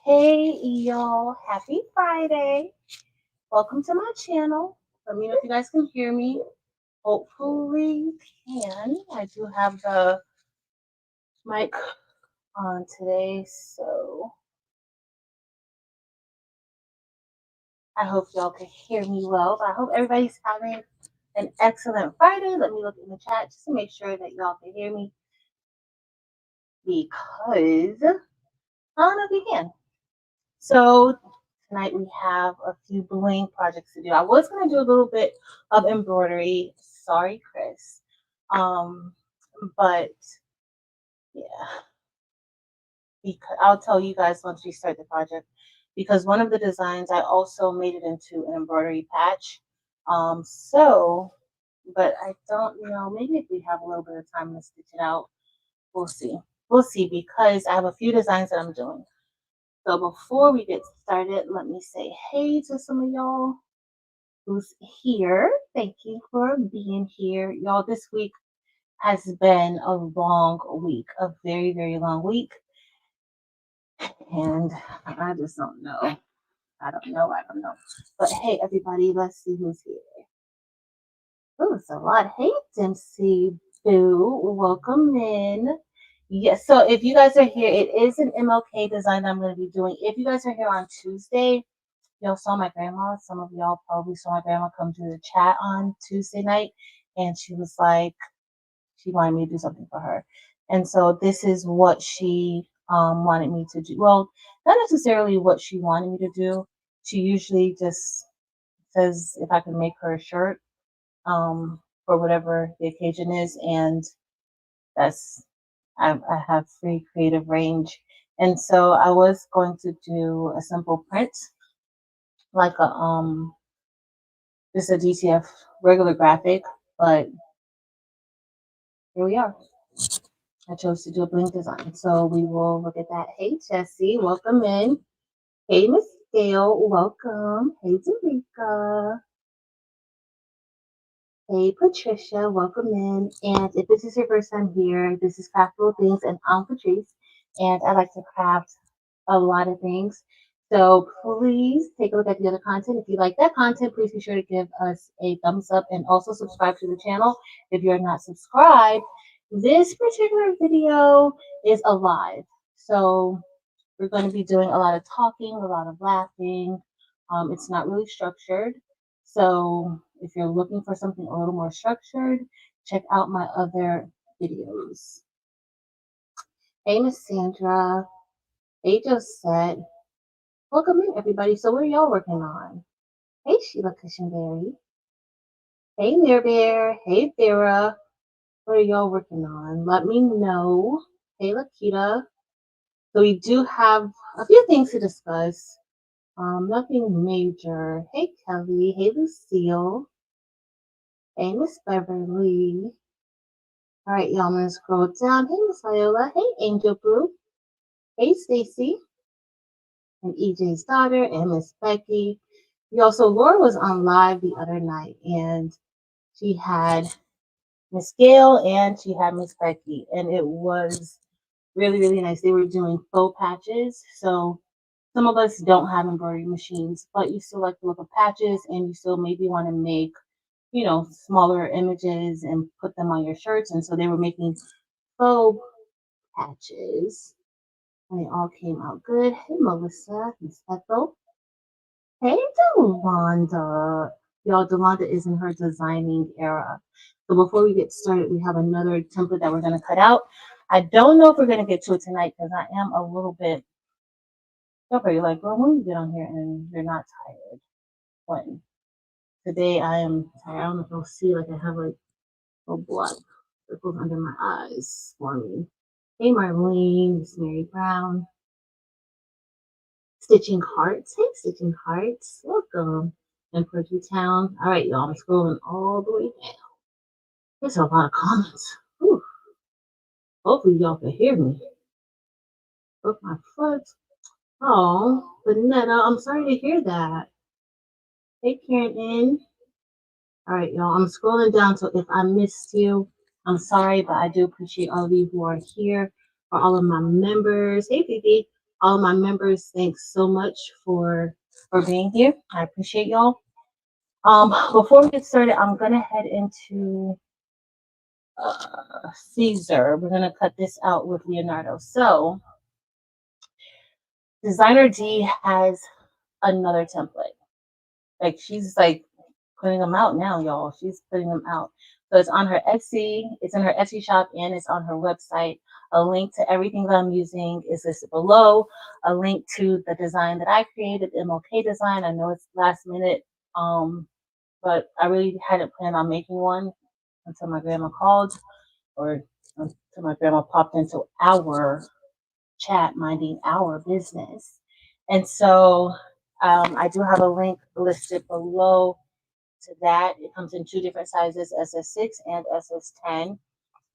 Hey y'all, happy Friday. Welcome to my channel. Let me know if you guys can hear me. Hopefully you can. I do have the mic on today, so I hope y'all can hear me well. But I hope everybody's having an excellent Friday. Let me look in the chat just to make sure that y'all can hear me because I don't know if you can. So tonight we have a few bling projects to do. I was gonna do a little bit of embroidery. Sorry, Chris. Um, but yeah, because I'll tell you guys once we start the project. Because one of the designs I also made it into an embroidery patch. So, but I don't know. Maybe if we have a little bit of time to stitch it out, we'll see. We'll see because I have a few designs that I'm doing. So before we get started, let me say hey to some of y'all who's here. Thank you for being here. Y'all, this week has been a long week, a very, very long week. And I just don't know. I don't know. But hey, everybody, let's see who's here. Oh, it's a lot. Hey, Dempsey Boo, welcome in. Yes, so if you guys are here, it is an MLK design that I'm going to be doing. If you guys are here on Tuesday, y'all saw my grandma. Some of y'all probably saw my grandma come to the chat on Tuesday night, and she was like, she wanted me to do something for her. And so this is what she wanted me to do. Well, not necessarily what she wanted me to do. She usually just says if I can make her a shirt for whatever the occasion is, and that's I have free creative range. And so I was going to do a simple print, like a just a DTF regular graphic, but here we are. I chose to do a bling design. So we will look at that. Hey, Jessie, welcome in. Hey, Miss Gail, welcome. Hey, Darika. Hey, Patricia, welcome in. And if this is your first time here, this is Craftable Things, and I'm Patrice. And I like to craft a lot of things. So please take a look at the other content. If you like that content, please be sure to give us a thumbs up and also subscribe to the channel if you're not subscribed. This particular video is a live. So we're going to be doing a lot of talking, a lot of laughing. It's not really structured. So if you're looking for something a little more structured, check out my other videos. Hey, Miss Sandra. Hey, Josette. Welcome in, everybody. So what are y'all working on? Hey, Sheila Cushionberry. Hey, Mare Bear. Hey, Vera. What are y'all working on? Let me know. Hey, Lakita. So we do have a few things to discuss. Nothing major. Hey, Kelly. Hey, Lucille. Hey, Miss Beverly. All right, y'all. I'm gonna scroll down. Hey, Miss Viola. Hey, Angel Blue. Hey, Stacy. And EJ's daughter and Miss Becky. Y'all, so Laura was on live the other night, and she had Miss Gail and she had Miss Becky, and it was really, really nice. They were doing faux patches, so some of us don't have embroidery machines, but you still like to look at patches, and you still maybe want to make, smaller images and put them on your shirts. And so they were making faux patches, and they all came out good. Hey, Melissa, Miss Ethel. Hey, Delonda. Y'all, Delonda is in her designing era. So before we get started, we have another template that we're going to cut out. I don't know if we're going to get to it tonight because I am a little bit, you're like, girl, when you get on here and you're not tired. When? Today I am tired. I don't know if you'll see, like I have like a black circles under my eyes for me. Hey, Marlene, Miss Mary Brown. Stitching Hearts. Hey, Stitching Hearts. Welcome. And Purdue Town. All right, y'all. I'm scrolling all the way down. There's a lot of comments. Whew. Hopefully, y'all can hear me. Broke my foot. Oh, Vanetta, I'm sorry to hear that. Hey, Karen N. All right, y'all. I'm scrolling down, so if I missed you, I'm sorry, but I do appreciate all of you who are here, for all of my members. Hey, Phoebe. all my members, thanks so much for being here. I appreciate y'all. Before we get started, I'm gonna head into Caesar. We're gonna cut this out with Leonardo. So Designer D has another template. Like she's like putting them out now, y'all. She's putting them out. So it's on her Etsy, it's in her Etsy shop, and it's on her website. A link to everything that I'm using is listed below. A link to the design that I created, the MLK design. I know it's last minute, but I really hadn't planned on making one until my grandma called, or until my grandma popped into our chat minding our business. And so I do have a link listed below to that. It comes in two different sizes, SS6 and SS10.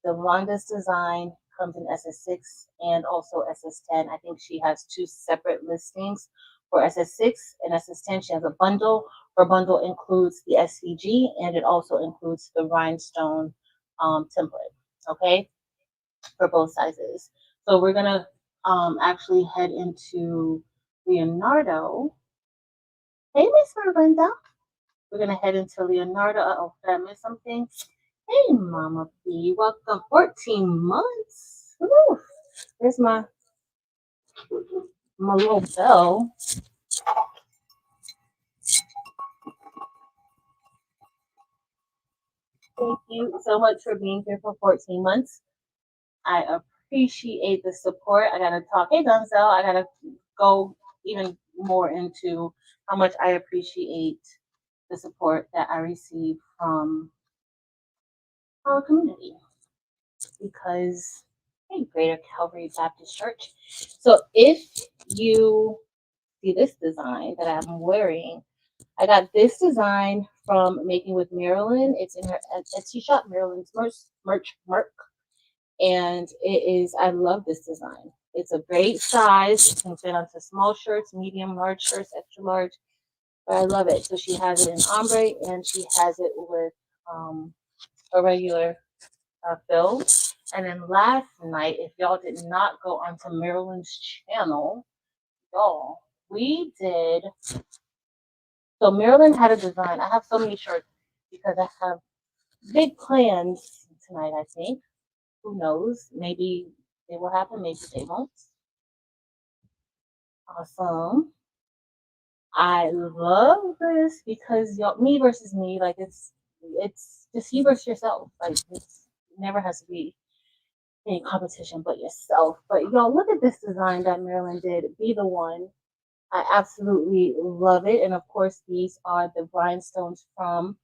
The Rhonda's design comes in SS6 and also SS10. I think she has two separate listings for SS6 and SS10. She has a bundle. Her bundle includes the SVG and it also includes the Rhinestone template, okay, for both sizes. So we're gonna actually head into Leonardo. Hey, Miss Miranda. We're gonna head into Leonardo. Oh, did I miss something? Hey, Mama B, welcome. 14 months. Woo. There's my little bell. Thank you so much for being here for 14 months. I appreciate the support. I gotta talk. Hey, Dunzel. I gotta go even more into how much I appreciate the support that I receive from our community because, hey, Greater Calvary Baptist Church. So if you see this design that I'm wearing, I got this design from Making with Marilyn. It's in her Etsy shop, Marilyn's merch. And it is, I love this design. It's a great size. It can fit onto small shirts, medium, large shirts, extra large. But I love it. So she has it in ombre and she has it with a regular fill. And then last night, if y'all did not go onto Marilyn's channel, y'all, we did. So Marilyn had a design. I have so many shirts because I have big plans tonight, I think. Who knows? Maybe they will happen, maybe they won't. Awesome. I love this because y'all, me versus me, like it's just you versus yourself. Like it never has to be any competition but yourself. But y'all, look at this design that Marilyn did. Be the one. I absolutely love it. And of course, these are the rhinestones from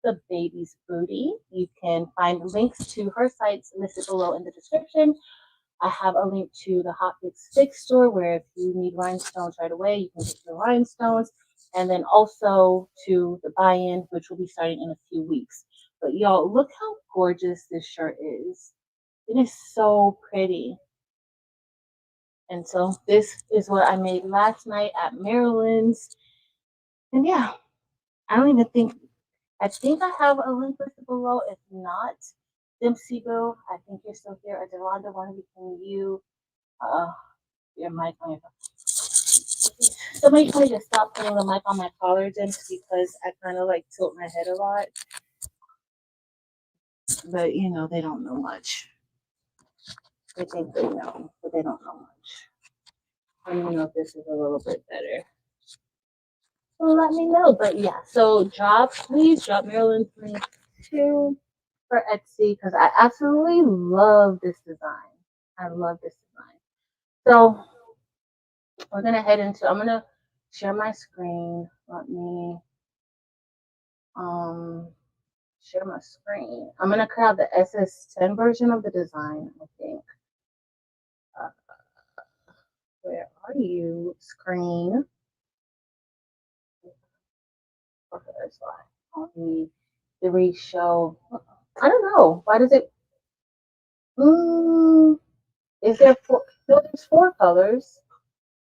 the baby's booty. You can find links to her sites listed below in the description. I have a link to the Hotfix Fix store where if you need rhinestones right away, you can get the rhinestones. And then also to the buy-in, which will be starting in a few weeks. But y'all, look how gorgeous this shirt is. It is so pretty. And so this is what I made last night at Maryland's. And yeah, I don't even think, I think I have a link listed below. If not, Dempseyville, I think you're still here. Adelonda, one between you, your mic on your phone. Somebody told me to stop putting the mic on my collar, Dimps, because I kind of like tilt my head a lot. But you know, they don't know much. They think they know, but they don't know much. I don't know if this is a little bit better. Well, let me know. But yeah, so please drop Maryland link too for Etsy because I absolutely love this design. I love this design. So we're gonna head into. I'm gonna share my screen. Let me share my screen. I'm gonna cut out the SS10 version of the design. I think. Uh, where are you, screen? Okay, that's fine. The re-show. I don't know. Why does it? Is there four? No, there's four colors.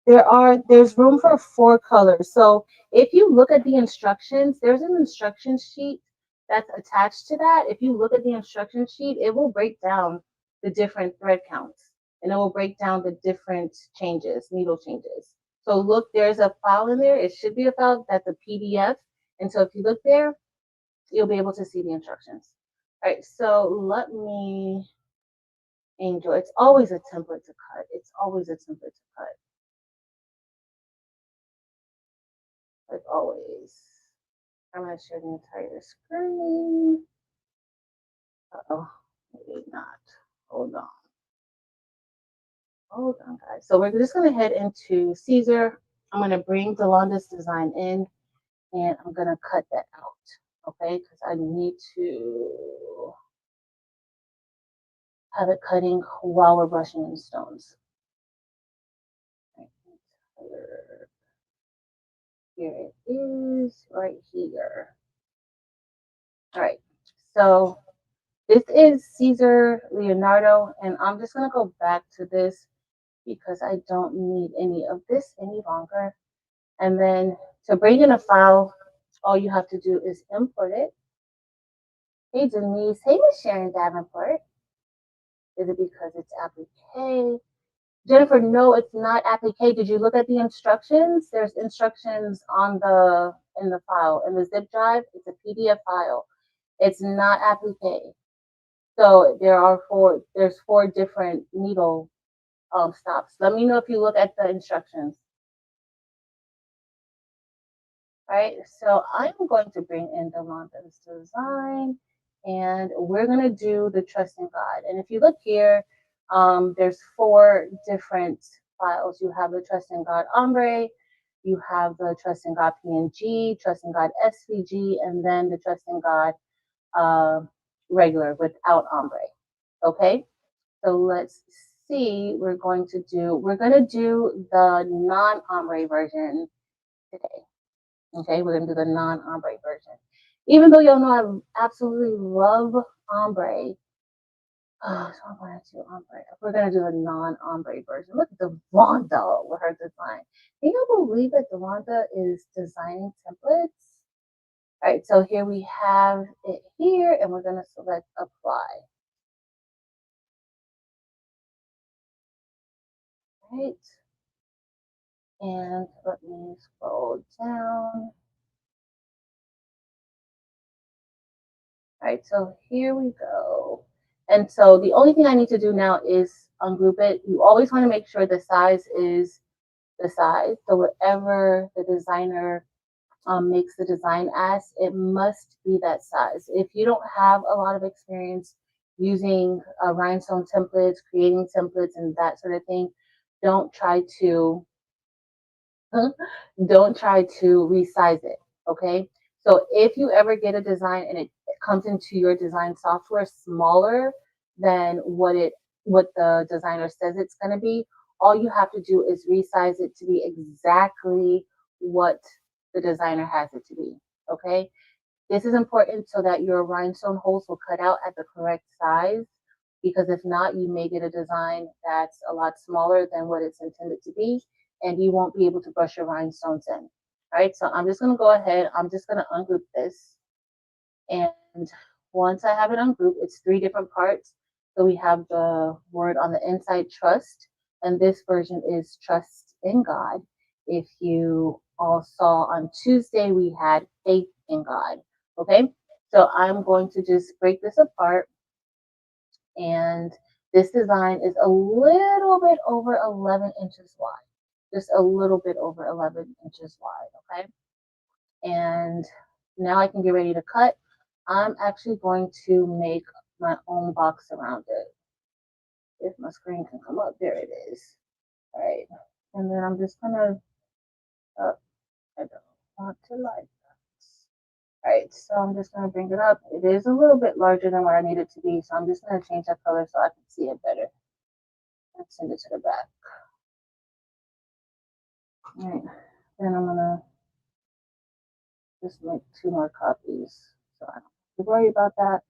There's room for four colors. So if you look at the instructions, there's an instruction sheet that's attached to that. If you look at the instruction sheet, it will break down the different thread counts. and it will break down the different changes, needle changes. So look, there's a file in there. It should be a file that's a PDF. And so if you look there, you'll be able to see the instructions. All right, so let me Angel. It's always a template to cut. It's always a template to cut. Like always. I'm going to share the entire screen. Uh-oh, maybe not. Hold on. Hold on, guys. So we're just going to head into Caesar. I'm going to bring Yolanda's design in, and I'm going to cut that out, okay? Because I need to have it cutting while we're brushing in stones. Here it is, right here. All right, so this is Caesar Leonardo, and I'm just going to go back to this because I don't need any of this any longer. And then to bring in a file, all you have to do is import it. Hey Denise, hey Miss Sharon Davenport. Is it because it's applique? Jennifer, no, it's not applique. Did you look at the instructions? There's instructions on in the file. In the zip drive, it's a PDF file. It's not applique. So there's four different needle stops. Let me know if you look at the instructions. Right, so I'm going to bring in Yolanda's design, and we're going to do the Trust in God. And if you look here, there's four different files. You have the Trust in God Ombre, you have the Trust in God PNG, Trust in God SVG, and then the Trust in God regular without Ombre. Okay, so let's see. We're going to do the non-Ombre version today. Okay, we're gonna do the non-ombre version. Even though y'all know I absolutely love ombre, so I'm gonna do ombre. We're gonna do the non-ombre version. Look at Devonda with her design. Can you believe that Devonda is designing templates? All right, so here we have it here, and we're gonna select apply. Right, and let me scroll down. All right, so here we go. And so the only thing I need to do now is ungroup it. You always want to make sure the size is the size. So whatever the designer makes the design as, it must be that size. If you don't have a lot of experience using rhinestone templates, creating templates and that sort of thing, don't try to don't try to resize it, okay? So if you ever get a design and it comes into your design software smaller than what the designer says it's going to be, all you have to do is resize it to be exactly what the designer has it to be, okay? This is important so that your rhinestone holes will cut out at the correct size, because if not, you may get a design that's a lot smaller than what it's intended to be, and you won't be able to brush your rhinestones in. All right, so I'm just going to go ahead. I'm just going to ungroup this. And once I have it ungrouped, it's three different parts. So we have the word on the inside, trust, and this version is trust in God. If you all saw on Tuesday, we had faith in God. Okay, so I'm going to just break this apart, and this design is a little bit over 11 inches wide, just a little bit over 11 inches wide. Okay, and now I can get ready to cut. I'm actually going to make my own box around it. If my screen can come up, there it is. All right, and then I'm just gonna, I don't want to like that. All right, so I'm just gonna bring it up. It is a little bit larger than what I need it to be, so I'm just gonna change that color so I can see it better. Let's send it to the back. All right, then I'm gonna just make 2 more copies, so I don't have to worry about that.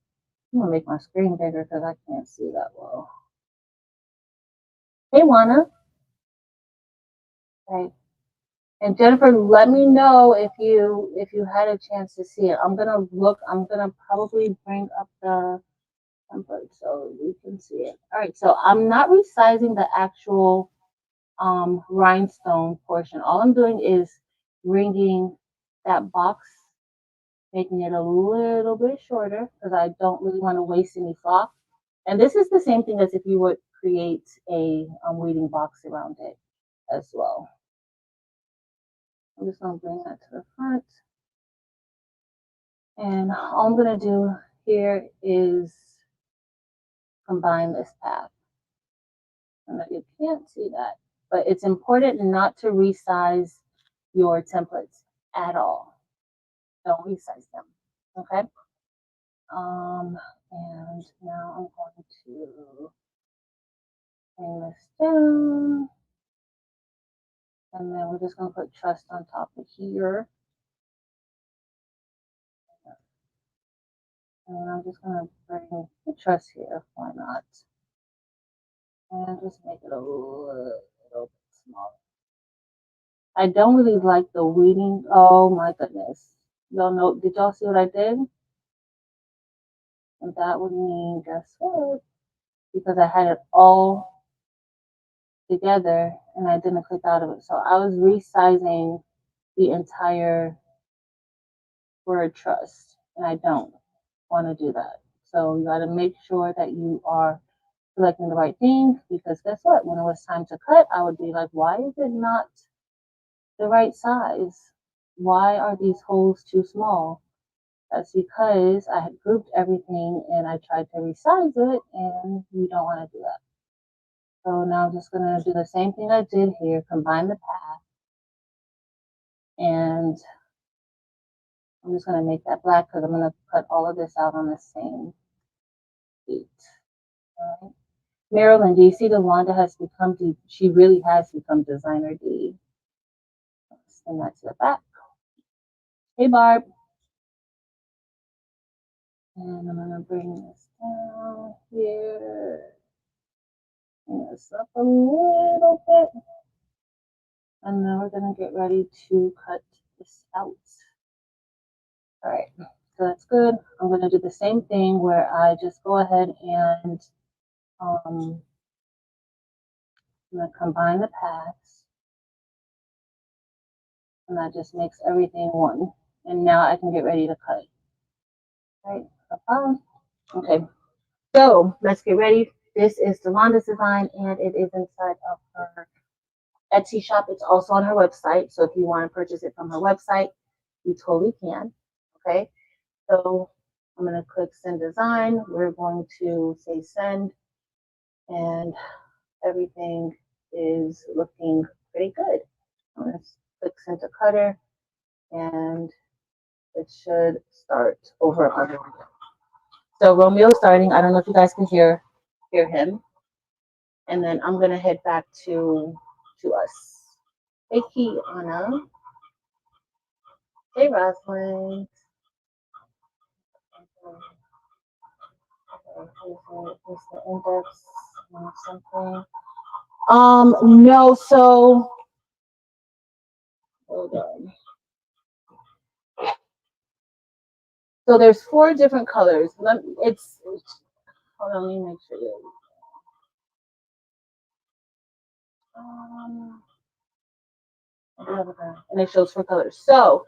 I'm gonna make my screen bigger because I can't see that well. Hey, Juana. Okay. And Jennifer, let me know if you had a chance to see it. I'm gonna probably bring up the template so you can see it. All right, so I'm not resizing the actual rhinestone portion. All I'm doing is bringing that box, making it a little bit shorter because I don't really want to waste any flock. And this is the same thing as if you would create a weeding box around it as well. I'm just going to bring that to the front. And all I'm going to do here is combine this path. And you can't see that, but it's important not to resize your templates at all. Don't resize them, okay? And now I'm going to bring this down. And then we're just going to put trust on top of here. And I'm just going to bring the trust here. Why not? And just make it a little bit smaller. I don't really like the weeding. Oh my goodness. Y'all know, did y'all see what I did? And that would mean, guess what? Because I had it all together and I didn't click out of it. So I was resizing the entire word trust, and I don't want to do that. So you got to make sure that you are selecting the right thing, because guess what? When it was time to cut, I would be like, why is it not the right size? Why are these holes too small? That's because I had grouped everything and I tried to resize it, and you don't want to do that. So now I'm just going to do the same thing I did here, combine the path, and I'm just going to make that black because I'm going to cut all of this out on the same sheet. All right. Marilyn, do you see that Wanda has become, she really has become designer D. Send that to the back. Hey, Barb. And I'm going to bring this down here. Bring this up a little bit. And then we're going to get ready to cut this out. All right, so that's good. I'm going to do the same thing where I just go ahead and I'm going to combine the paths. And that just makes everything one. And now I can get ready to cut. All right, okay. So let's get ready. This is Yolanda's design, and it is inside of her Etsy shop. It's also on her website. So if you want to purchase it from her website, you totally can. Okay. So I'm going to click send design. We're going to say send, and everything is looking pretty good. I'm going to click send to cutter, and it should start over on the window. So Romeo's starting. I don't know if you guys can hear him. And then I'm going to head back to us. Hey, Kiana. Hey, Rosalind. What's the index? Something. No, so hold on. So there's 4 different colors. Hold on, let me make sure you and it shows 4 colors. So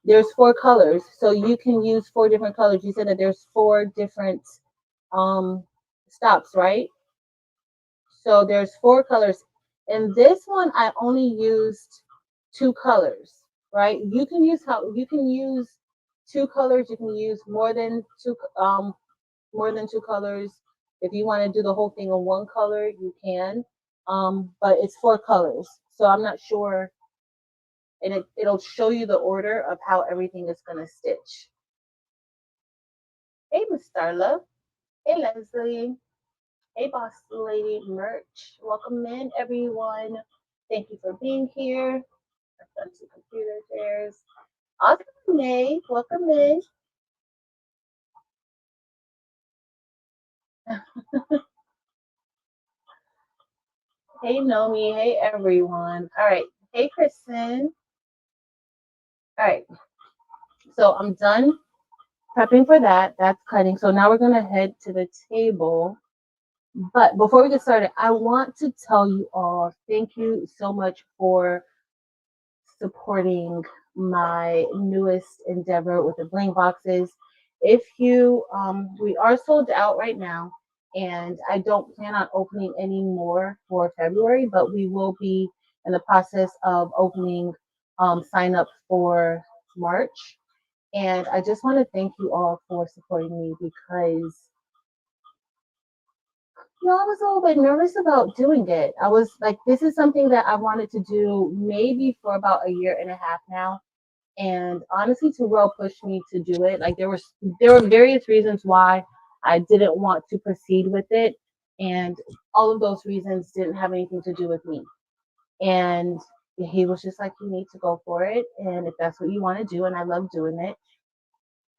there's 4 colors. So you can use 4 different colors. You said that there's 4 different stops, right? So there's 4 colors. In this one, I only used 2 colors, right? You can use 2 colors. You can use more than 2 colors. If you want to do the whole thing in 1 color, you can. But it's 4 colors. So I'm not sure, and it'll show you the order of how everything is gonna stitch. Hey, Miss Starla. Hey, Leslie. Hey, Boss Lady Merch. Welcome in, everyone. Thank you for being here. I've done some computer chairs. Awesome, May. Welcome in. Hey, Nomi. Hey, everyone. All right. Hey, Kristen. All right. So I'm done prepping for that. That's cutting. So now we're gonna head to the table. But before we get started, I want to tell you all thank you so much for supporting my newest endeavor with the bling boxes. If you, we are sold out right now, and I don't plan on opening any more for February, but we will be in the process of opening sign up for March. And I just want to thank you all for supporting me because I was a little bit nervous about doing it. I was like, this is something that I wanted to do maybe for about a year and a half now. And honestly, Terrell pushed me to do it. Like there were various reasons why I didn't want to proceed with it, and all of those reasons didn't have anything to do with me. And he was just like, "You need to go for it, and if that's what you want to do," and I love doing it.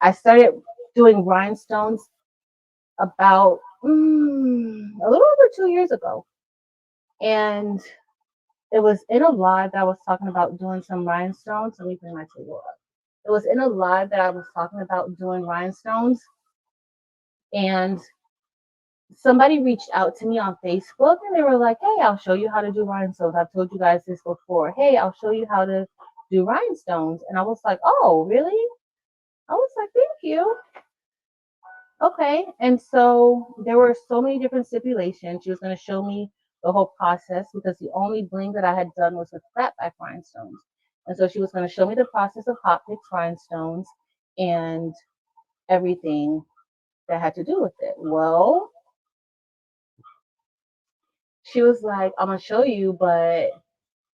I started doing rhinestones about a little over 2 years ago, and it was in a live that I was talking about doing some rhinestones. Let me bring my table up. It was in a live that I was talking about doing rhinestones, and somebody reached out to me on Facebook and they were like, "Hey, I'll show you how to do rhinestones. I've told you guys this before. Hey, I'll show you how to do rhinestones." And I was like, "Oh, really?" I was like, "Thank you." Okay. And so there were so many different stipulations. She was going to show me the whole process because the only bling that I had done was with flat back rhinestones. And so she was going to show me the process of Hotfix rhinestones and everything that had to do with it. Well, she was like, "I'm gonna show you, but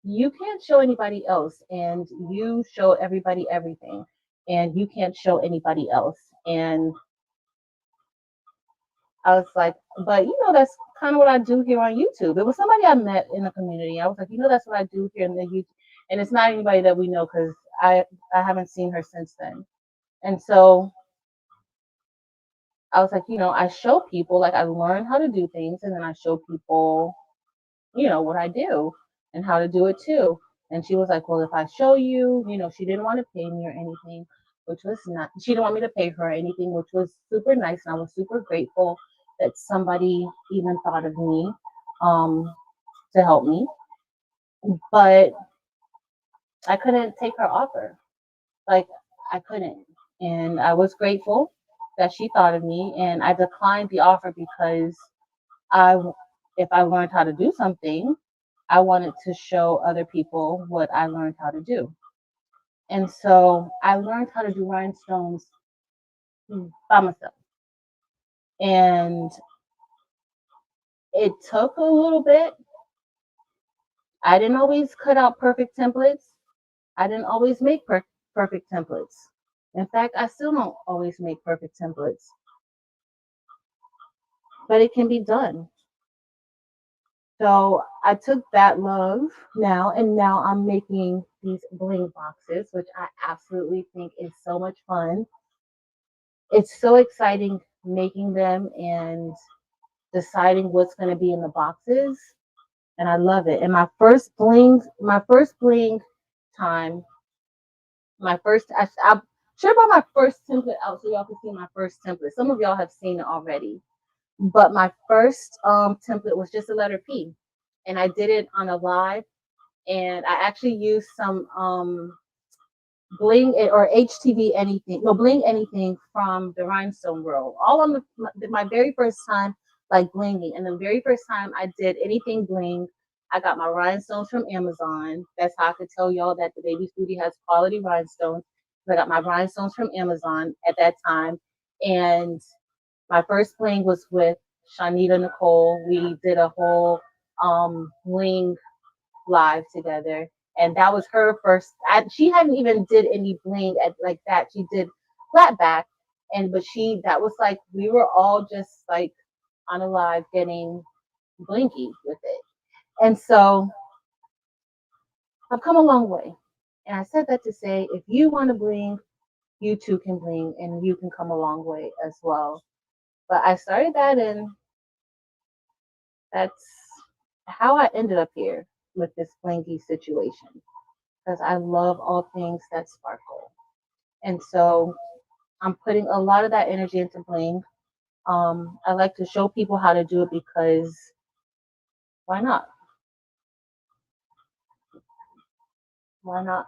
you can't show anybody else, and you show everybody everything, and you can't show anybody else." And I was like, "But that's kind of what I do here on YouTube." It was somebody I met in the community. I was like, "That's what I do here in the YouTube," and it's not anybody that we know because I haven't seen her since then. And so I was like, I show people, like I learn how to do things, and then I show people what I do and how to do it too. And she was like, "Well, if I show you," she didn't want to pay me or anything, which was not, she didn't want me to pay her or anything, which was super nice. And I was super grateful that somebody even thought of me um, to help me. But I couldn't take her offer. Like, I couldn't. And I was grateful that she thought of me. And I declined the offer because I, if I learned how to do something, I wanted to show other people what I learned how to do. And so I learned how to do rhinestones by myself. And it took a little bit. I didn't always cut out perfect templates. I didn't always make perfect templates. In fact, I still don't always make perfect templates. But it can be done. So I took that love now, and now I'm making these bling boxes, which I absolutely think is so much fun. It's so exciting making them and deciding what's going to be in the boxes, and I love it. And my first bling time, I should have brought my first template out so y'all can see my first template. Some of y'all have seen it already, but my first template was just a letter P, and I did it on a live, and I actually used some Bling or HTV anything, no Bling anything from the Rhinestone world. All on my very first time like blinging, and the very first time I did anything bling, I got my rhinestones from Amazon. That's how I could tell y'all that the Baby Foodie has quality rhinestones. I got my rhinestones from Amazon at that time, and my first bling was with Shanita Nicole. We did a whole bling live together, and that was her first. She hadn't even did any bling at like that. She did flat back, and but that was like we were all just like on a live getting blinky with it. And so I've come a long way, and I said that to say if you want to bling, you too can bling, and you can come a long way as well. But I started that, and that's how I ended up here with this blinky situation, because I love all things that sparkle. And so I'm putting a lot of that energy into Bling. I like to show people how to do it because why not? Why not?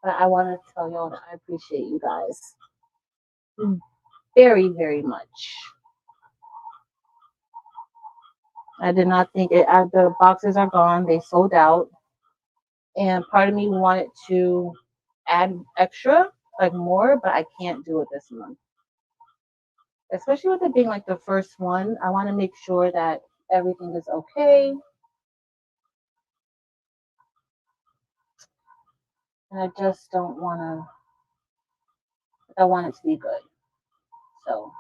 But I want to tell y'all that I appreciate you guys very, very much. I did not think it. The boxes are gone. They sold out, and part of me wanted to add extra, like more, but I can't do it this month. Especially with it being like the first one, I want to make sure that everything is okay, and I just don't want to. I want it to be good. So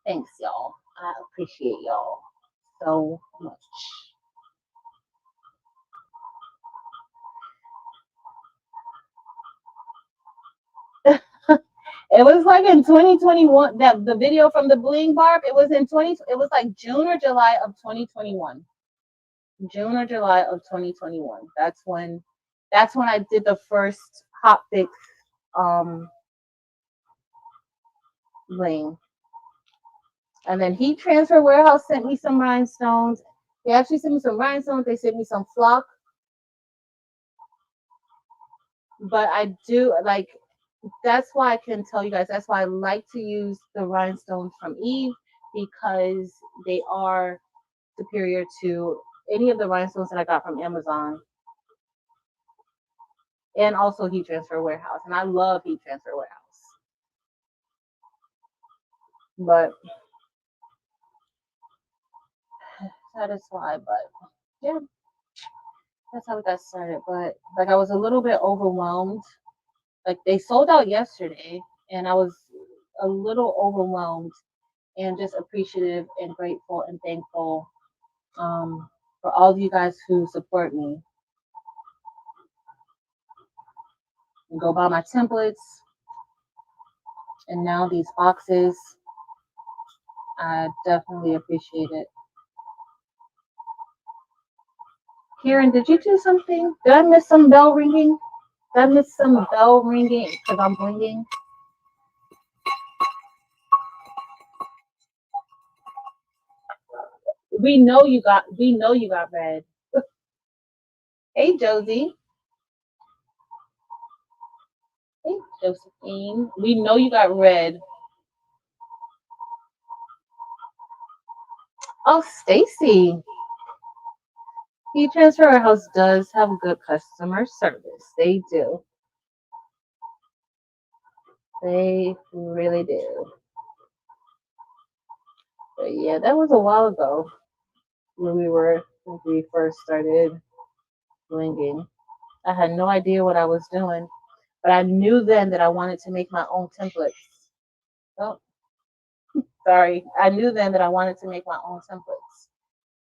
thanks, y'all. I appreciate y'all so much. It was like in 2021 that the video from the Bling Barb. It was in 20. It was like June or July of 2021. June or July of 2021. That's when. That's when I did the first Hotfix Bling. And then Heat Transfer Warehouse sent me some rhinestones. They actually sent me some rhinestones. They sent me some flock. But I do like that's why I can tell you guys. That's why I like to use the rhinestones from Eve because they are superior to any of the rhinestones that I got from Amazon and also Heat Transfer Warehouse. And I love Heat Transfer Warehouse. But that is why. But yeah, that's how we got started. But like I was a little bit overwhelmed. Like they sold out yesterday and I was a little overwhelmed and just appreciative and grateful and thankful for all of you guys who support me and go buy my templates and now these boxes. I definitely appreciate it. Karen, did you do something? Did I miss some bell ringing? Did I miss some bell ringing because I'm blinging? We know you got red. Hey Josie. Hey Josephine. We know you got red. Oh, Stacy. E-Transfer House does have good customer service. They do. They really do. But yeah, that was a while ago when we first started blinging. I had no idea what I was doing, but I knew then that I wanted to make my own templates. Oh, sorry. I knew then that I wanted to make my own templates.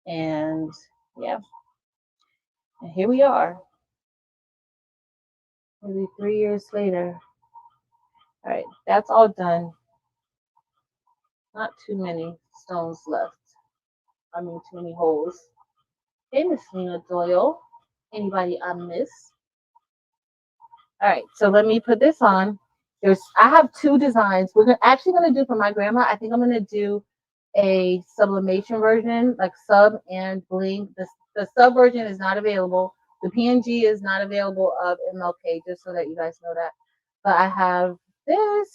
And yeah, and here we are, maybe 3 years later. All right, that's all done. Not too many stones left. I mean, too many holes. Hey, Miss Lena Doyle. Anybody I miss? All right, so let me put this on. I have two designs. Actually gonna do for my grandma. I think I'm gonna do a sublimation version, like sub and bling. The sub version is not available. The PNG is not available of MLK, just so that you guys know that. But I have this.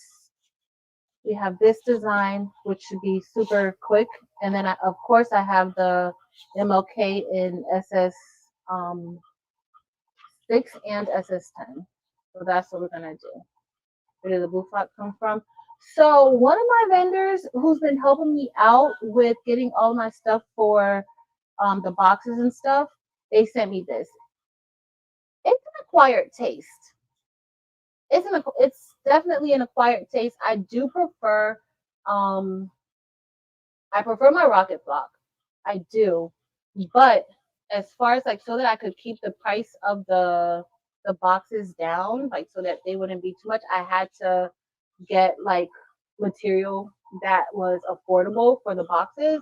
We have this design, which should be super quick. And then, of course, I have the MLK in SS 6 and SS10. So that's what we're going to do. Where did the blue flock come from? So one of my vendors who's been helping me out with getting all my stuff for the boxes and stuff, they sent me this. It's an acquired taste. It's definitely an acquired taste. I do prefer I prefer my rocket block. I do. But as far as like so that I could keep the price of the boxes down, like so that they wouldn't be too much, I had to get like material that was affordable for the boxes.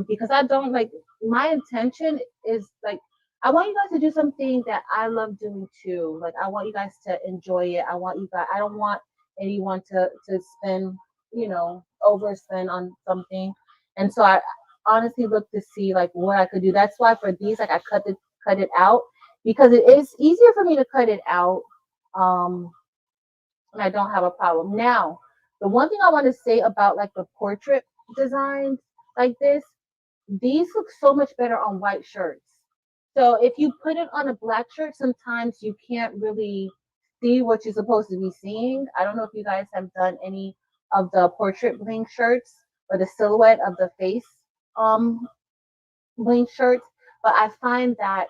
Because I don't like my intention is like I want you guys to do something that I love doing too. Like I want you guys to enjoy it. I want you guys I don't want and you want to spend, you know, overspend on something. And so I honestly look to see like what I could do. That's why for these, like I cut it out because it is easier for me to cut it out. Um, and I don't have a problem. Now, the one thing I want to say about like the portrait designs like this, these look so much better on white shirts. So if you put it on a black shirt, sometimes you can't really see what you're supposed to be seeing. I don't know if you guys have done any of the portrait bling shirts or the silhouette of the face um bling shirts, but I find that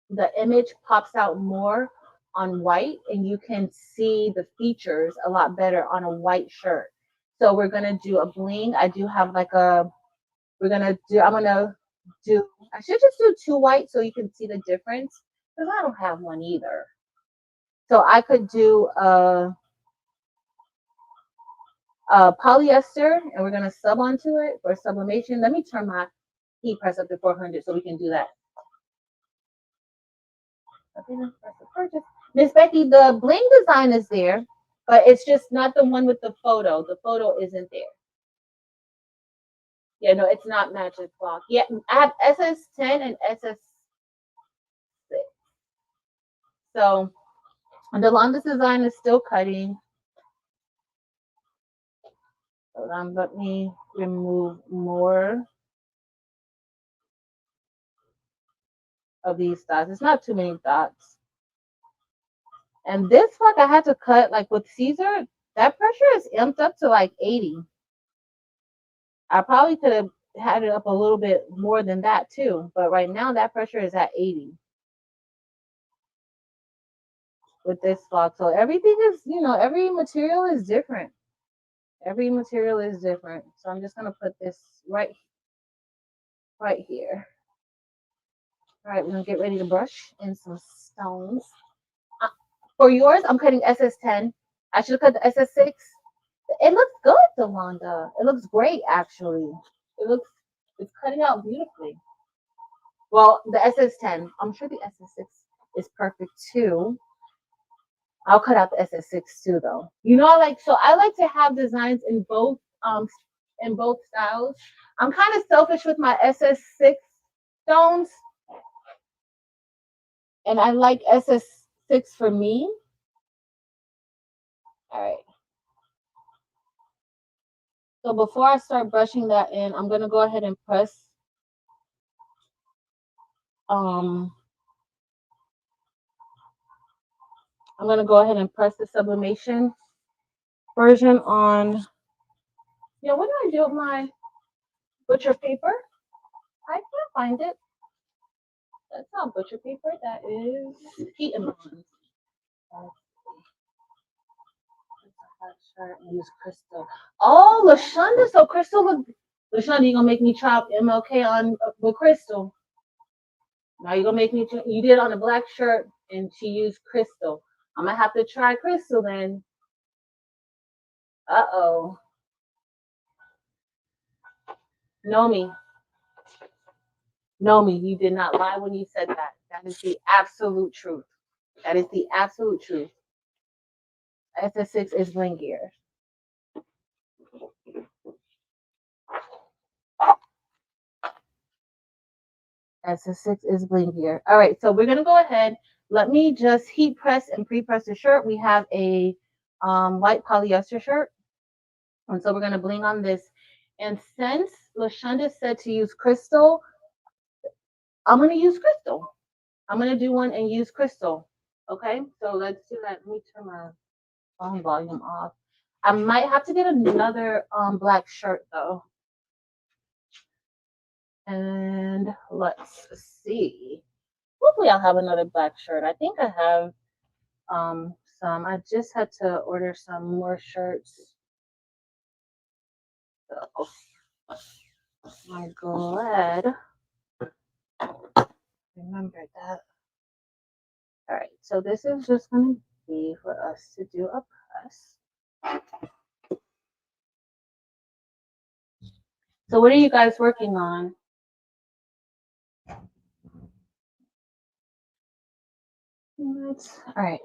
the image pops out more on white and you can see the features a lot better on a white shirt. So we're gonna do a bling. I do have like a I'm gonna do I should just do two white so you can see the difference because I don't have one either. So I could do a polyester and we're gonna sub onto it for sublimation. Let me turn my heat press up to 400 so we can do that. Miss Becky, the bling design is there, but it's just not the one with the photo. The photo isn't there. Yeah, no, it's not magic block. Yeah, I have SS10 and SS6. So the longest design is still cutting. Hold on, let me remove more of these dots. It's not too many dots. And this one I had to cut like with Caesar. That pressure is amped up to like 80. I probably could have had it up a little bit more than that too, but right now that pressure is at 80 with this block. So everything is, you know, every material is different. Every material is different. So I'm just gonna put this right here. All right, we're gonna get ready to brush in some stones. For yours, I'm cutting SS10. I should cut the SS6. It looks good, Delonda. It looks great, actually. It's cutting out beautifully. Well, the SS10. I'm sure the SS6 is perfect too. I'll cut out the SS6 too, though. You know, I like to have designs in both styles. I'm kind of selfish with my SS6 stones, and I like SS6 for me. All right. So before I start brushing that in, I'm gonna go ahead and press um I'm gonna go ahead and press the sublimation version on. Yeah, what do I do with my butcher paper? I can't find it. That's not butcher paper. That is heat and bronze. Shirt and use Crystal. Oh, Lashonda. So Crystal, Lashonda, you gonna make me chop MLK on with Crystal? Now you gonna make me. You did on a black shirt, and she used Crystal. I'm gonna have to try Crystal then. Uh-oh. Nomi. Nomi, you did not lie when you said that. That is the absolute truth. That is the absolute truth. SS6 is blingier. SS6 is blingier. All right, so we're gonna go ahead. Let me just heat press and pre-press the shirt. We have a white polyester shirt. And so we're gonna bling on this. And since Lashonda said to use Crystal, I'm gonna use Crystal. I'm gonna do one and use Crystal. Okay, so let's do that. Let me turn my phone volume off. I might have to get another black shirt though. And let's see. Hopefully I'll have another black shirt. I think I have some. I just had to order some more shirts. So I'm glad remember that. All right, so this is just going to be for us to do a press. So what are you guys working on? All right.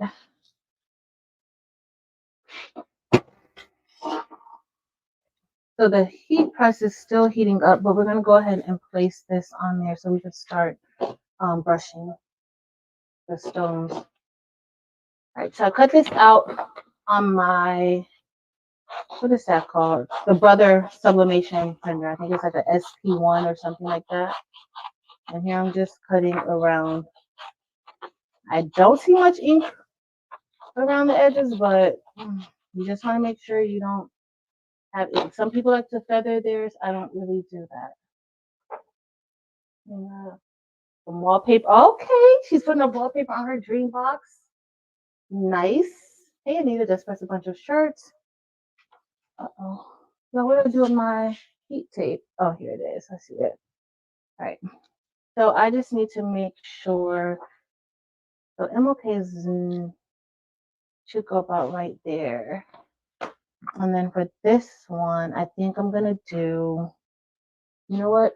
So the heat press is still heating up, but we're going to go ahead and place this on there so we can start brushing the stones. All right, so I cut this out on my, what is that called? The Brother Sublimation printer. I think it's like a SP1 or something like that. And here I'm just cutting around. I don't see much ink around the edges, but you just want to make sure you don't have ink. Some people like to feather theirs. I don't really do that. Some wallpaper. Okay, she's putting a wallpaper on her dream box. Nice. Hey, Anita just pressed a bunch of shirts. Uh-oh. Now, what do I do with my heat tape? Oh, here it is. I see it. All right. So I just need to make sure. So MLK should go about right there. And then for this one, I think I'm going to do, you know what?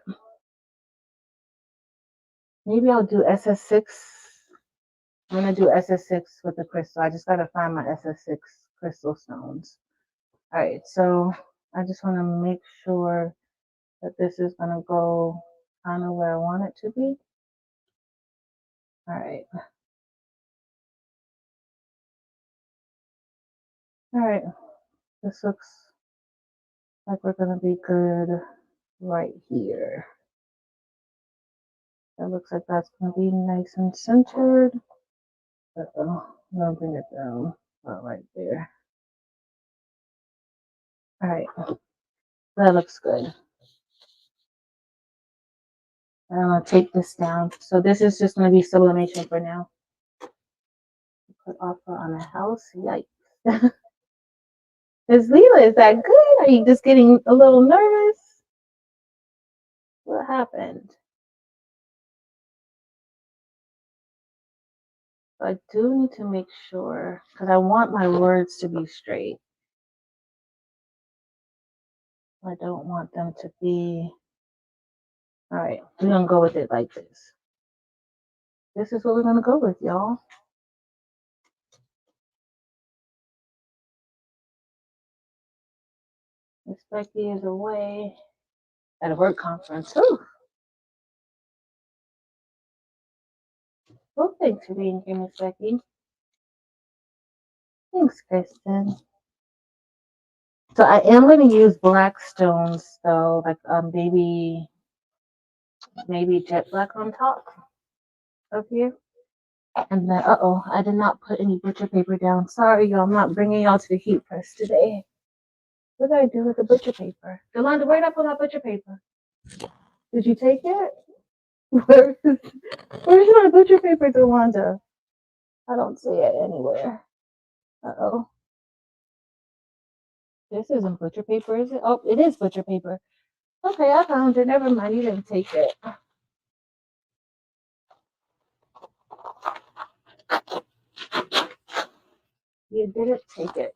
Maybe I'll do SS6. I'm going to do SS6 with the crystal. I just got to find my SS6 crystal stones. All right, so I just want to make sure that this is going to go kind of where I want it to be. All right. All right. This looks like we're going to be good right here. That looks like that's going to be nice and centered. Uh-oh. I'm going to bring it down right there. All right. That looks good. I'm going to take this down. So this is just going to be sublimation for now. Put offer on a house. Yikes. Ms. Leela, is that good? Are you just getting a little nervous? What happened? I do need to make sure, because I want my words to be straight. I don't want them to be... All right, we're going to go with it like this. This is what we're going to go with, y'all. Miss Becky is away at a work conference. Whew. Well, thanks for being here, Miss Becky. Thanks, Kristen. So I am going to use black stones, though, like maybe jet black on top of here. And then, uh-oh, I did not put any butcher paper down. Sorry, y'all, I'm not bringing y'all to the heat press today. What did I do with the butcher paper? Yolanda, where did I put my butcher paper? Did you take it? Where's my butcher paper, Yolanda? I don't see it anywhere. Uh-oh. This isn't butcher paper, is it? Oh, it is butcher paper. Okay, I found it. Never mind, you didn't take it. You didn't take it.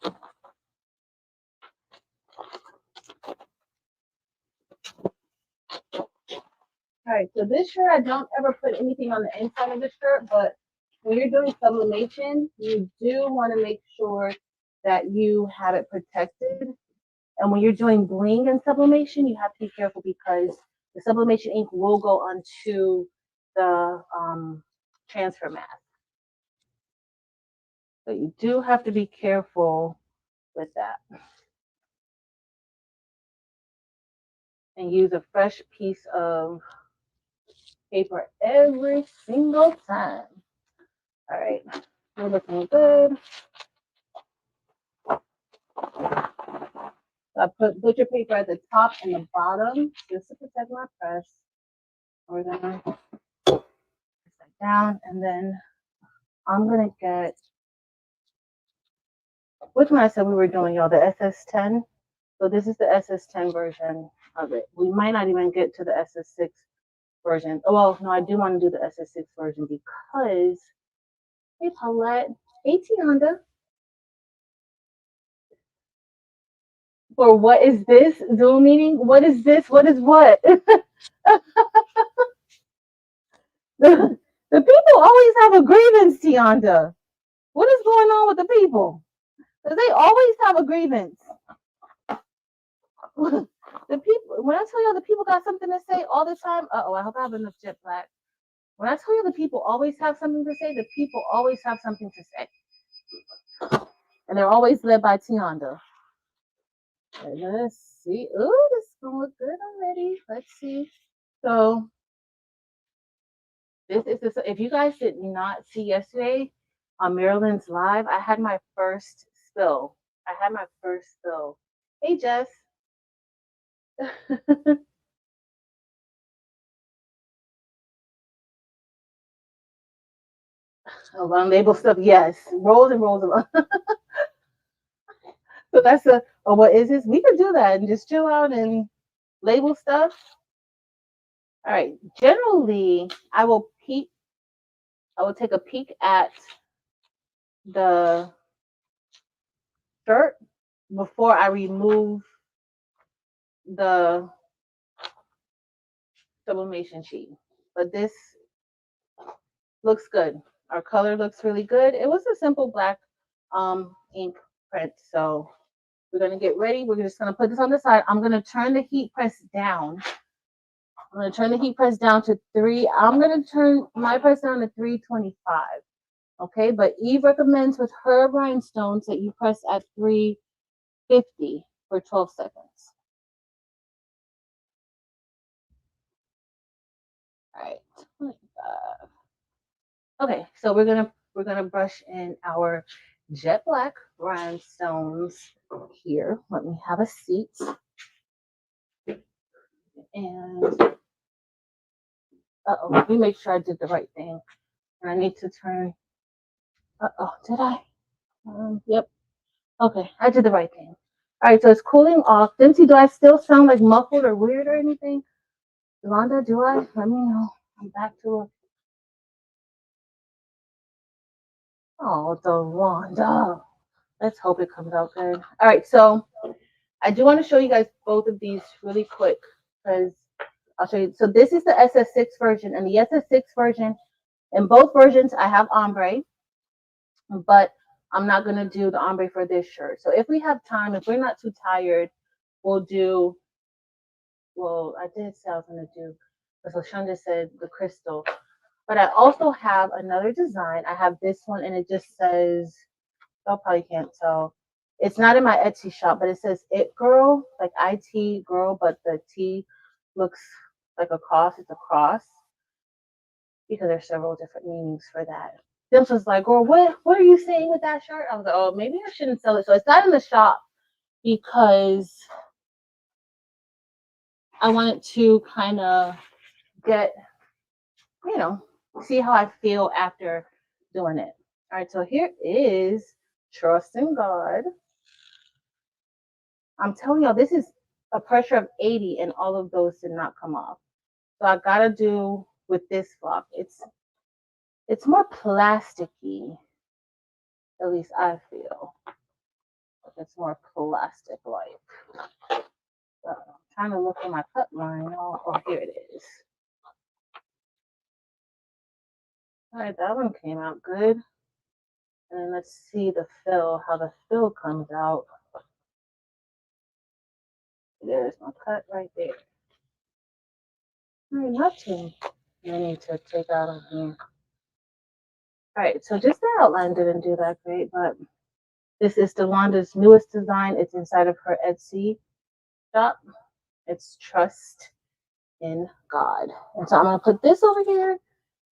All right, so this shirt, I don't ever put anything on the inside of the shirt, but when you're doing sublimation, you do want to make sure that you have it protected. And when you're doing bling and sublimation, you have to be careful because the sublimation ink will go onto the transfer mat. So you do have to be careful with that. And use a fresh piece of paper every single time. All right, we're looking good. So I put butcher paper at the top and the bottom just to protect my press. We're gonna put that down, and then I'm gonna get, which one I said we were doing, y'all, the SS10. So this is the SS10 version of it. We might not even get to the SS6 version. Oh, well, no, I do want to do the SS6 version because, hey, Paulette, hey, Tianda. For what is this Zoom meeting? What is this? What is what? The people always have a grievance, Tianda. What is going on with the people? Because they always have a grievance. The people, when I tell y'all the people got something to say all the time, I hope I have enough jet black. When I tell you the people always have something to say, the people always have something to say. And they're always led by Tianda. Let's see. Ooh, this is gonna look good already. Let's see. So this is this. If you guys did not see yesterday on Maryland's live, I had my first spill. Hey Jess. Long label stuff, yes. Rolls and rolls of So that's what is this? We could do that and just chill out and label stuff. All right. Generally, I will take a peek at the shirt before I remove the sublimation sheet. But this looks good. Our color looks really good. It was a simple black ink print. So we're gonna get ready. We're just gonna put this on the side. I'm gonna turn the heat press down. I'm gonna turn the heat press down to 3. I'm gonna turn my press down to 325. Okay, but Eve recommends with her rhinestones that you press at 350 for 12 seconds. All right, 25. Okay, so we're gonna brush in our jet black rhinestones here. Let me have a seat. And let me make sure I did the right thing. And I need to turn. Did I? Yep. Okay, I did the right thing. All right, so it's cooling off. Dempsey, do I still sound like muffled or weird or anything? Yolanda, do I? Let me know. I'm back to it. Oh, Yolanda. Let's hope it comes out good. All right, so I do want to show you guys both of these really quick because I'll show you. So this is the SS6 version, and the SS6 version, in both versions, I have ombre, but I'm not going to do the ombre for this shirt. So if we have time, if we're not too tired, we'll do, well, I did say I was going to do, because Lashonda said the crystal. But I also have another design. I have this one, and it just says, y'all probably can't tell. It's not in my Etsy shop, but it says It Girl, like IT girl, but the T looks like a cross. It's a cross because there's several different meanings for that. This was like, girl, what are you saying with that shirt? I was like, oh, maybe I shouldn't sell it. So it's not in the shop because I wanted to kind of get, see how I feel after doing it. All right, so here is Trust in God. I'm telling y'all, this is a pressure of 80 and all of those did not come off. So I gotta do with this flock. It's more plasticky, at least I feel. Like it's more plastic-like. So I'm trying to look for my cut line. Oh, here it is. All right, that one came out good. And let's see the fill, how the fill comes out. There's my cut right there. All right, not too many to take out of here. All right, so just the outline didn't do that great, but this is Yolanda's newest design. It's inside of her Etsy shop. It's Trust in God. And so I'm going to put this over here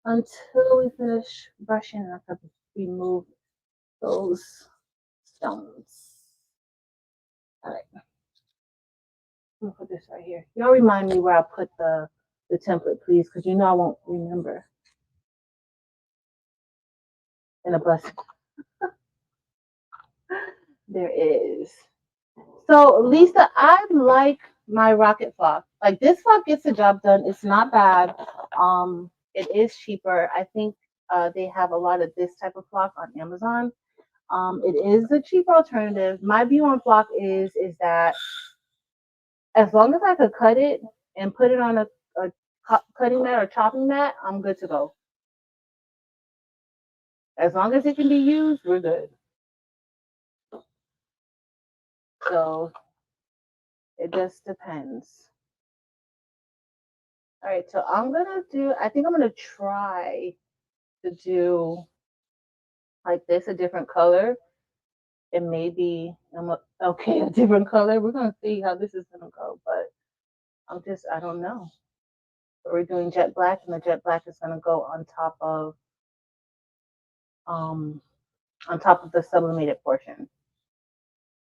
until we finish brushing and I can remove those stones. All right. I'm going to put this right here. Y'all remind me where I put the template, please, because you know I won't remember. In a blessing. There is. So, Lisa, I like my rocket flock. Like this flock gets the job done. It's not bad. It is cheaper. I think they have a lot of this type of flock on Amazon. It is a cheaper alternative. My view on flock is that as long as I could cut it and put it on a cutting mat or chopping mat, I'm good to go. As long as it can be used, we're good. So it just depends. All right, so I think I'm gonna try to do like this, a different color. And maybe okay, a different color. We're gonna see how this is gonna go, but I don't know. But we're doing jet black, and the jet black is gonna go um on top of the sublimated portion.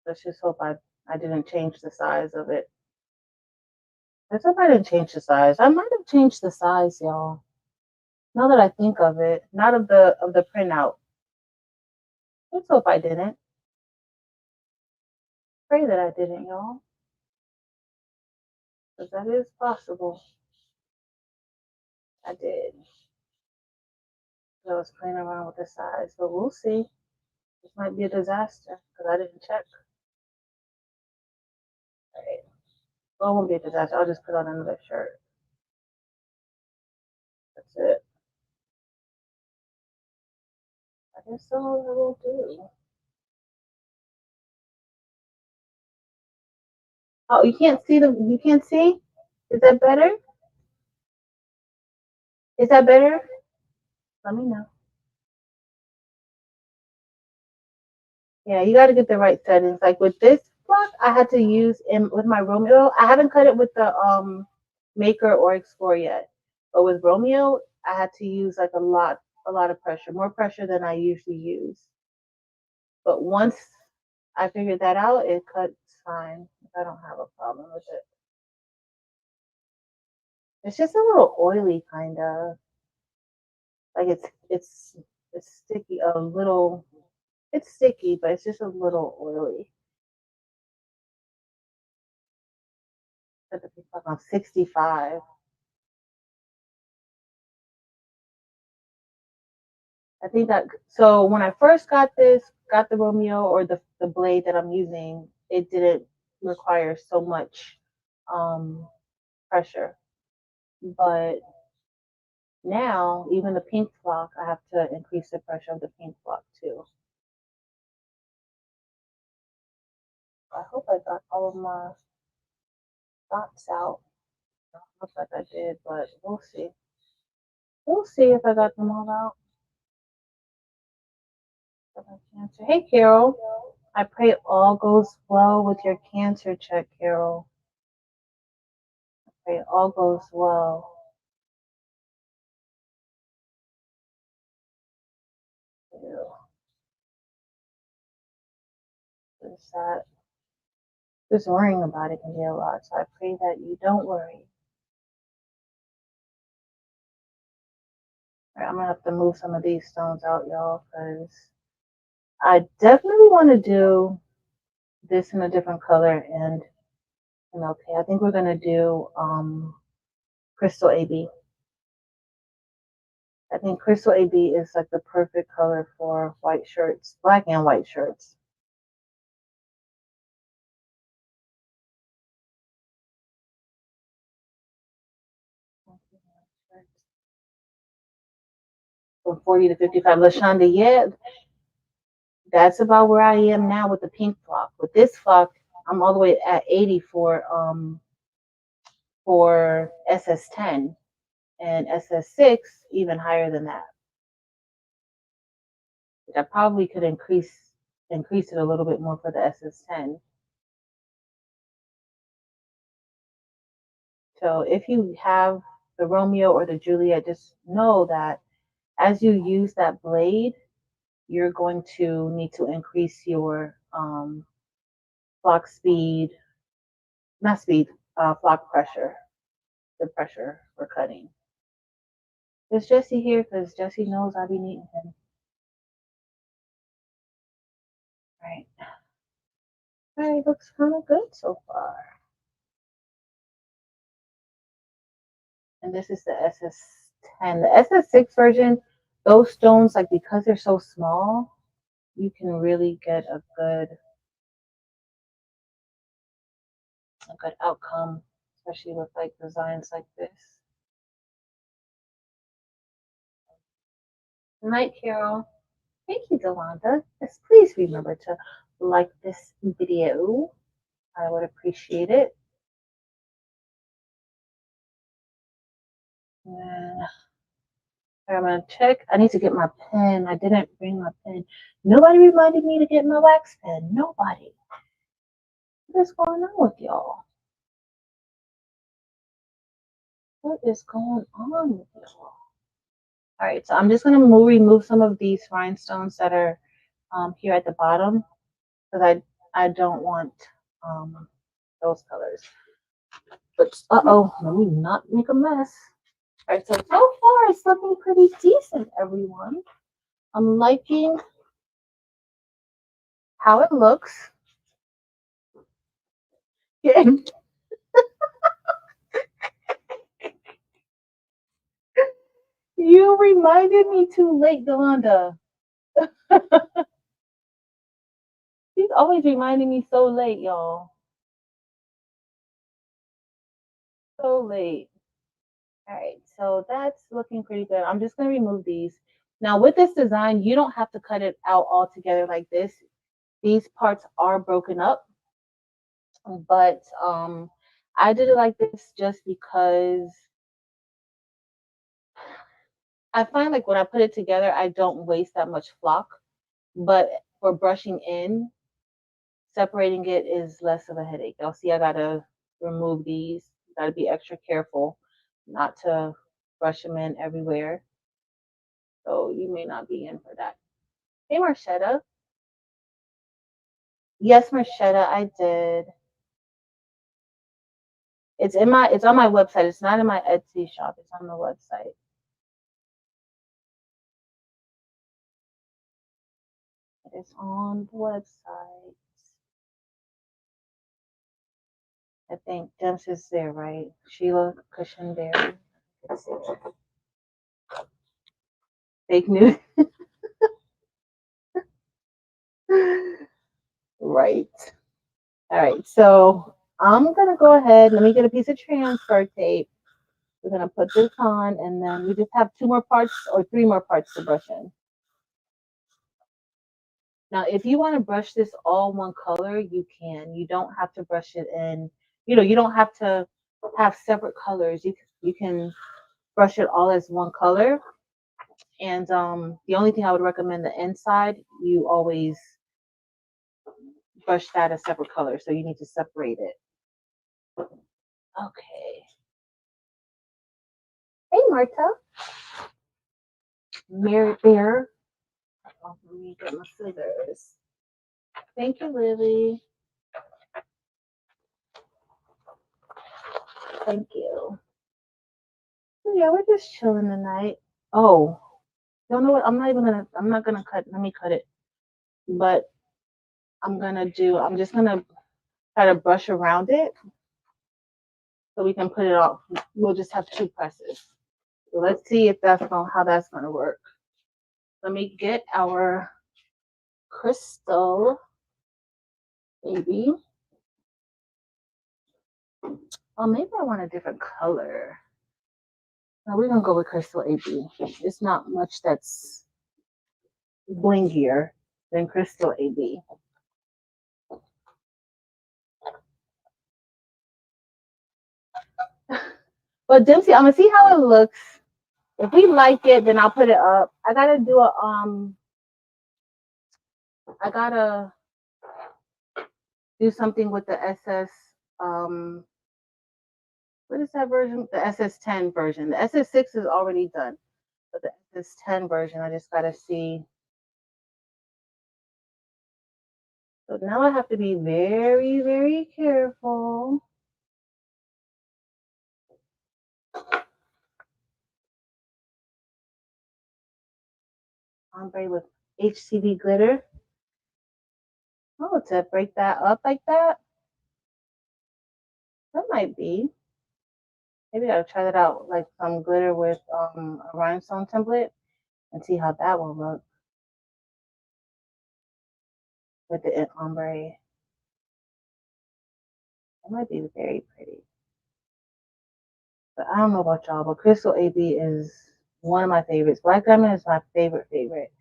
Let's just hope I didn't change the size of it. Let's hope I didn't change the size. I might have changed the size, y'all. Now that I think of it, not of the printout. Let's hope I didn't. Pray that I didn't, y'all, because that is possible. I did. I was playing around with the size, but we'll see. This might be a disaster because I didn't check. All right. Well, it won't be a disaster. I'll just put on another shirt. That's it. I guess so. I will do. Oh, you can't see you can't see? Is that better? Is that better? Let me know. Yeah, you got to get the right settings. Like with this block, I had to use with my Romeo. I haven't cut it with the Maker or Explore yet, but with Romeo, I had to use like a lot of pressure, more pressure than I usually use. But once I figured that out, it cuts fine. I don't have a problem with it. It's just a little oily, kind of like it's sticky. A little, it's sticky, but it's just a little oily. I'm 65. I think that so when I first got the Romeo or the blade that I'm using, it didn't require so much um, pressure. But now, even the pink flock, I have to increase the pressure of the pink flock too. I hope I got all of my dots out. Looks like I did, but we'll see. We'll see if I got them all out. Cancer. Hey, Carol. I pray all goes well with your cancer check, Carol. I pray all goes well. That just worrying about it can be a lot. So I pray that you don't worry. Right, I'm gonna have to move some of these stones out, y'all, because I definitely want to do this in a different color. And okay, I think we're gonna do crystal AB. I think crystal AB is like the perfect color for white shirts, black and white shirts. From 40 to 55. LaShonda, yeah, that's about where I am now with the pink flock. With this flock, I'm all the way at 80 for SS10 and SS6 even higher than that. I probably could increase it a little bit more for the SS10. So if you have the Romeo or the Juliet, just know that as you use that blade, you're going to need to increase your flock speed, not speed, flock pressure, the pressure for cutting. Is Jesse here? Because Jesse knows I be needing him. Right. All right, looks kind of good so far. And this is the SS10. The SS6 version, those stones, like because they're so small, you can really get a good outcome, especially with like designs like this. Night, Carol. Thank you, Delonda. Yes, please remember to like this video. I would appreciate it. And I'm gonna check. I need to get my pen. I didn't bring my pen. Nobody reminded me to get my wax pen. Nobody. What is going on with y'all? What is going on with y'all? All right, so I'm just gonna remove some of these rhinestones that are here at the bottom because I don't want those colors. But uh-oh, let me not make a mess. All right, so far it's looking pretty decent, everyone. I'm liking how it looks. Yeah. You reminded me too late, Delonda. She's always reminding me so late, y'all. So late. All right, so that's looking pretty good. I'm just going to remove these. Now, with this design, you don't have to cut it out all together like this. These parts are broken up, but I did it like this just because I find like when I put it together, I don't waste that much flock. But for brushing in, separating it is less of a headache. Y'all see, I gotta remove these. Gotta be extra careful not to brush them in everywhere. So you may not be in for that. Hey, Marshetta. Yes, Marshetta, I did. It's on my website. It's not in my Etsy shop. It's on the website. It is on the website. I think Gems is there, right? Sheila Cushionberry. Let's see. Fake news. Right. All right. So I'm gonna go ahead. Let me get a piece of transfer tape. We're gonna put this on, and then we just have 2 more parts or 3 more parts to brush in. Now, if you want to brush this all one color, you can. You don't have to brush it in. You don't have to have separate colors. You can brush it all as one color. And the only thing I would recommend the inside, you always brush that a separate color. So you need to separate it. Okay. Hey, Marta. Mary Bear. Oh, let me get my scissors. Thank you, Lily. Thank you. Yeah, we're just chilling tonight. Oh, don't know what? I'm not gonna cut. Let me cut it. But I'm just gonna try to brush around it so we can put it off. We'll just have 2 presses. So let's see if how that's gonna work. Let me get our crystal baby. Oh, maybe I want a different color. No, we're gonna go with crystal AB. It's not much that's blingier than crystal AB. But Dempsey, I'm gonna see how it looks. If we like it, then I'll put it up. I gotta do something with the SS what is that version? The SS10 version. The SS6 is already done. But the SS10 version, I just gotta see. So now I have to be very, very careful. Ombre with HCD glitter. Oh, to break that up like that? That might be. Maybe I'll try that out, like some glitter with a rhinestone template and see how that will look with the ombre. It might be very pretty. But I don't know about y'all, but Crystal AB is one of my favorites. Black Diamond is my favorite,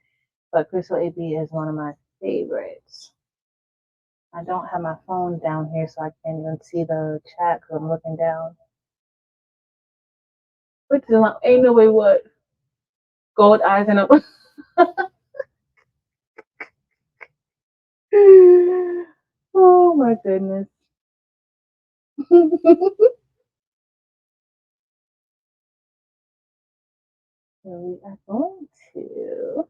but Crystal AB is one of my favorites. I don't have my phone down here, so I can't even see the chat because I'm looking down. Which is like, ain't no way what? Gold eyes and up. Oh my goodness. So we are going to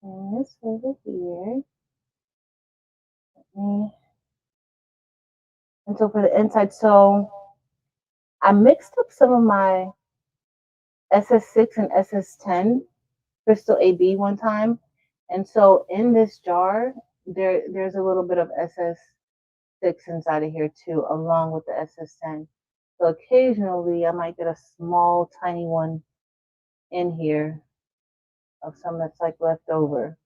bring this over here. And so for the inside, so I mixed up some of my SS6 and SS10 crystal AB one time. And so in this jar, there's a little bit of SS6 inside of here too, along with the SS10. So occasionally I might get a small, tiny one in here of some that's like left over.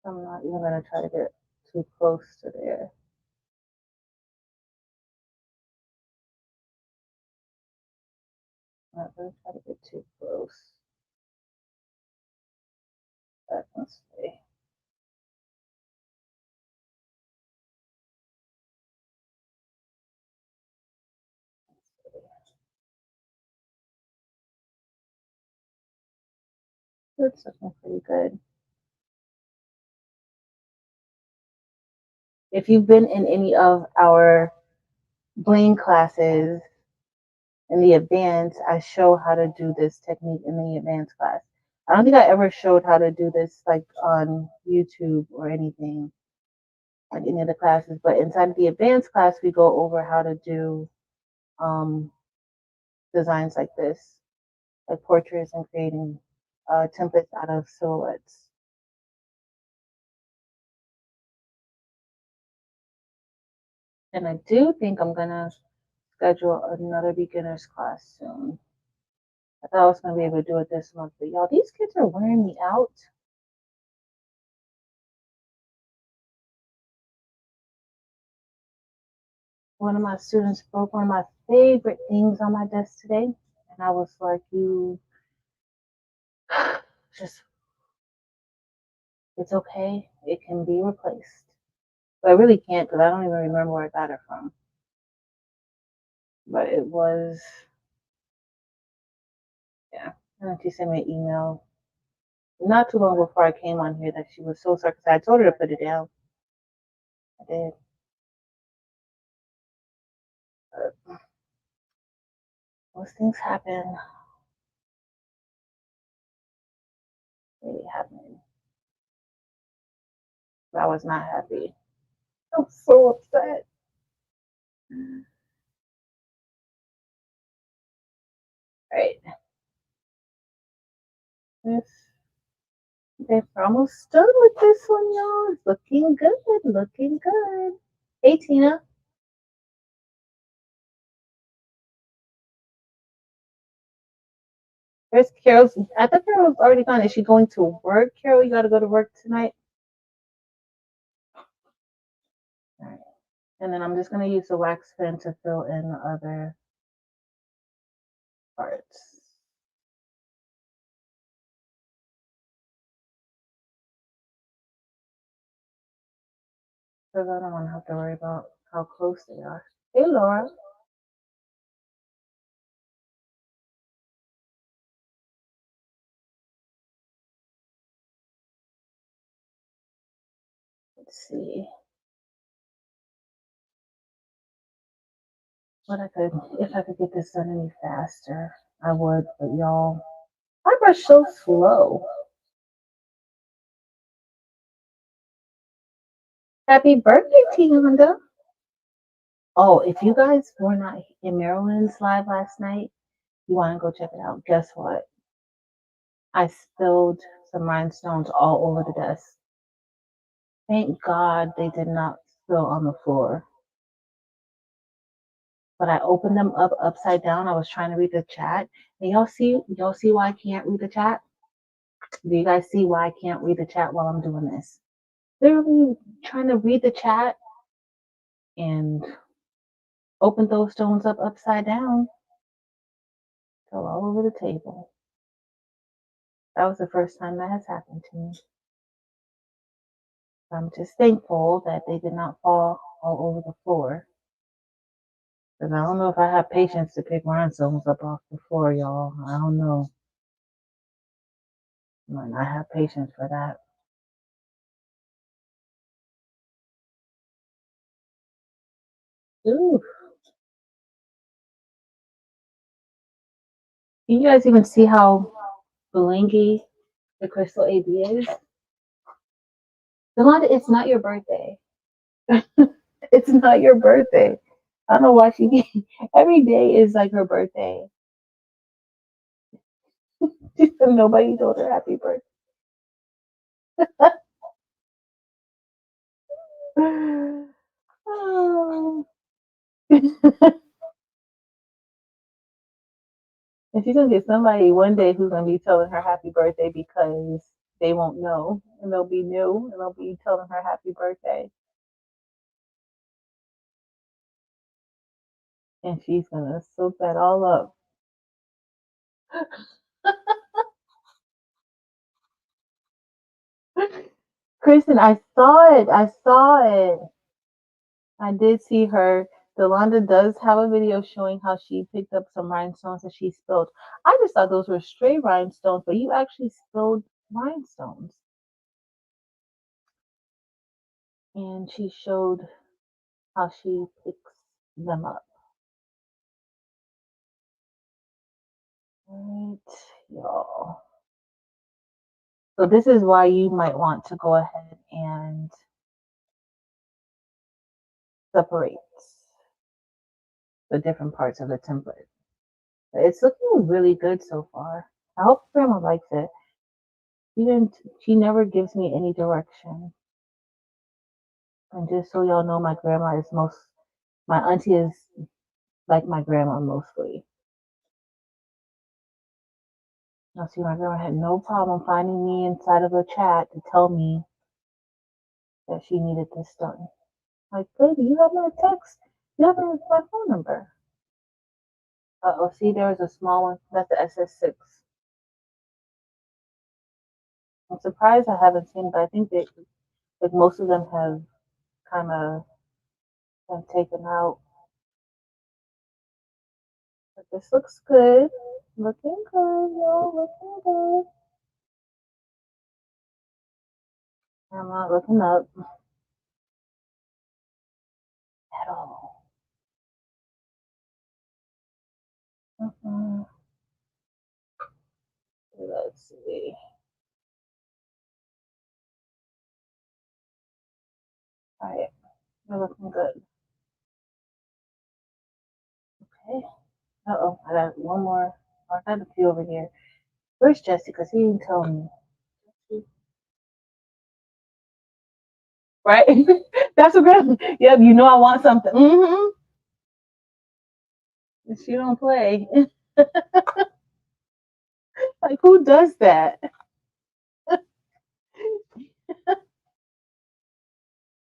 I'm not even gonna try to get too close to there. I'm not gonna try to get too close. But let's see. It's looking pretty good. If you've been in any of our Bling classes in the advanced, I show how to do this technique in the advanced class. I don't think I ever showed how to do this like on YouTube or anything, like any of the classes, but inside the advanced class, we go over how to do designs like this, like portraits and creating templates out of silhouettes. And I do think I'm gonna schedule another beginner's class soon. I thought I was gonna be able to do it this month, but y'all, these kids are wearing me out. One of my students broke one of my favorite things on my desk today, and I was like, "You just, it's okay. It can be replaced." But I really can't because I don't even remember where I got it from. But it was, yeah. And then she sent me an email not too long before I came on here that she was so sorry because I told her to put it down. I did. But those things happen. They happen. But I was not happy. I'm so upset. All right. This, they're almost done with this one, y'all. It's looking good. Looking good. Hey, Tina. Where's Carol's? I thought Carol was already gone. Is she going to work? Carol, you got to go to work tonight. All right. And then I'm just going to use the wax pen to fill in the other parts. Because I don't want to have to worry about how close they are. Hey, Laura. Let's see what I could, if I could get this done any faster, I would. But y'all, my brush so slow. Happy birthday, Tina Linda. Oh, if you guys were not in Maryland's live last night, you want to go check it out. Guess what? I spilled some rhinestones all over the desk. Thank God they did not spill on the floor. But I opened them up upside down. I was trying to read the chat. And y'all see why I can't read the chat? Do you guys see why I can't read the chat while I'm doing this? Literally trying to read the chat and open those stones up upside down. Fell all over the table. That was the first time that has happened to me. I'm just thankful that they did not fall all over the floor. Because I don't know if I have patience to pick rhinestones up off the floor, y'all. I don't know. I might not have patience for that. Ooh. Can you guys even see how blingy the crystal AB is? Yolanda, it's not your birthday. It's not your birthday. I don't know why every day is like her birthday. Nobody told her happy birthday. Oh. And she's gonna get somebody one day who's gonna be telling her happy birthday because they won't know and they'll be new and they'll be telling her happy birthday. And she's gonna soak that all up. Kristen, I saw it. I saw it. I did see her. Yolanda does have a video showing how she picked up some rhinestones that she spilled. I just thought those were stray rhinestones, but you actually spilled rhinestones. And she showed how she picks them up. Right, y'all. So this is why you might want to go ahead and separate the different parts of the template. It's looking really good so far. I hope grandma likes it. She never gives me any direction. And just so y'all know, my auntie is like my grandma mostly. Now see, my grandma had no problem finding me inside of a chat to tell me that she needed this done. Like, baby, you have my text. You have my phone number. Uh-oh, see, there was a small one. That's the SS6. I'm surprised I haven't seen, but I think like most of them have kind of been taken out. But this looks good. Looking good, y'all. Looking good. I'm not looking up at all. Let's see. All right, we're looking good. Okay. Uh-oh, I got one more. I got a few over here. Where's Jesse? Because he didn't tell me. Right? That's a good. Yep, you know I want something. Mm-hmm. She don't play. Like, who does that?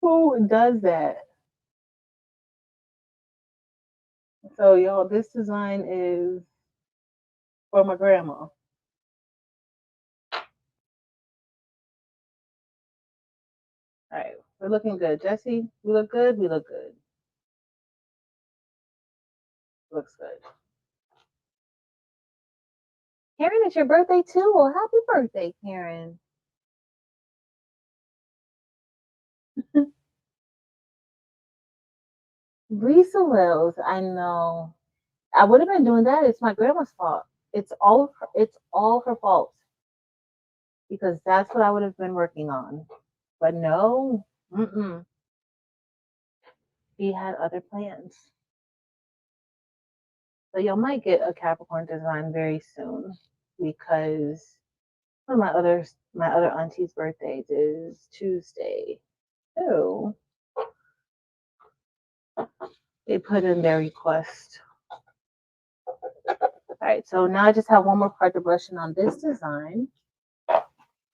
Who does that? So, y'all, this design is for my grandma. All right, we're looking good. Jesse, we look good. We look good. Looks good. Karen, it's your birthday too. Well, happy birthday, Karen. Risa Wells, I know. I would have been doing that. It's my grandma's fault. It's all her fault because that's what I would have been working on. But no, he had other plans. So y'all might get a Capricorn design very soon because one of my other auntie's birthdays is Tuesday. So they put in their request. All right, so now I just have one more part to brush in on this design.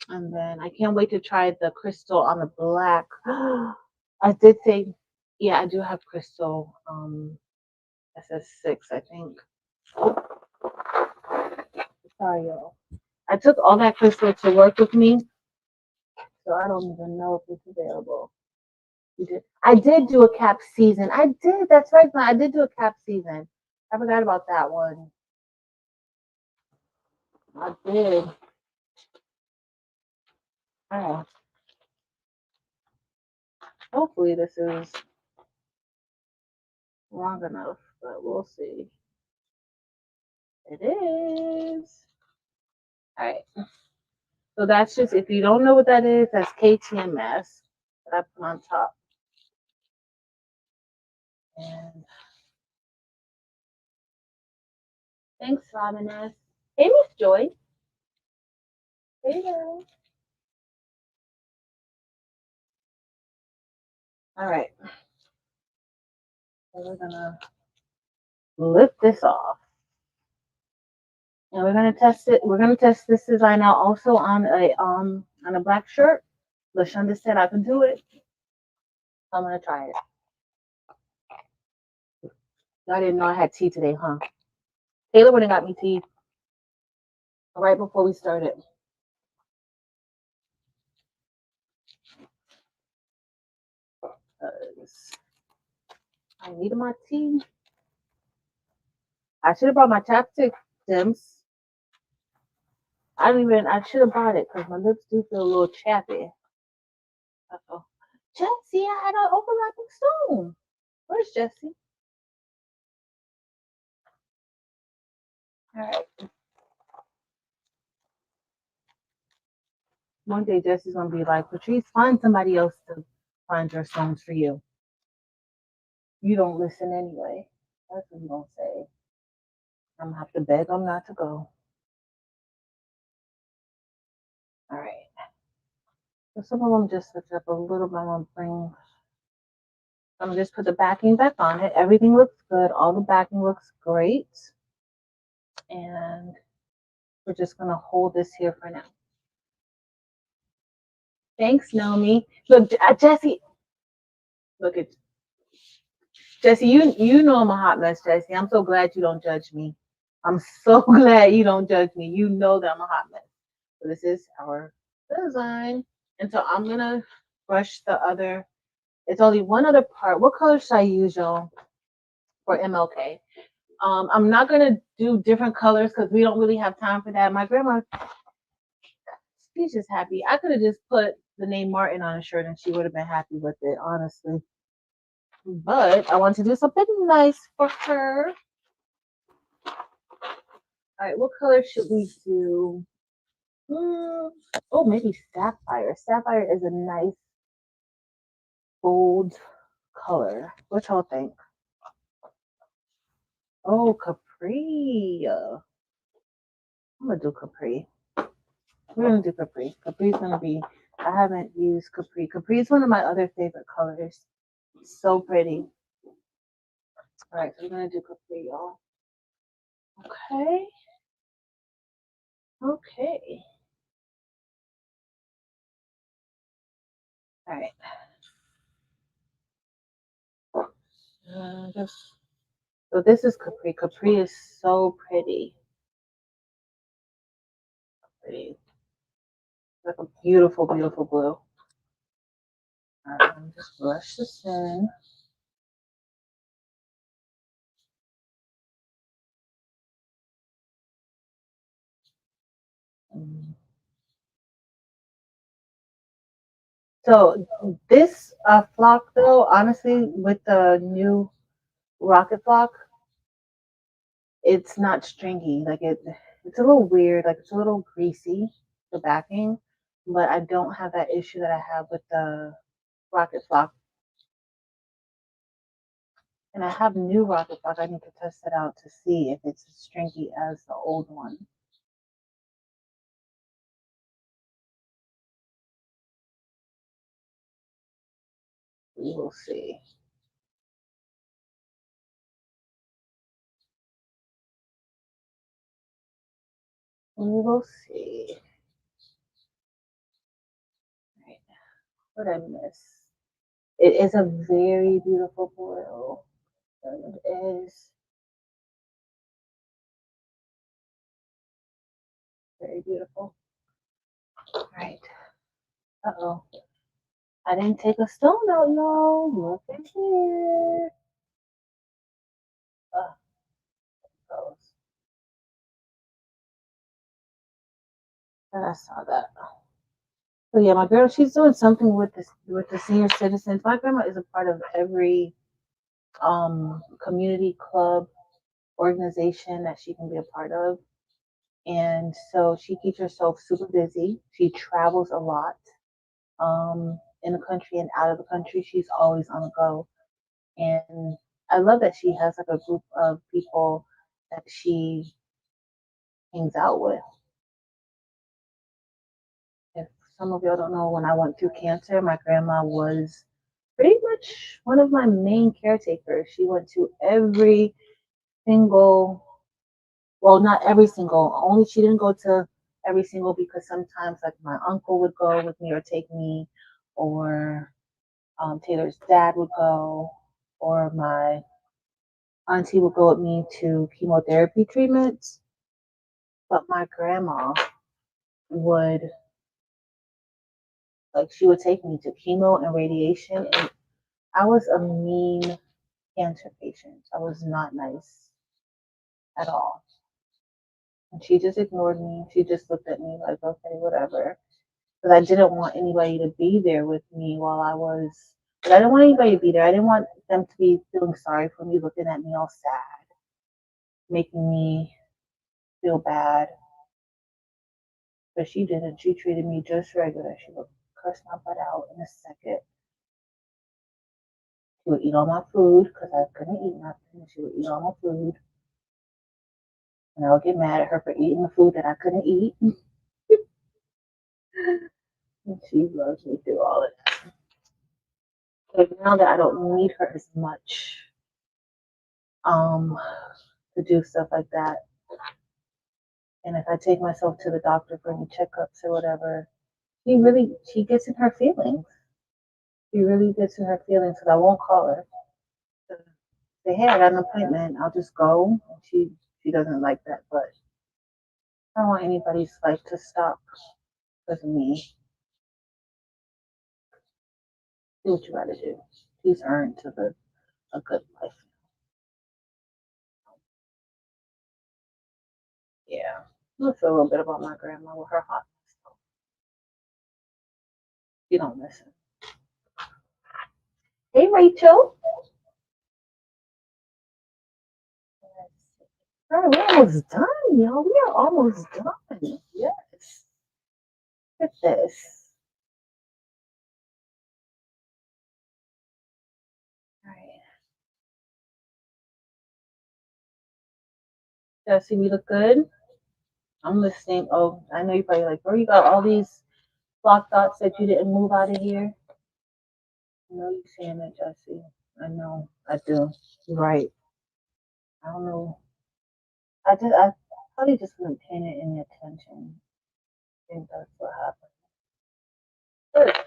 And then I can't wait to try the crystal on the black. I did say, yeah, I do have crystal SS6, I think. Sorry, y'all. I took all that crystal to work with me, so I don't even know if it's available. You did. I did do a cap season. I did. That's right. I did do a cap season. I forgot about that one. I did. Oh, hopefully this is long enough, but we'll see. It is. All right. So that's just, if you don't know what that is, that's KTMS that I put on top. And thanks, Robin S. Hey, Miss Joy. Hey, girl. All right. So we're gonna lift this off. And we're gonna test it. We're gonna test this design out also on a black shirt. LaShonda said I can do it. I'm gonna try it. I didn't know I had tea today, huh? Taylor went and got me tea right before we started. I needed my tea. I should have brought my chapstick, Sims. I should have bought it because my lips do feel a little chappy. Uh-oh. Jessie, I had an overlapping stone. Where's Jessie? All right. One day Jessie's gonna be like, Patrice, find somebody else to find your stones for you. You don't listen anyway. That's what you're gonna say. I'm gonna have to beg them not to go. All right. So some of them just switch up a little bit. I'm gonna just put the backing back on it. Everything looks good. All the backing looks great. And we're just gonna hold this here for now. Thanks, Naomi. Look, Jessie. Look at Jessie. You know I'm a hot mess, Jessie. I'm so glad you don't judge me. I'm so glad you don't judge me. You know that I'm a hot mess. So this is our design. And so I'm gonna brush the other. It's only one other part. What color should I use, y'all, for MLK? I'm not gonna do different colors because we don't really have time for that. My grandma, she's just happy. I could have just put the name Martin on a shirt and she would have been happy with it, honestly. But I want to do something nice for her. All right, what color should we do? Oh, maybe sapphire. Sapphire is a nice bold color. What y'all think? Oh, Capri. I'm gonna do Capri. We're gonna do Capri. Capri's gonna be. I haven't used Capri. Capri is one of my other favorite colors. It's so pretty. All right, so we're gonna do Capri, y'all. Okay. Okay. All right. So this is Capri. Capri is so pretty. Pretty. Like a beautiful, beautiful blue. All right, just brush this in. So this flock, though, honestly, with the new Rocket flock, it's not stringy. It's a little weird. Like it's a little greasy, the backing, but I don't have that issue that I have with the Rocket flock. And I have new Rocket flock. I need to test it out to see if it's as stringy as the old one. We will see. We will see. Right. What did I miss? It is a very beautiful blue. It is. Very beautiful. All right. Uh-oh. I didn't take a stone out, y'all. Look at here. Goes. I saw that. So yeah, my girl, she's doing something with the senior citizens. My grandma is a part of every community club organization that she can be a part of. And so she keeps herself super busy. She travels a lot in the country and out of the country. She's always on the go. And I love that she has like a group of people that she hangs out with. If some of y'all don't know, when I went through cancer, my grandma was pretty much one of my main caretakers. She went to every single, well, not every single, only she didn't go to every single because sometimes like my uncle would go with me or take me, or Taylor's dad would go, or my auntie would go with me to chemotherapy treatments. But my grandma would, like, she would take me to chemo and radiation. And I was a mean cancer patient. I was not nice at all. And she just ignored me. She just looked at me like, okay, whatever. Because I didn't want anybody to be there with me while I was, but I didn't want anybody to be there. I didn't want them to be feeling sorry for me, looking at me all sad, making me feel bad. But she didn't. She treated me just regular. She would curse my butt out in a second. She would eat all my food because I couldn't eat nothing. She would eat all my food. And I would get mad at her for eating the food that I couldn't eat. And she loves me through all of that. But now that I don't need her as much to do stuff like that, and if I take myself to the doctor for any checkups or whatever, she gets in her feelings. She really gets in her feelings because I won't call her. Say, hey, I got an appointment. I'll just go. And she doesn't like that, but I don't want anybody's life to stop because of me. Do what you gotta do. She's earned to live a good life. Yeah. Let's feel a little bit about my grandma with her hot. She don't listen. Hey, Rachel. All right, we're almost done, y'all. We are almost done. Yes. Look at this. All right. Jesse, we look good. I'm listening. Oh, I know you're probably like, bro, you got all these block dots that you didn't move out of here. I know you're saying that, Jesse. I know. I do. You're right. I don't know. I probably just wasn't paying it any attention. I think that's what happened. Okay.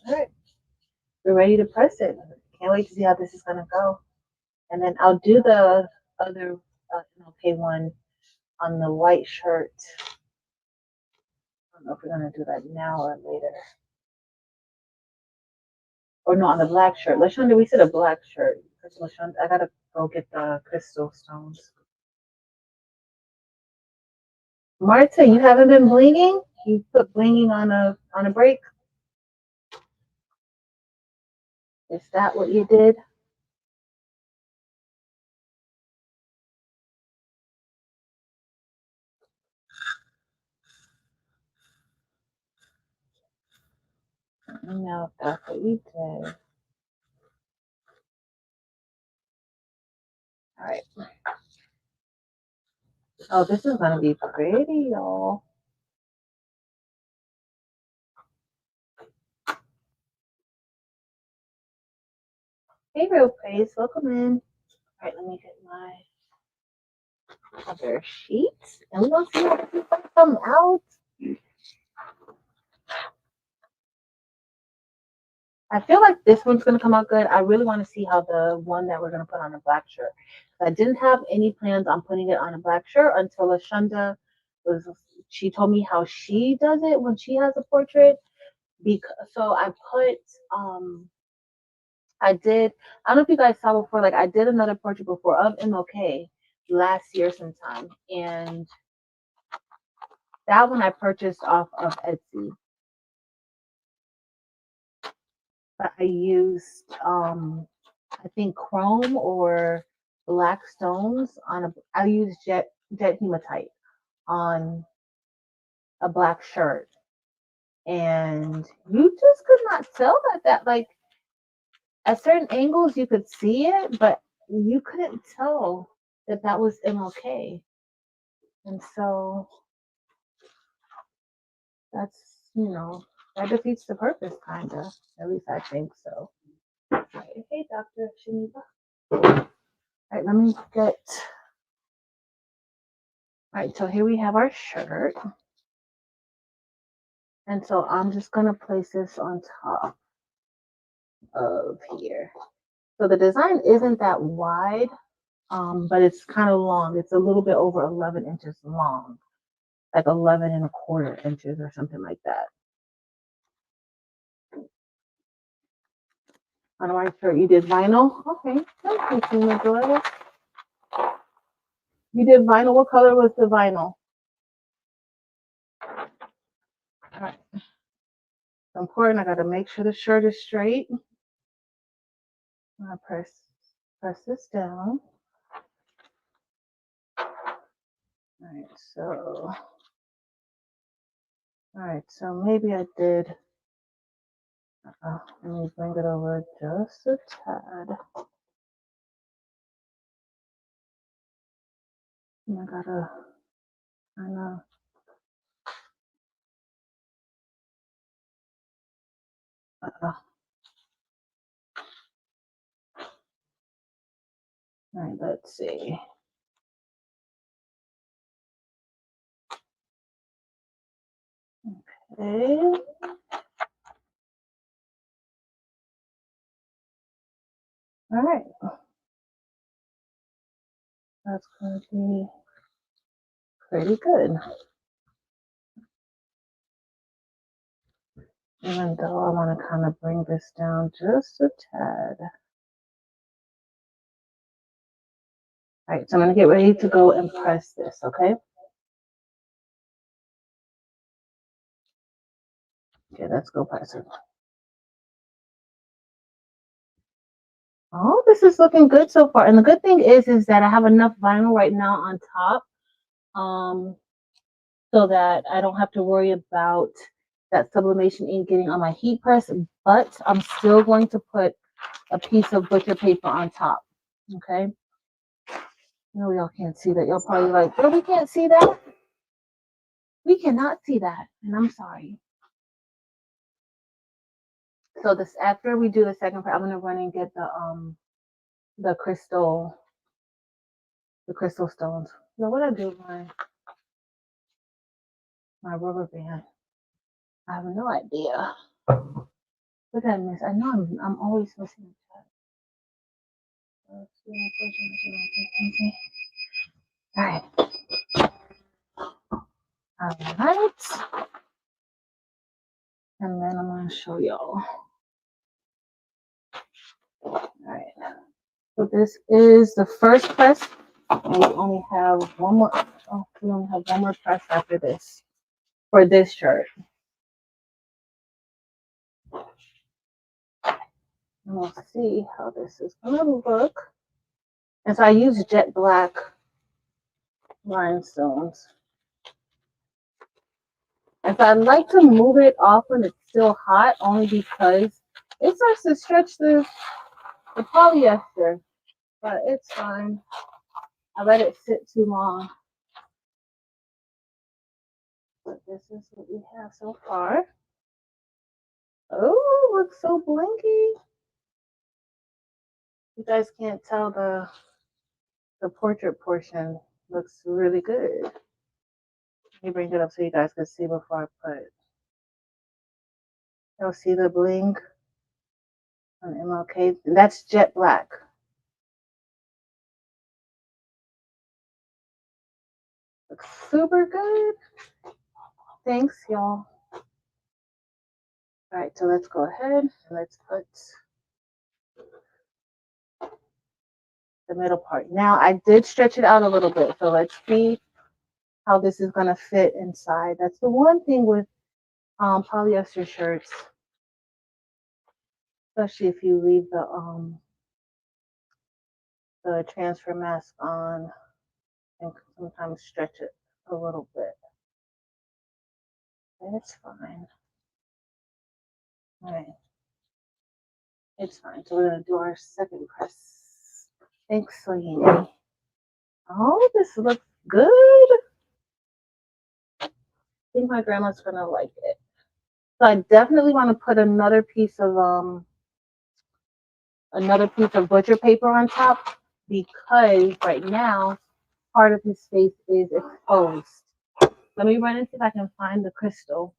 All right. We're ready to press it. Can't wait to see how this is gonna go. And then I'll do the other MLK one on the white shirt. I don't know if we're gonna do that now or later. Or no, on the black shirt. LaShonda, we said a black shirt. LaShonda, I gotta go get the crystal stones. Marta, you haven't been blinging? You put blinging on a break? Is that what you did? No, that's what you did. All right. Oh, this is gonna be pretty, y'all. Hey, real praise, welcome in. All right, let me get my other sheets, and we're gonna see how this is gonna come out. I feel like this one's gonna come out good. I really want to see how the one that we're gonna put on a black shirt. I didn't have any plans on putting it on a black shirt until Ashunda was. She told me how she does it when she has a portrait. Because so I put I did. I don't know if you guys saw before. Like I did another portrait before of MLK last year sometime, and that one I purchased off of Etsy. But I used I think chrome or black stones on a. I used jet hematite on a black shirt, and you just could not tell that like at certain angles you could see it, but you couldn't tell that was MLK. And so that's, that defeats the purpose, kind of. At least I think so. Right. Hey, Dr. Shaniva. All right, let me get. All right, so here we have our shirt. And so I'm just going to place this on top of here. So the design isn't that wide, but it's kind of long. It's a little bit over 11 inches long, like 11 and a quarter inches or something like that. On my shirt, you did vinyl. Okay, thank you, Joella. You did vinyl. What color was the vinyl? All right. It's important. I got to make sure the shirt is straight. I'm gonna press this down. All right, so maybe I did. Let me bring it over just a tad. And I gotta kind of. All right, let's see. Okay. All right. That's gonna be pretty good. Even though I want to kind of bring this down just a tad. All right, so I'm going to get ready to go and press this, okay? Okay, let's go press it. Oh, this is looking good so far. And the good thing is that I have enough vinyl right now on top, so that I don't have to worry about that sublimation ink getting on my heat press, but I'm still going to put a piece of butcher paper on top, okay? No, y'all can't see that. Y'all probably like, girl, we can't see that. We cannot see that, and I'm sorry. So this after we do the second part, I'm gonna run and get the crystal stones. Now what I do with my rubber band? I have no idea. Look at miss. I know I'm always missing that. All right. All right. And then I'm gonna show y'all. All right. So this is the first press. And we only have one more. Oh, we only have one more press after this for this shirt. And we'll see how this is gonna look. And so I use jet black rhinestones. And so I like to move it off when it's still hot, only because it starts to stretch the polyester. But it's fine. I let it sit too long. But this is what we have so far. Oh, looks so blinky. You guys can't tell the portrait portion looks really good. Let me bring it up so you guys can see before I put it. Y'all see the bling? on MLK. That's jet black. Looks super good. Thanks, y'all. All right, so let's go ahead and let's put the middle part. Now I did stretch it out a little bit, so let's see how this is gonna fit inside. That's the one thing with polyester shirts, especially if you leave the transfer mask on and sometimes stretch it a little bit. And it's fine. All right. It's fine. So we're gonna do our second press. Thanks, Selene. Oh, this looks good. I think my grandma's gonna like it. So I definitely want to put another piece of butcher paper on top because right now part of his face is exposed. Let me run and see if I can find the crystal.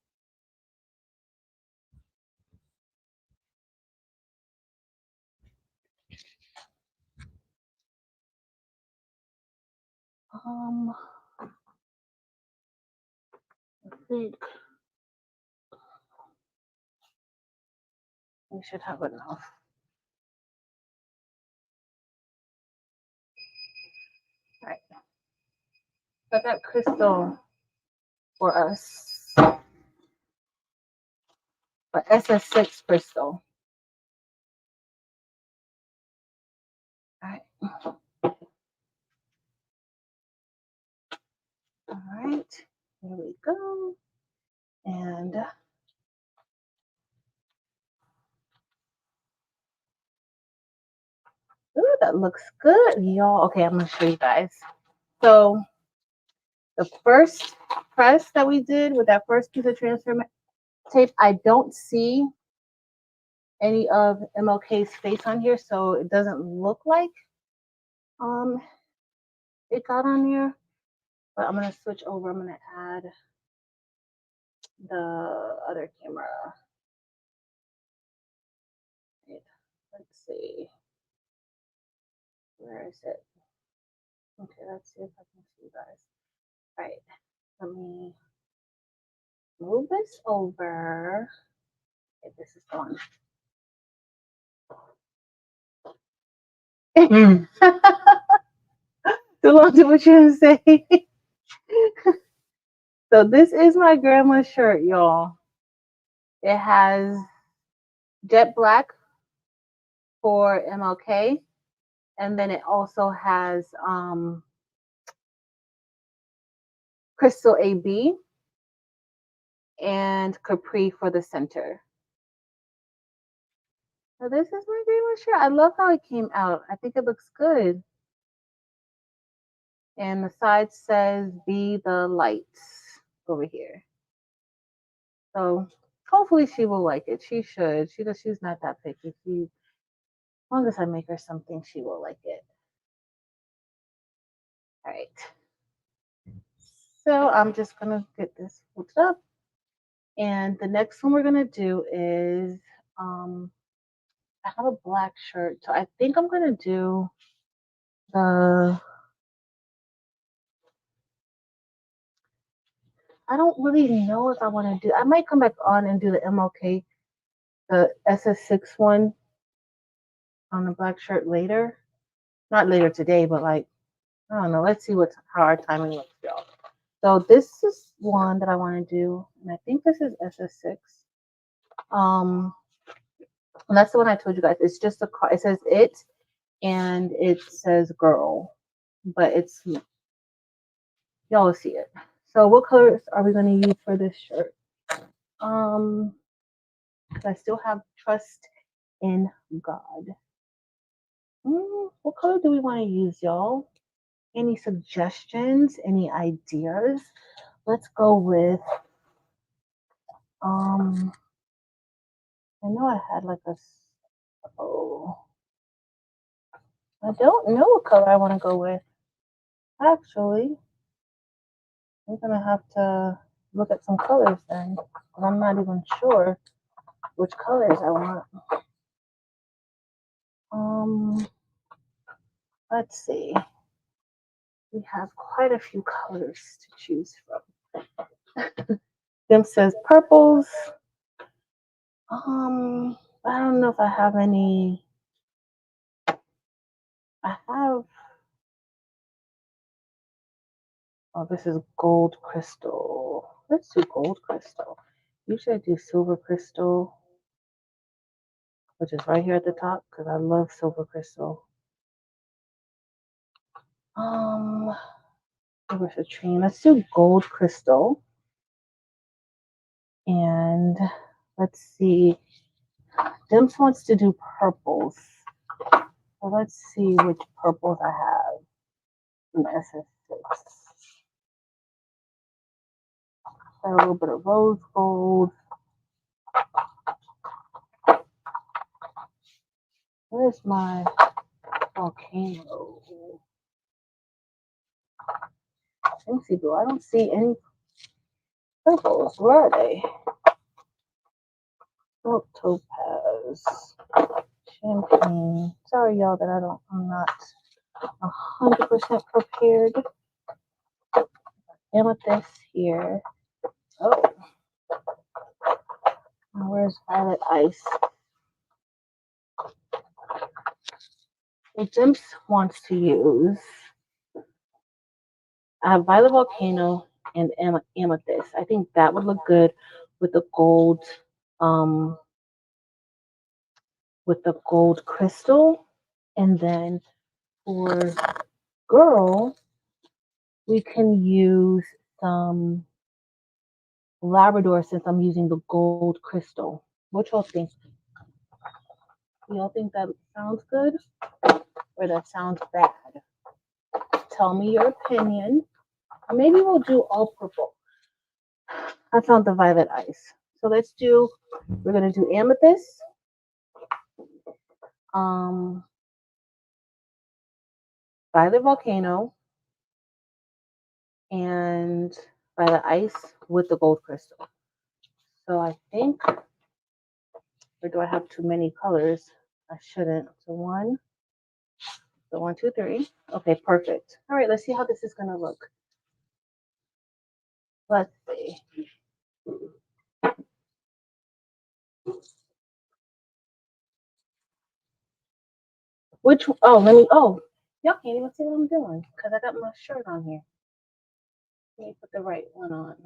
I think we should have enough. All right. Got that crystal for us. For SS6 crystal. All right. All right. Here we go. And ooh, that looks good, y'all. Okay, I'm gonna show you guys. So the first press that we did with that first piece of transfer tape, I don't see any of MLK's face on here, so it doesn't look like it got on here. But I'm gonna switch over. I'm gonna add the other camera. Let's see. Where is it? Okay, let's see if I can see you guys. All right, let me move this over. Okay, this is on. Too long to what you say. So this is my grandma's shirt, y'all. It has jet black for MLK, and then it also has Crystal AB and Capri for the center. So this is my grandma's shirt. I love how it came out. I think it looks good. And the side says "Be the Light" over here. So hopefully she will like it. She should. She's not that picky. As long as I make her something, she will like it. All right. So I'm just gonna get this hooked up. And the next one we're gonna do is I have a black shirt. So I think I'm gonna do the I don't really know if I want to do I might come back on and do the MLK, the SS6 one on the black shirt later. Not later today, but like I don't know. Let's see how our timing looks, y'all. So this is one that I want to do, and I think this is SS6. And that's the one I told you guys. It's just a car. It says it, and it says girl, but it's y'all will see it. So what colors are we going to use for this shirt? I still have trust in God. What color do we want to use, y'all? Any suggestions? Any ideas? Let's go with I know I had like I don't know what color I want to go with. Actually, I'm gonna have to look at some colors then. I'm not even sure which colors I want. Let's see. We have quite a few colors to choose from. Them says purples. I don't know if I have any. I have. Oh, this is gold crystal. Let's do gold crystal. Usually I do silver crystal, which is right here at the top because I love silver crystal. Silver citrine. Let's do gold crystal. And let's see. Dims wants to do purples. So let's see which purples I have from SS6. Got a little bit of rose gold. Where's my volcano? Let me see, though. I don't see any purples. Where are they? Oh, topaz. Champagne. Sorry, y'all, that I'm not 100% prepared. Amethyst here. Oh, now where's violet ice? Well, Jims wants to use violet volcano and amethyst. I think that would look good with the gold, crystal. And then for girl, we can use some Labrador since I'm using the gold crystal. What y'all think? Y'all think that sounds good or that sounds bad? Tell me your opinion. Maybe we'll do all purple. I found the violet ice. So we're going to do amethyst. Violet volcano. And violet ice with the gold crystal. So I think, or do I have too many colors? I shouldn't. So one, 2, 3. Okay, perfect. All right, let's see how this is going to look. Let's see. Y'all can't even see what I'm doing because I got my shirt on here. Let me put the right one on.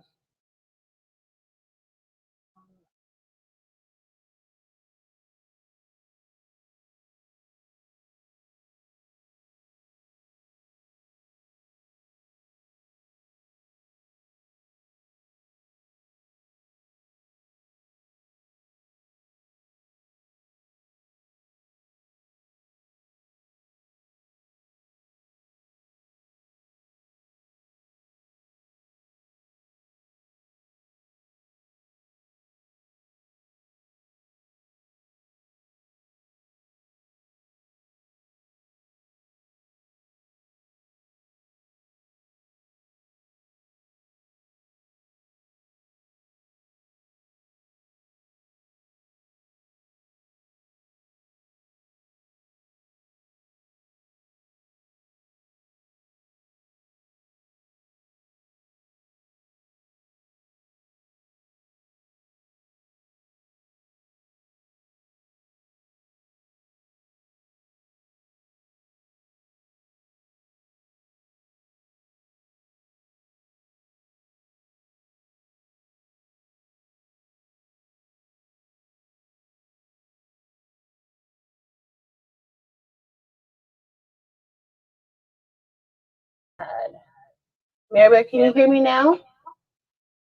Maribel, can you hear me now?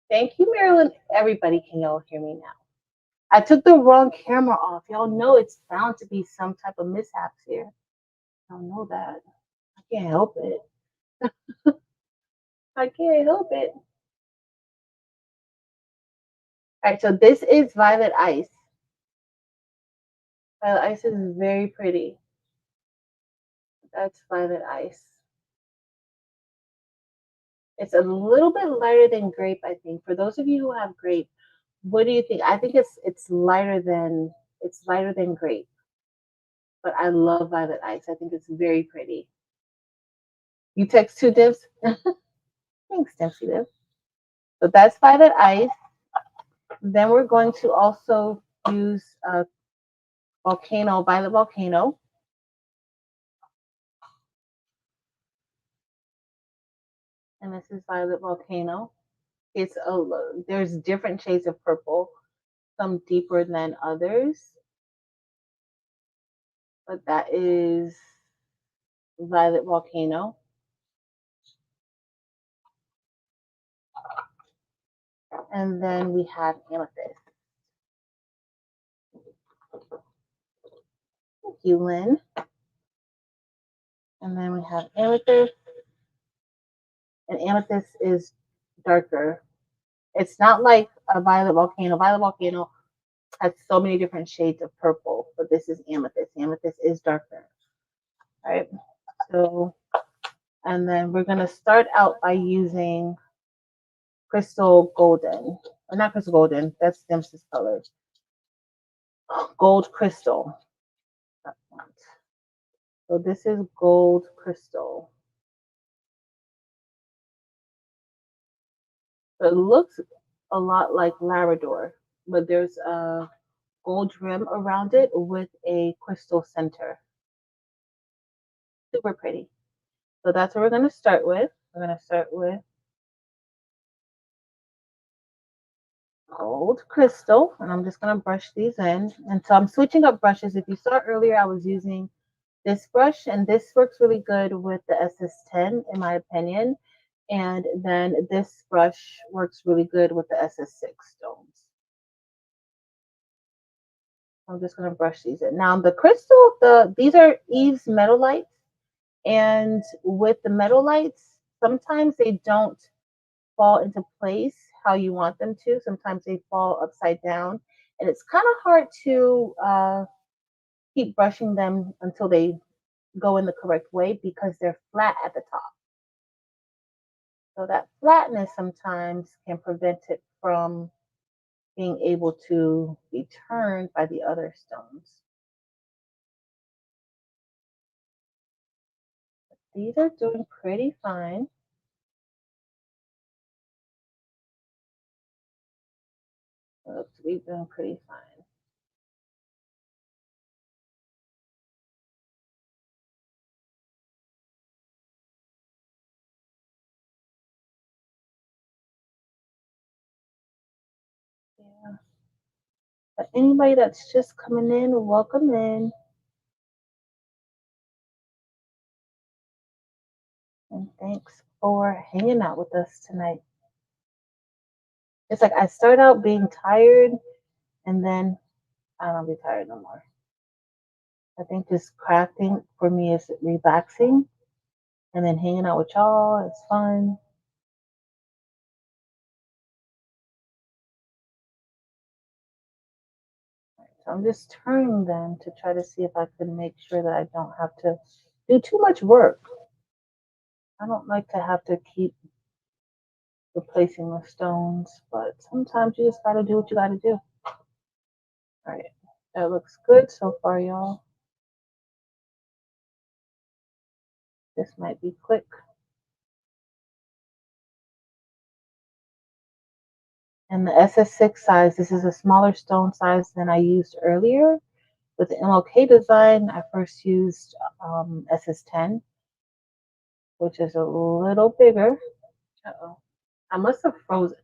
Thank you, Marilyn. Everybody, can y'all hear me now? I took the wrong camera off. Y'all know it's bound to be some type of mishaps here. I don't know that. I can't help it. I can't help it. All right, so this is violet ice. Violet ice is very pretty. That's violet ice. It's a little bit lighter than grape, I think. For those of you who have grape, what do you think? I think it's lighter than grape. but I love Violet Ice. I think it's very pretty. You text 2 divs? Thanks, Dempsey Div. So that's Violet Ice. Then we're going to also use Volcano, Violet Volcano. And this is Violet Volcano. There's different shades of purple, some deeper than others. But that is Violet Volcano. And then we have Amethyst. Thank you, Lynn. And then we have Amethyst. And Amethyst is darker. It's not like a Violet Volcano. Violet Volcano has so many different shades of purple, but this is Amethyst. Amethyst is darker. All right. So, and then we're going to start out by using Crystal Golden. Or not Crystal Golden, that's Dempsey's color. Gold Crystal. So this is Gold Crystal. It looks a lot like Labrador, but there's a gold rim around it with a crystal center. Super pretty. So that's what we're going to start with. We're going to start with Gold Crystal, and I'm just going to brush these in. And so I'm switching up brushes. If you saw earlier, I was using this brush, and this works really good with the SS10, in my opinion. And then this brush works really good with the SS6 stones. I'm just going to brush these in. Now the crystal, these are Eve's metal lights. And with the metal lights, sometimes they don't fall into place how you want them to. Sometimes they fall upside down. And it's kind of hard to keep brushing them until they go in the correct way because they're flat at the top. So that flatness sometimes can prevent it from being able to be turned by the other stones. These are doing pretty fine. Looks to be doing pretty fine. Yeah. But anybody that's just coming in, welcome in. And thanks for hanging out with us tonight. It's like I start out being tired and then I don't be tired no more. I think just crafting for me is relaxing, and then hanging out with y'all, it's fun. So I'm just turning them to try to see if I can make sure that I don't have to do too much work. I don't like to have to keep replacing the stones, but sometimes you just gotta do what you gotta do. All right, that looks good so far, y'all. This might be quick. And the SS6 size, this is a smaller stone size than I used earlier. With the MLK design, I first used SS10, which is a little bigger. Uh-oh. I must have frozen.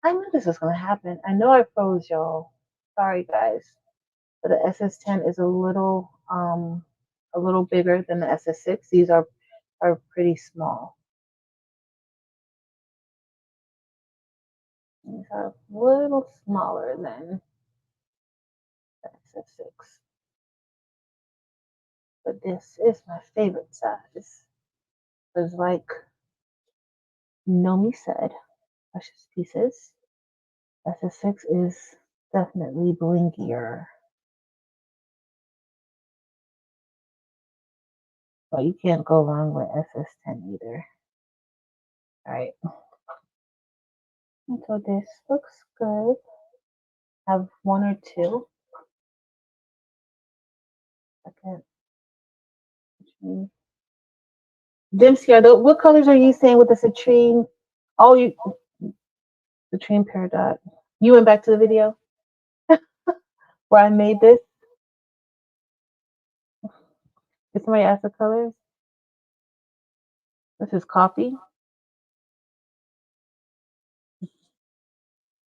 I knew this was going to happen. I know I froze, y'all. Sorry, guys. But the SS10 is a little bigger than the SS6. These are pretty small. These are a little smaller than the SS6. But this is my favorite size. Because like Nomi said, precious pieces. SS6 is definitely blinkier. But you can't go wrong with SS10 either. Alright. So this looks good. I have one or two. Second. Dempsey, what colors are you saying with the citrine? Oh, you citrine peridot. You went back to the video where I made this. Did somebody ask the colors? This is coffee.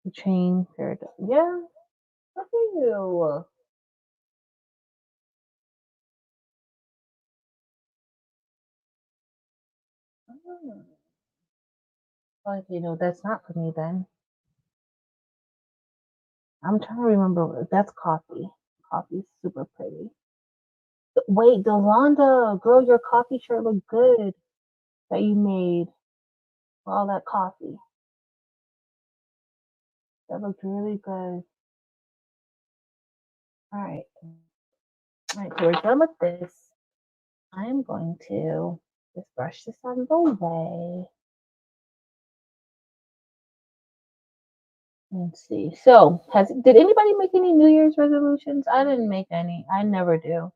Citrine peridot. Yeah, look at you. Well, if you know that's not for me, then I'm trying to remember. That's coffee. Coffee's super pretty. Wait, Delonda, girl, your coffee shirt looked good that you made. All that coffee. That looked really good. All right. All right, so we're done with this. I'm going to just brush this out of the way. Let's see. So, did anybody make any New Year's resolutions? I didn't make any. I never do.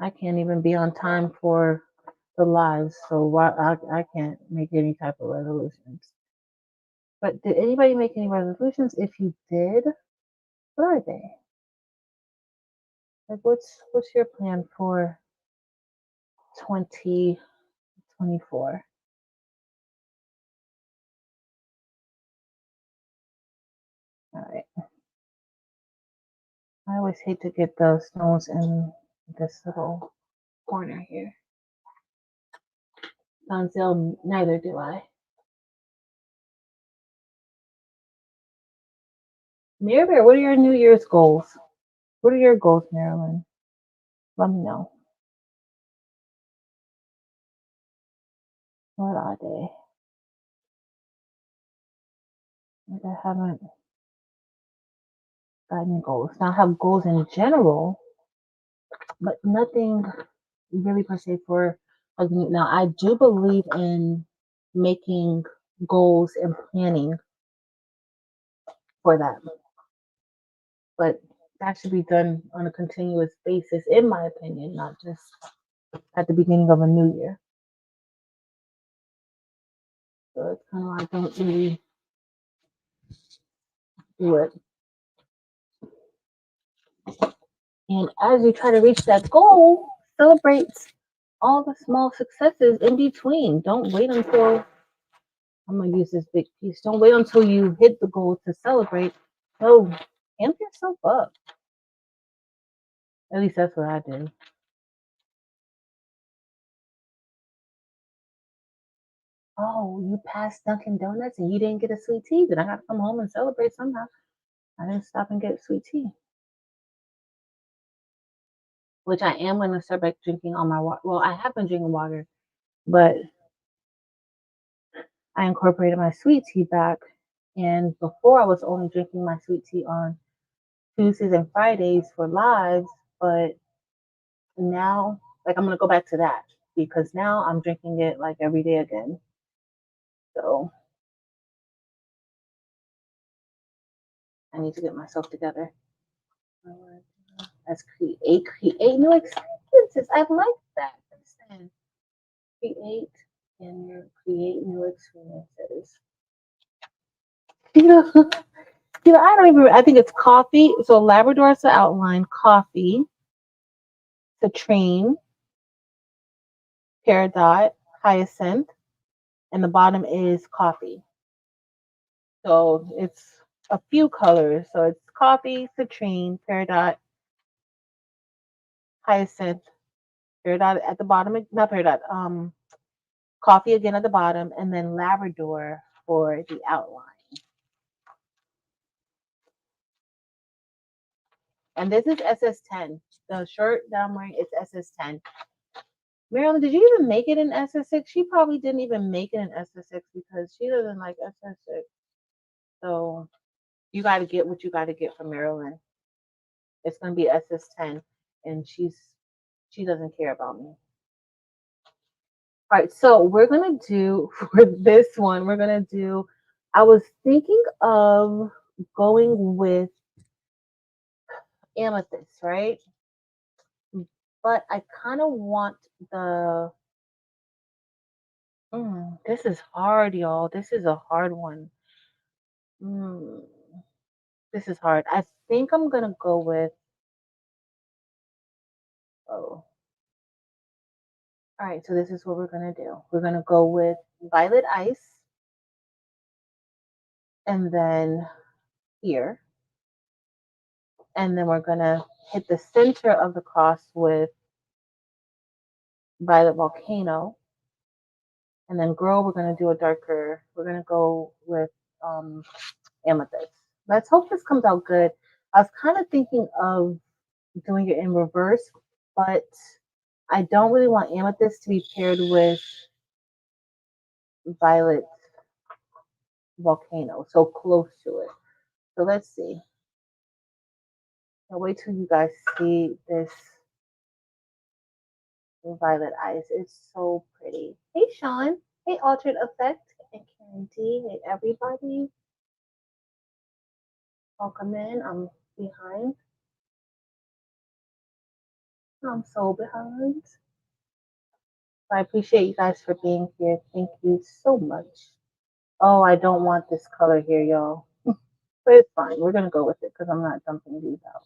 I can't even be on time for the lives, so I can't make any type of resolutions. But did anybody make any resolutions? If you did, what are they? Like, what's your plan for 2024? All right. I always hate to get the stones in this little corner here. Until neither do I. Mirror, what are your New Year's goals? What are your goals, Marilyn? Let me know. What are they? Like I haven't got any goals. Now I have goals in general, but nothing really per se for like now. I do believe in making goals and planning for that, but that should be done on a continuous basis, in my opinion, not just at the beginning of a new year. So it's kind of why I don't really do it. And as you try to reach that goal, celebrate all the small successes in between. Don't wait until I'm gonna use this big piece. Don't wait until you hit the goal to celebrate. No, amp yourself up. At least that's what I do. Oh, you passed Dunkin' Donuts and you didn't get a sweet tea. Then I gotta come home and celebrate somehow. I didn't stop and get sweet tea. Which I am gonna start back drinking on my water. Well, I have been drinking water, but I incorporated my sweet tea back. And before I was only drinking my sweet tea on Tuesdays and Fridays for lives, but now like I'm gonna go back to that because now I'm drinking it like every day again. So I need to get myself together. Let's create new experiences. I like that. Listen, create create new experiences. You know, I don't even. I think it's coffee. So Labrador is the outline. Coffee, citrine, peridot, hyacinth, and the bottom is coffee. So it's a few colors. So it's coffee, citrine, peridot, hyacinth, peridot at the bottom, not peridot, coffee again at the bottom, and then Labrador for the outline. And this is SS10. The shirt that I'm wearing is SS10. Marilyn, did you even make it in SS6? She probably didn't even make it in SS6 because she doesn't like SS6. So you got to get what you got to get from Marilyn. It's going to be SS10, and she doesn't care about me. All right, so we're going to do, for this one, I was thinking of going with amethyst, right? but I kind of want the. This is hard, y'all. This is a hard one. Mm, this is hard. I think I'm gonna go with. Oh, all right. So this is what we're gonna do. We're gonna go with violet ice, and then here, and then we're gonna hit the center of the cross with violet volcano, and then girl, we're gonna do a darker. We're gonna go with um, amethyst. Let's hope this comes out good. I was kind of thinking of doing it in reverse, but I don't really want amethyst to be paired with violet volcano, so close to it. So let's see. I'll wait till you guys see this violet ice. It's so pretty. Hey Sean. Hey Altered Effect and Karen D. Hey everybody. Welcome in. I'm behind. I'm so behind. I appreciate you guys for being here. Thank you so much. Oh, I don't want this color here, y'all. But it's fine. We're gonna go with it because I'm not dumping these out.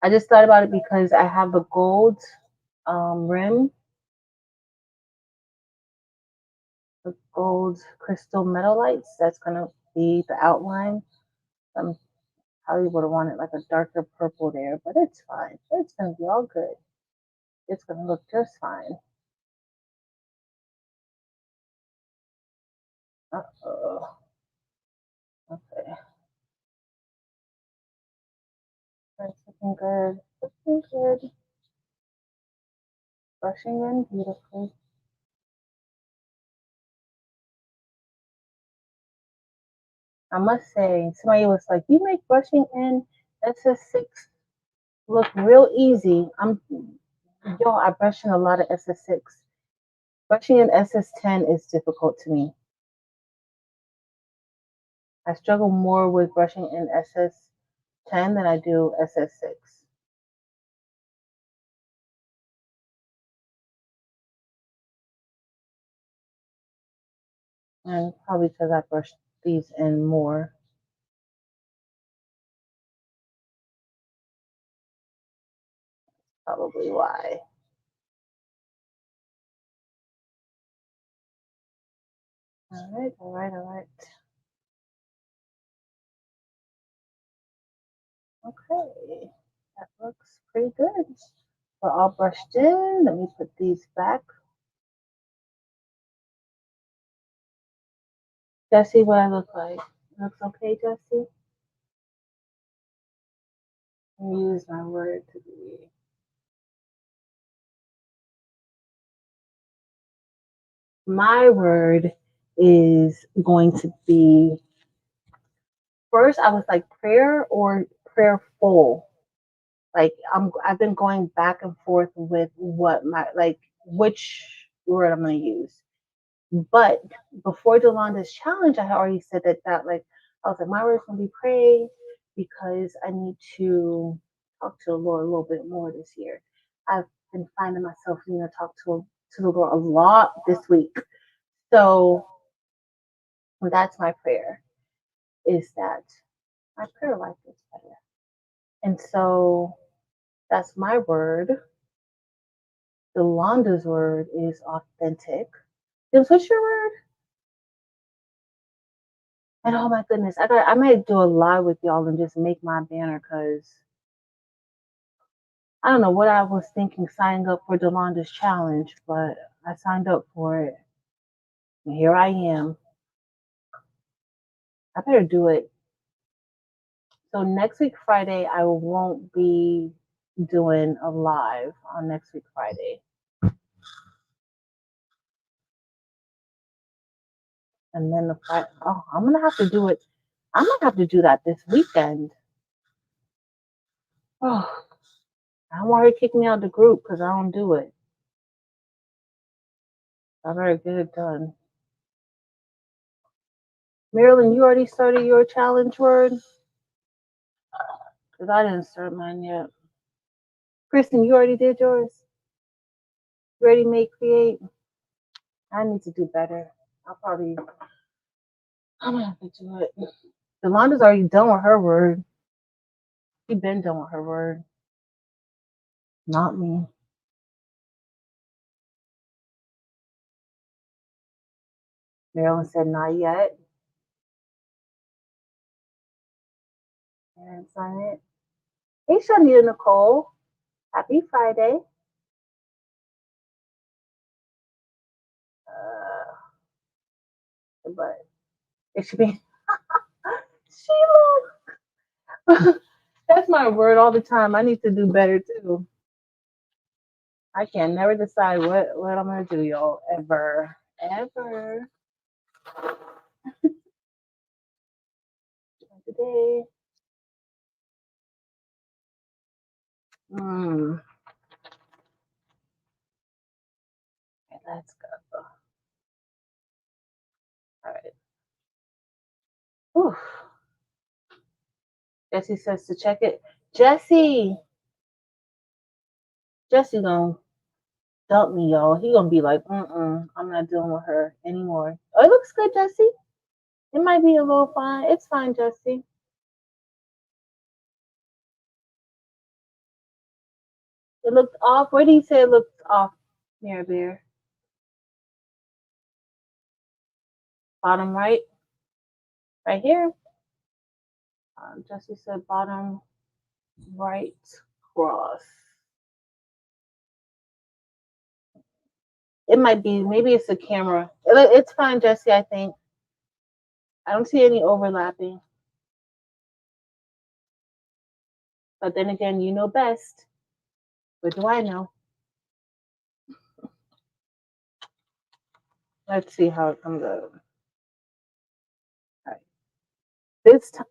I just thought about it because I have the gold rim, the gold crystal metal lights. That's gonna be the outline. I'm probably would have wanted like a darker purple there, but it's fine. It's gonna be all good. It's gonna look just fine. Uh-oh. Okay. That's looking good. Looking good. Brushing in beautifully. I must say, somebody was like, "You make brushing in SS6 look real easy." I brush in a lot of SS6. Brushing in SS10 is difficult to me. I struggle more with brushing in SS10 than I do SS6. And probably because I brush these in more. Probably why. All right, all right, all right. Okay, that looks pretty good. We're all brushed in. Let me put these back. Jesse, what I look like? Looks okay, Jesse? Use my word to be. My word is going to be first. I was like prayer or prayerful. Like I've been going back and forth with what my like which word I'm going to use. But before Yolanda's challenge, I had already said that like I was like my word's going to be pray because I need to talk to the Lord a little bit more this year. I've been finding myself needing to talk to the Lord a lot this week. So that's my prayer is that my prayer life is better. And so that's my word. Yolanda's word is authentic. Then what's your word? And oh my goodness, I might do a live with y'all and just make my banner because I don't know what I was thinking signing up for Yolanda's challenge, but I signed up for it. And here I am. I better do it. So next week Friday, I won't be doing a live on next week Friday. And then the Friday, oh, I'm gonna have to do it. I'm gonna have to do that this weekend. Oh, I don't want her to kick me out of the group because I don't do it. I better get it done. Marilyn, you already started your challenge word? Because I didn't start mine yet. Kristen, you already did yours? Ready, make, create? I need to do better. I'm gonna have to do it. Yolanda's already done with her word. She been done with her word. Not me. Marilyn said not yet. And sign it. Hey, Shanita Nicole. Happy Friday. But it should be Sheila. That's my word all the time. I need to do better too. I can never decide what I'm gonna do, y'all. Ever. Ever. Today. Okay, let's go. All right. Oof. Jesse says to check it. Jesse gonna dump me, y'all. He gonna be like, I'm not dealing with her anymore. Oh, it looks good, Jesse. It might be a little fine. It's fine, Jesse. It looked off. Where did he say it looked off? Mirror Bear. Bottom right. Right here. Jesse said bottom right cross. It might be, maybe it's a camera. It's fine, Jesse, I think. I don't see any overlapping. But then again, you know best. What do I know? Let's see how it comes out. All right.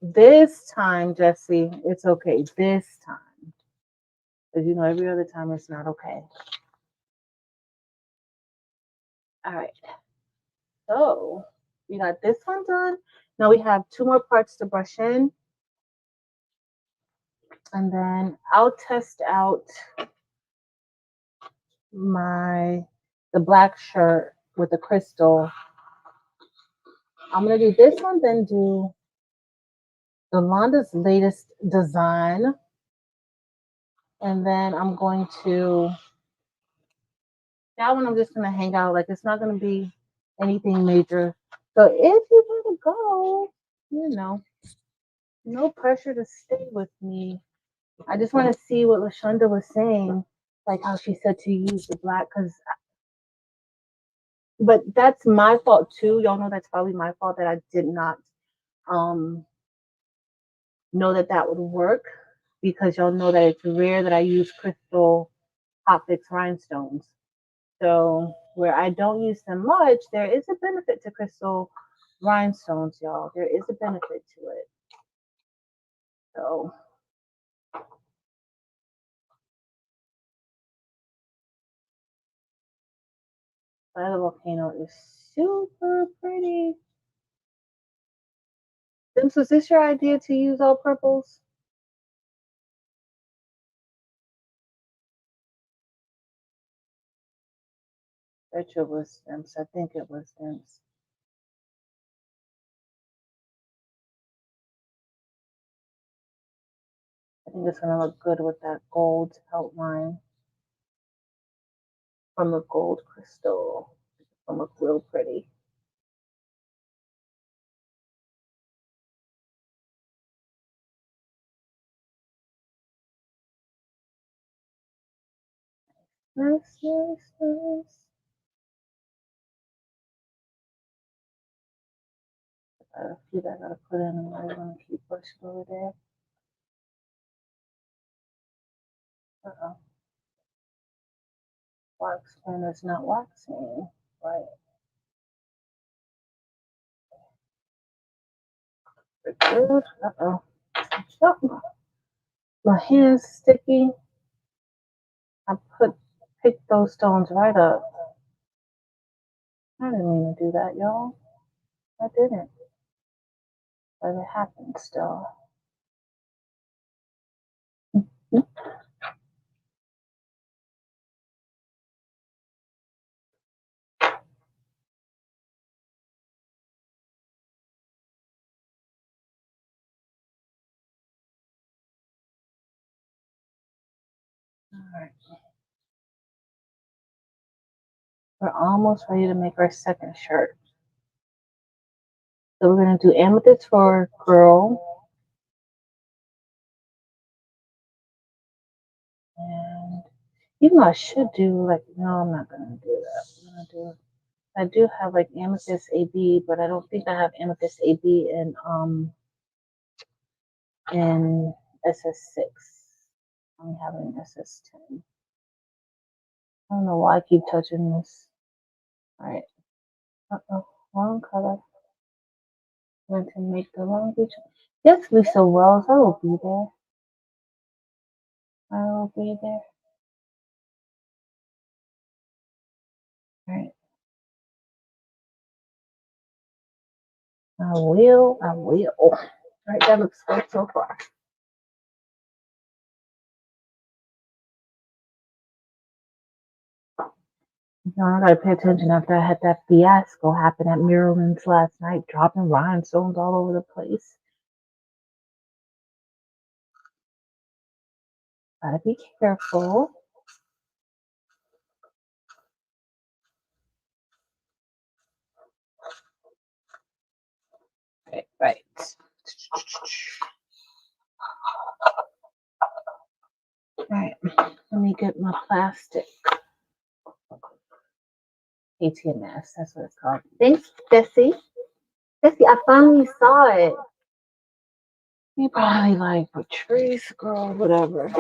This time, Jesse, it's okay. This time. Because you know every other time it's not okay. All right. So we got this one done. Now we have 2 more parts to brush in. And then I'll test out the black shirt with the crystal. I'm gonna do this one, then do Yolanda's latest design. And then I'm going to, that one I'm just gonna hang out. Like it's not gonna be anything major. So if you want to go, you know, no pressure to stay with me. I just want to see what LaShonda was saying, like how she said to use the black, but that's my fault too. Y'all know that's probably my fault that I did not know that would work, because y'all know that it's rare that I use crystal Hotfix rhinestones. So where I don't use them much, there is a benefit to crystal rhinestones, y'all. There is a benefit to it. So the volcano is super pretty. Sims, was this your idea to use all purples? I bet you it was Sims. I think it was Sims. I think it's gonna look good with that gold outline from the gold crystal. It's gonna look real pretty. Nice, nice, nice. I got a few that I gotta put in, and I'm gonna keep pushing over there. Uh-oh. Wax pen is not waxing. Right. Good. Uh-oh. Oh, my hand's sticky. I picked those stones right up. I didn't mean to do that, y'all. I didn't. But it happened still. Alright. We're almost ready to make our second shirt. So we're going to do amethyst for girl. And even though I should do like, no, I'm not going to do that. I'm going to do, I do have like amethyst AB, but I don't think I have amethyst AB in SS6. I only have it in SS10. I don't know why I keep touching this. Alright. Uh-oh. Wrong color. Going to make the wrong picture. Yes, Lisa Wells. I will be there. I will be there. Alright. I will. Alright, that looks good so far. I gotta pay attention after I had that fiasco happen at Maryland's last night, dropping rhinestones all over the place. Gotta be careful. Right. Alright, let me get my plastic. ATMS, that's what it's called. Thanks, Bessie. Bessie, I finally saw it. You probably like Patrice, girl, whatever.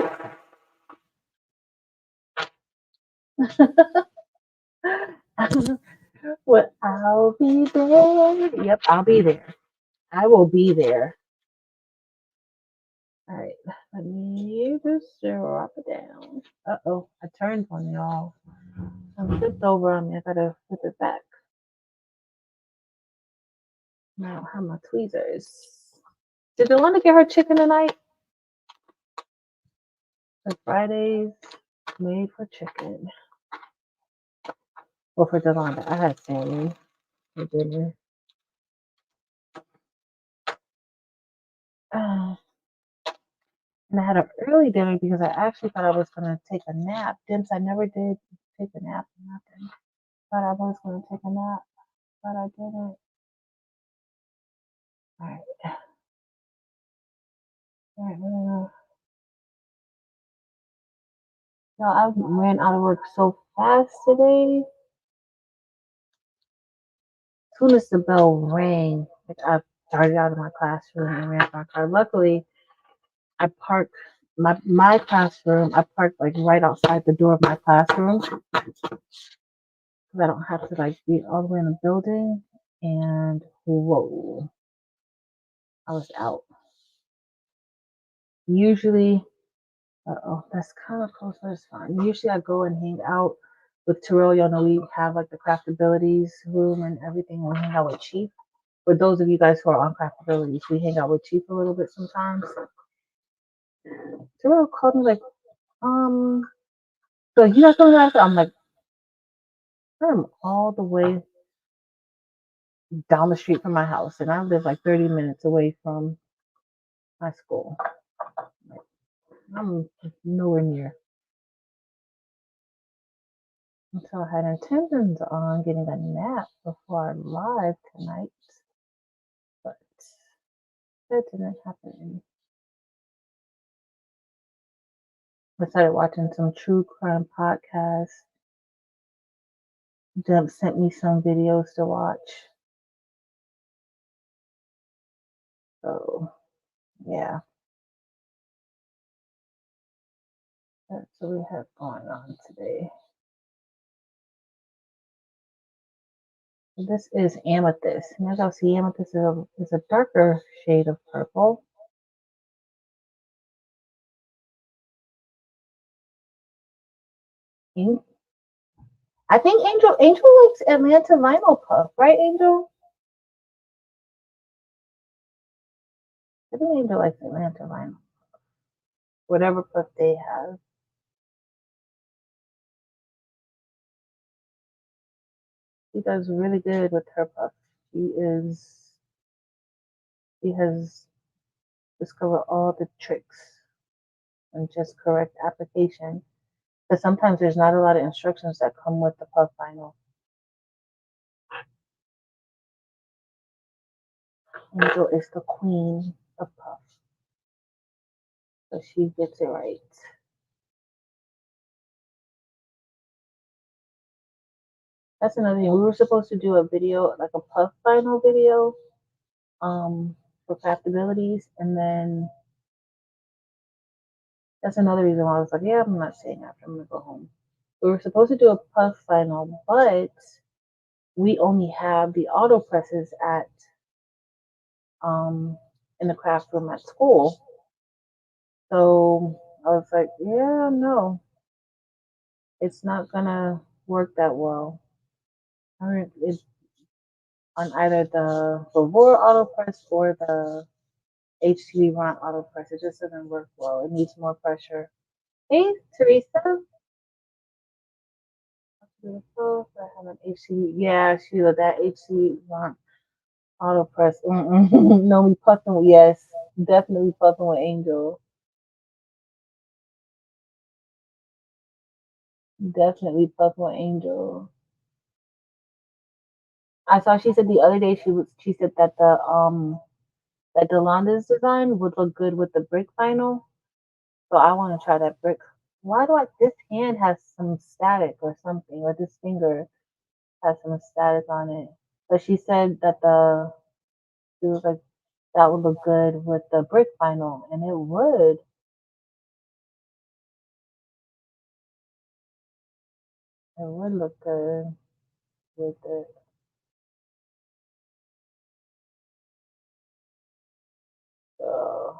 Well, I'll be there. Yep, I'll be there. I will be there. All right, let me just drop it down. Uh-oh, I turned one, y'all. I flipped over on me. I gotta flip it back. Now I don't have my tweezers. Did Delana get her chicken tonight? The Fridays made for chicken. Well, for Delana, I had salmon for dinner. And I had an early dinner because I actually thought I was gonna take a nap. Since I never did take a nap or nothing. Thought I was gonna take a nap, but I didn't. Alright. Alright, no, I ran out of work so fast today. As soon as the bell rang, like I started out of my classroom and ran to my car. Luckily, I parked my classroom. I parked like right outside the door of my classroom, because I don't have to like be all the way in the building. And whoa, I was out. Usually, that's kind of close, but it's fine. Usually, I go and hang out with Terrell. Y'all know we have like the craftabilities room and everything. We hang out with Chief. For those of you guys who are on craftabilities, we hang out with Chief a little bit sometimes. Terrell called me like, so you guys going after? I'm like, I'm all the way down the street from my house, and I live like 30 minutes away from my school. I'm nowhere near. And so I had intentions on getting a nap before our live tonight, but that didn't happen. I started watching some true crime podcasts. Jump sent me some videos to watch. So, yeah, that's what we have going on today. This is amethyst. And as y'all see, amethyst is a darker shade of purple. I think Angel likes Atlanta Vinyl Puff, right, Angel? I think Angel likes Atlanta Vinyl. Whatever puff they have. She does really good with her puff. She has discovered all the tricks and just correct application. Because sometimes there's not a lot of instructions that come with the puff vinyl. Angel is the queen of puff. So she gets it right. That's another thing. We were supposed to do a video, like a puff vinyl video, for craftabilities, and then that's another reason why I was like, yeah, I'm not staying after. I'm gonna go home. We were supposed to do a puff vinyl, but we only have the auto presses at in the craft room at school. So I was like, yeah, no, it's not gonna work that well. It's on either the Vavor auto press or the HTV Ron auto press. It just doesn't work well. It needs more pressure. Hey, Teresa. Beautiful. I have an HTV. Yeah, Sheila, that HTV Ron auto press. No, we puffing with, yes, definitely puffing with Angel. Definitely puffing with Angel. I saw she said the other day she said that that Yolanda's design would look good with the brick vinyl. So I want to try that brick. Why do this hand has some static or something, or this finger has some static on it? But she said that she was like that would look good with the brick vinyl, and it would. It would look good with it. So,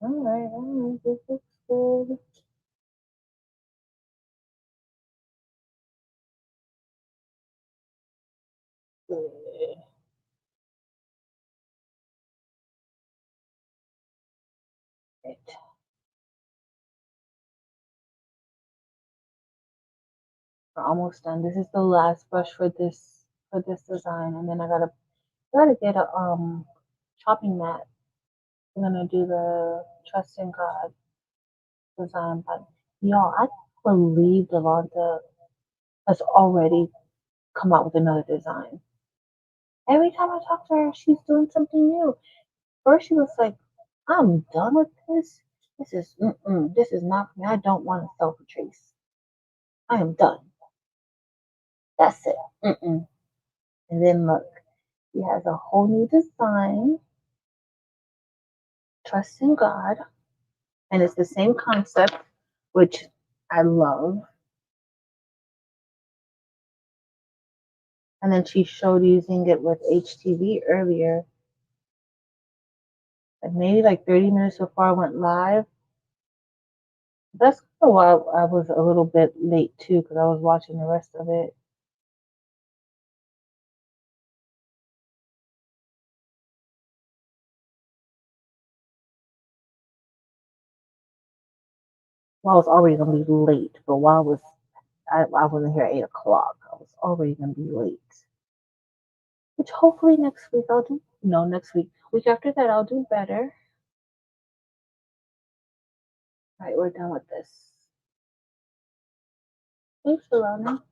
all right, this looks good. Good. Right. We're almost done. This is the last brush for this design, and then I gotta get a chopping mat. I'm gonna do the Trust in God design, but y'all, I believe Delonta has already come out with another design. Every time I talk to her, she's doing something new. First, she was like, "I'm done with this. This is not for me. I don't want to self trace. I am done. That's it. Mm-mm." And then look, she has a whole new design. Trust in God, and it's the same concept, which I love. And then she showed using it with HTV earlier. Like maybe like 30 minutes before I went live. That's why I was a little bit late too, because I was watching the rest of it. Well, I was already gonna be late, but while I wasn't here at 8 o'clock, I was already gonna be late. Which hopefully next week I'll do. No, next week. Week after that I'll do better. All right, we're done with this. Thanks, Alana.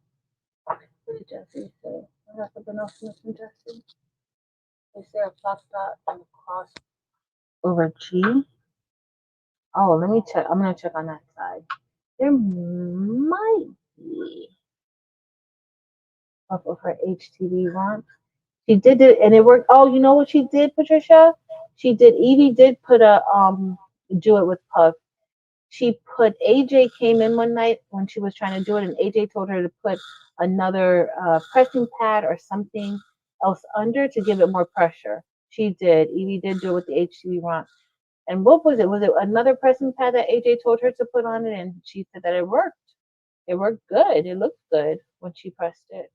What did Jesse say? I got something else missing, Jesse. Is there a plus dot and a cross over G? Oh, let me check. I'm gonna check on that side. There might be off of her HTV one. She did it and it worked. Oh, you know what she did, Patricia? She did. Evie did put a do it with Puff. She put AJ came in one night when she was trying to do it, and AJ told her to put another pressing pad or something else under to give it more pressure. She did. Evie did do it with the HTV one. And what was it? Was it another pressing pad that AJ told her to put on it? And she said that it worked. It worked good. It looked good when she pressed it.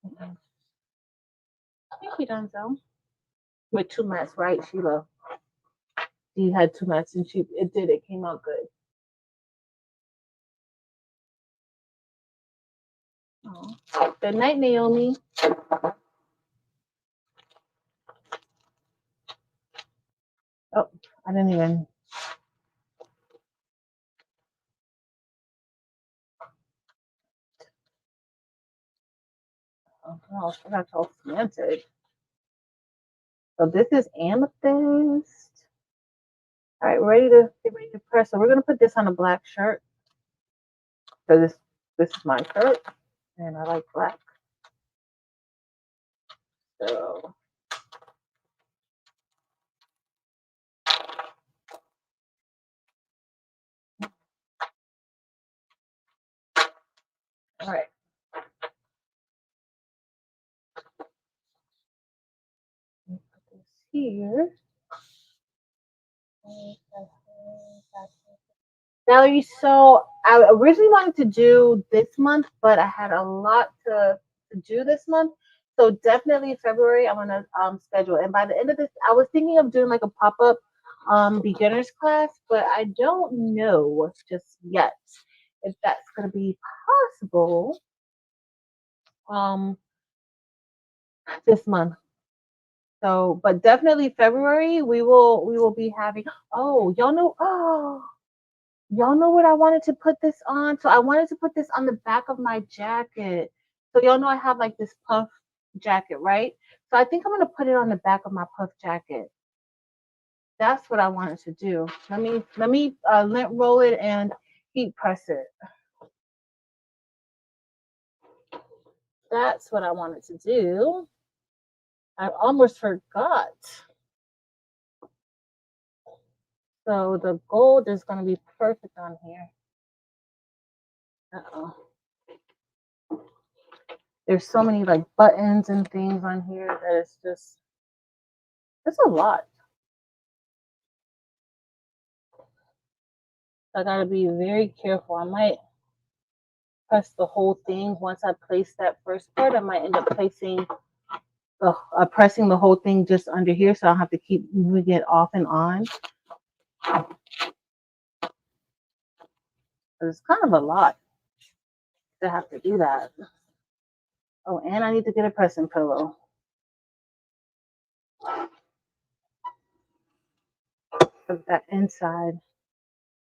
I think we done so. With 2 mats, right, Sheila? She had 2 mats and it came out good. Oh. Good night, Naomi. Oh, I didn't even. Oh, no, I got all cemented. So this is amethyst. All right, get ready to press. So we're gonna put this on a black shirt. So this is my shirt, and I like black. So all right. Put this here. Valerie, so I originally wanted to do this month, but I had a lot to do this month. So definitely February, I'm gonna schedule. And by the end of this, I was thinking of doing like a pop-up beginners class, but I don't know just yet if that's gonna be possible this month. So, but definitely February, we will be having. Oh, y'all know what I wanted to put this on? So I wanted to put this on the back of my jacket. So y'all know I have like this puff jacket, right? So I think I'm gonna put it on the back of my puff jacket. That's what I wanted to do. Let me lint roll it and heat press it. That's what I wanted to do. I almost forgot. So the gold is gonna be perfect on here. Uh-oh. There's so many like buttons and things on here that it's a lot. I gotta be very careful. I might press the whole thing. Once I place that first part, I might end up pressing the whole thing just under here, so I'll have to keep moving it off and on. It's kind of a lot to have to do that. Oh, and I need to get a pressing pillow. Of that inside.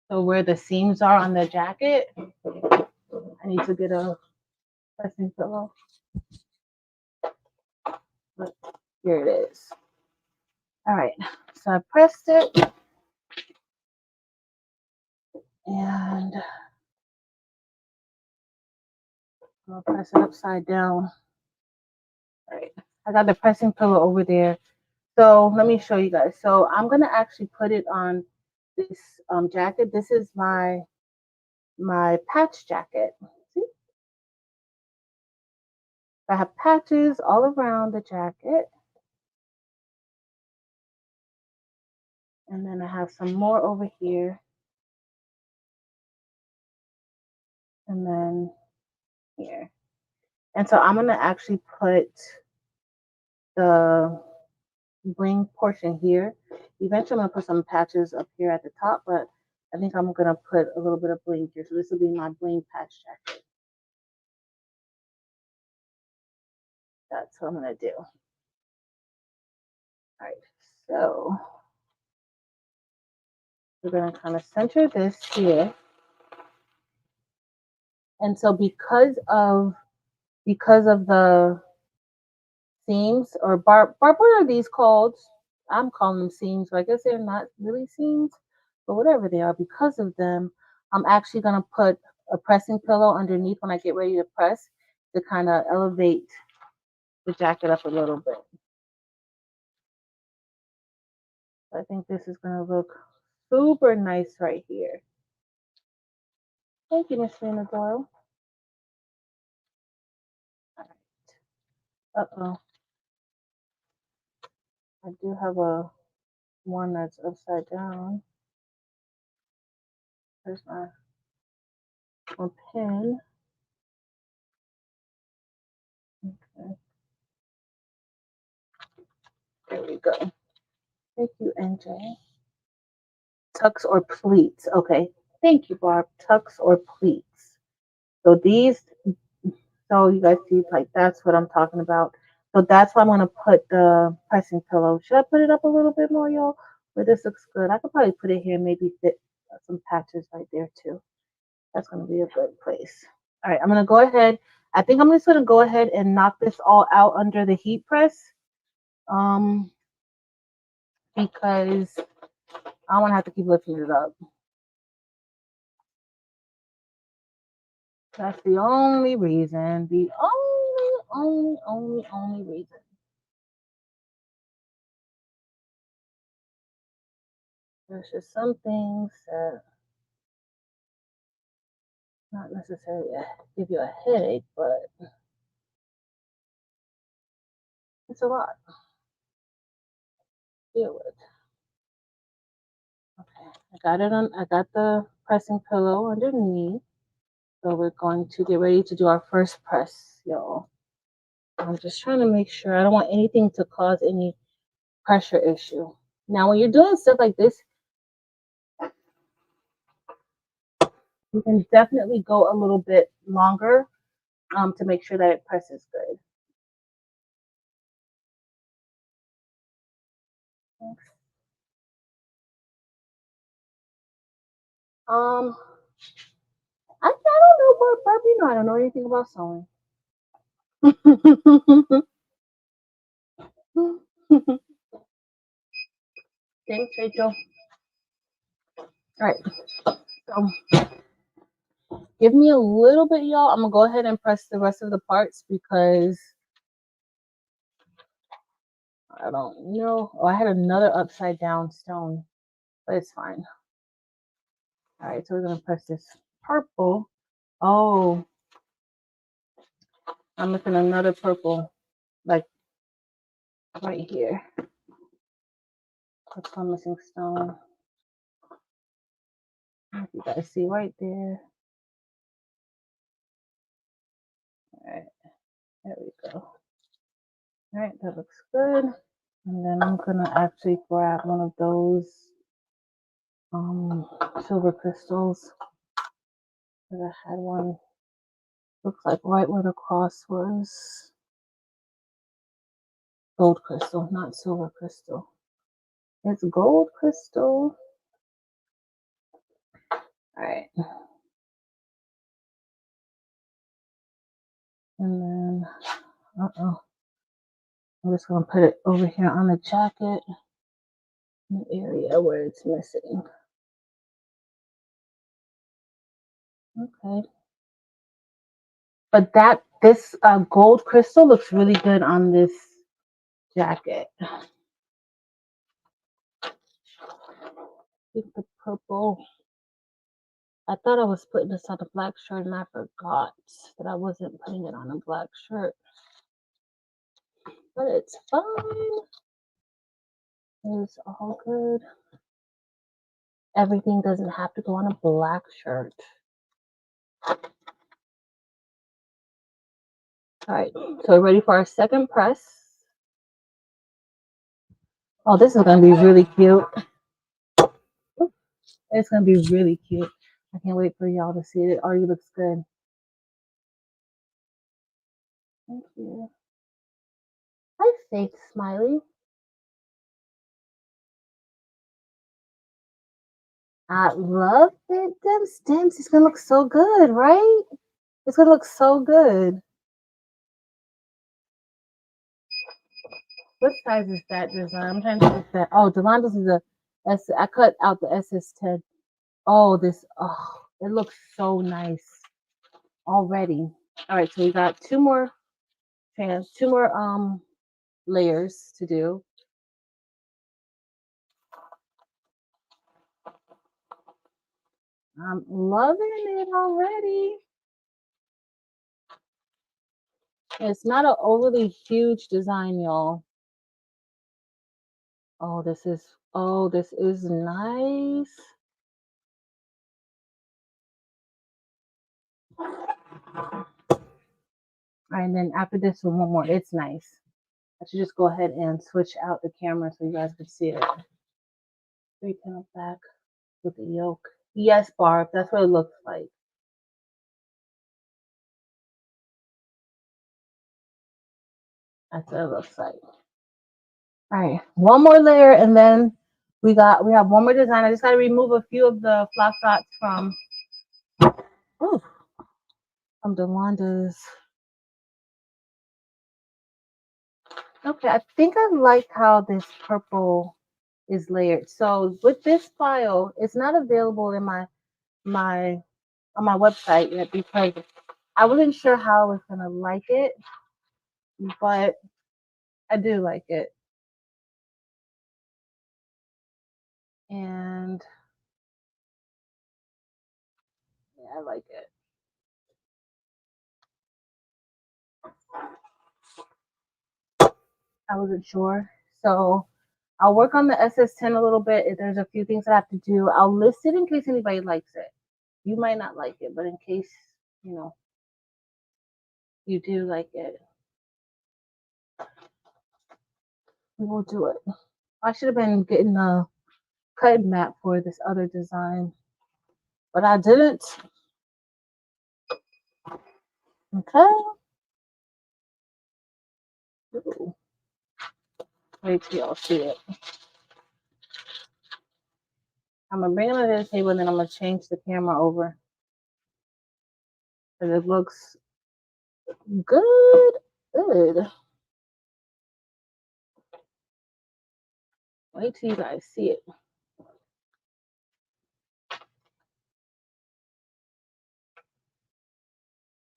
So where the seams are on the jacket, I need to get a pressing pillow. But here it is. All right, so I pressed it, and I'll press it upside down. All right, I got the pressing pillow over there. So let me show you guys. So I'm gonna actually put it on this jacket. This is my patch jacket. See? I have patches all around the jacket. And then I have some more over here. And then here. And so I'm gonna actually put the bling portion here. Eventually I'm gonna put some patches up here at the top, but I think I'm gonna put a little bit of bling here. So this will be my bling patch jacket. That's what I'm gonna do. All right, so we're gonna kind of center this here. And so because of the seams or barb, what are these called? I'm calling them seams, but I guess they're not really seams, but whatever they are, because of them, I'm actually gonna put a pressing pillow underneath when I get ready to press to kind of elevate the jacket up a little bit. I think this is gonna look super nice right here. Thank you, Miss Lena Doyle. All right. Uh-oh. I do have a one that's upside down. There's my pin. Okay. There we go. Thank you, NJ. Tucks or pleats. Okay. Thank you, Barb. Tucks or pleats. So these, so you guys see, like that's what I'm talking about. So that's why I'm gonna put the pressing pillow. Should I put it up a little bit more, y'all? But this looks good. I could probably put it here, maybe fit some patches right there too. That's going to be a good place. All right, I'm going to go ahead. I think I'm just going to go ahead and knock this all out under the heat press. Because I don't want to have to keep lifting it up. That's the only reason. The only reason. There's just some things that not necessarily give you a headache, but it's a lot to deal with. Okay, I got it on. I got the pressing pillow underneath, so we're going to get ready to do our first press, y'all. I'm just trying to make sure I don't want anything to cause any pressure issue. Now, when you're doing stuff like this, you can definitely go a little bit longer to make sure that it presses good. I don't know what Barbie. No, I don't know anything about sewing. Thanks, Rachel. All right, so give me a little bit, y'all. I'm gonna go ahead and press the rest of the parts because I don't know. Oh, I had another upside down stone, but it's fine. All right, so we're gonna press this purple. Oh, I'm missing another purple, like right here. That's one missing stone. You guys see right there. All right, there we go. All right, that looks good. And then I'm gonna actually grab one of those silver crystals. I had one, looks like right where the cross was. Gold crystal, not silver crystal. It's gold crystal. All right. And then, I'm just gonna put it over here on the jacket, in the area where it's missing. Okay. But this gold crystal looks really good on this jacket. I think the purple. I thought I was putting this on a black shirt and I forgot that I wasn't putting it on a black shirt. But it's fine. It's all good. Everything doesn't have to go on a black shirt. All right, so we're ready for our second press. Oh, this is going to be really cute. It's going to be really cute. I can't wait for y'all to see it. It already looks good. Thank you. Hi, Faith Smiley. I love it. Them stems. It's going to look so good, right? It's going to look so good. What size is that design? I'm trying to get that. Oh, Delando's is a S. I cut out the SS10. Oh, it looks so nice already. All right, so we got two more layers to do. I'm loving it already. It's not an overly huge design, y'all. Oh, this is nice. All right, and then after this one more, it's nice. I should just go ahead and switch out the camera so you guys can see it. 3 panel back with the yoke. Yes, Barb, that's what it looks like. That's what it looks like. All right, one more layer and then We have one more design. I just got to remove a few of the flock dots from Dewanda's. Okay, I think I like how this purple is layered. So with this file, it's not available in my on my website yet because I wasn't sure how I was gonna like it, but I do like it. And yeah, I like it. I wasn't sure. So I'll work on the SS10 a little bit. If there's a few things I have to do, I'll list it in case anybody likes it. You might not like it, but in case, you know, you do like it, we will do it. I should have been getting a cut map for this other design, but I didn't. Okay. Ooh. Wait till y'all see it. I'm gonna bring it to the table and then I'm gonna change the camera over. Because it looks good. Good. Wait till you guys see it.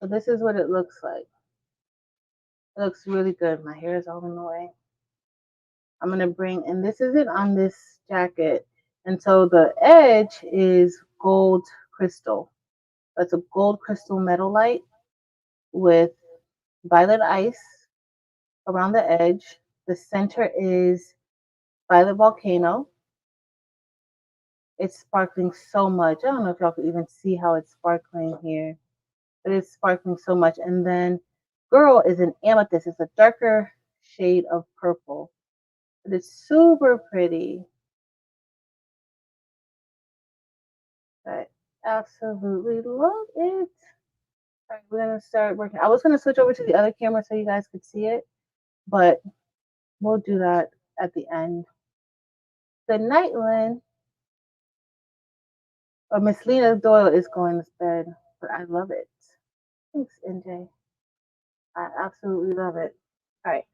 So this is what it looks like. It looks really good. My hair is all in the way. I'm gonna bring, and this isn't on this jacket. And so the edge is gold crystal. That's a gold crystal metal light with violet ice around the edge. The center is violet volcano. It's sparkling so much. I don't know if y'all can even see how it's sparkling here, but it's sparkling so much. And then girl is an amethyst. It's a darker shade of purple, but it's super pretty. I absolutely love it. All right, we're gonna start working. I was gonna switch over to the other camera so you guys could see it, but we'll do that at the end. Good night, Lynn. Or Miss Lena Doyle is going to bed, but I love it. Thanks, NJ. I absolutely love it. All right.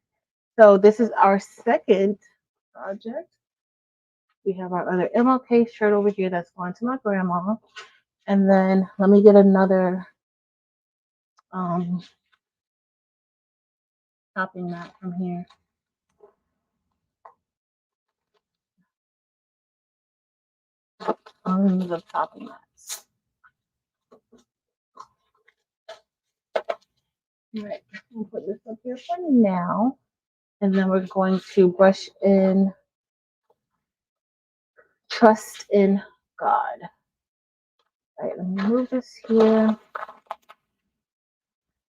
So this is our second project. We have our other MLK shirt over here that's going to my grandma. And then let me get another topping mat from here. I'll remove the topping mats. All right, I'll put this up here for now. And then we're going to brush in Trust in God. All right, let me move this here.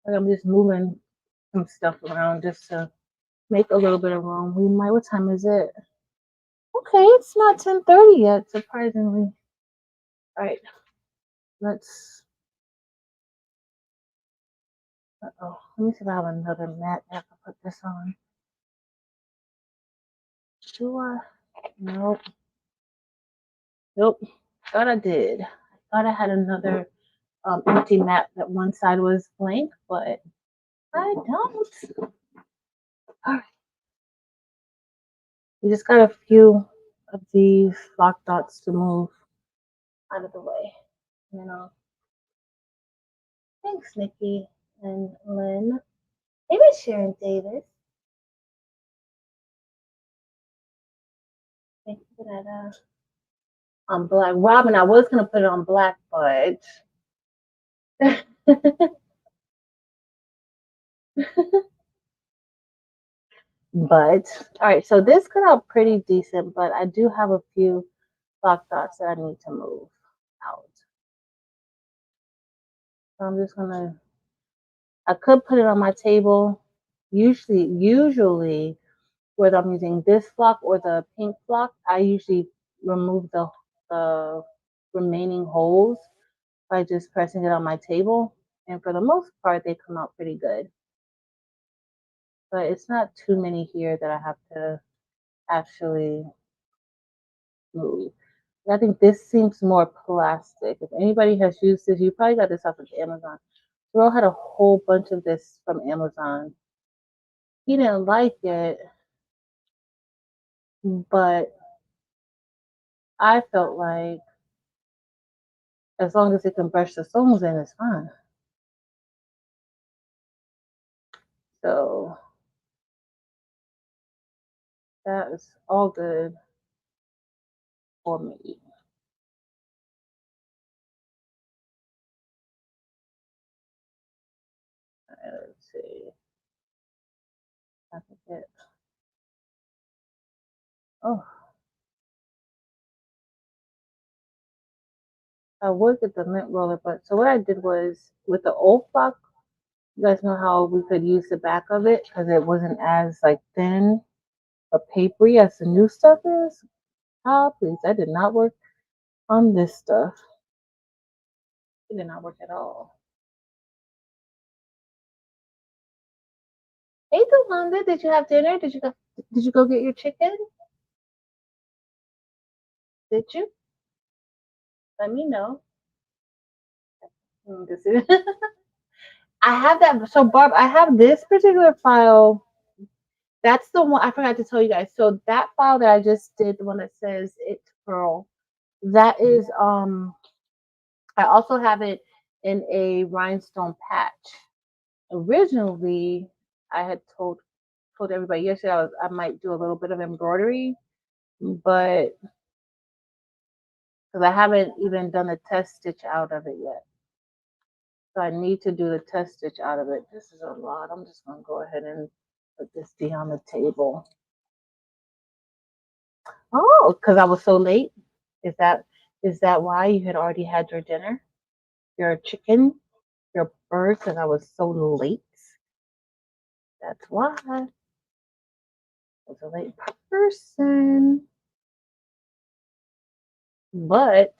I'm just moving some stuff around just to make a little bit of room. We might, what time is it? Okay, it's not 10:30 yet, surprisingly. All right, let's, let me see if I have another mat that I can put this on. Do I? Nope. Nope. Thought I did. I thought I had another empty mat that one side was blank, but I don't. All right. We just got a few of these flock dots to move out of the way. You know. Thanks, Nikki and Lynn. Hey, Miss Sharon Davis. Thank you for that. On black. Robin, I was gonna put it on black, but but all right, so this cut out pretty decent, but I do have a few block dots that I need to move out. So I'm just gonna, I could put it on my table. Usually whether I'm using this flock or the pink flock, I usually remove the remaining holes by just pressing it on my table. And for the most part, they come out pretty good. But it's not too many here that I have to actually smooth. I think this seems more plastic. If anybody has used this, you probably got this off of Amazon. Girl had a whole bunch of this from Amazon. He didn't like it, but I felt like as long as it can brush the stones in, it's fine. So that is all good for me. Let's see. I forget. Oh, I would get the mint roller, but so what I did was with the old block, you guys know how we could use the back of it because it wasn't as like thin or papery as the new stuff is. Ah, please, that did not work on this stuff. It did not work at all. Hey, Delonda, did you have dinner? Did you go get your chicken? Did you? Let me know. I have that. So, Barb, I have this particular file. That's the one I forgot to tell you guys. So that file that I just did, the one that says "It's Pearl," that is I also have it in a rhinestone patch. Originally, I had told everybody yesterday I might do a little bit of embroidery, but because I haven't even done a test stitch out of it yet. So I need to do the test stitch out of it. This is a lot. I'm just going to go ahead and put this D on the table. Oh, because I was so late. Is that why you had already had your dinner? Your chicken, your bird, because I was so late. That's why. I was a late person. But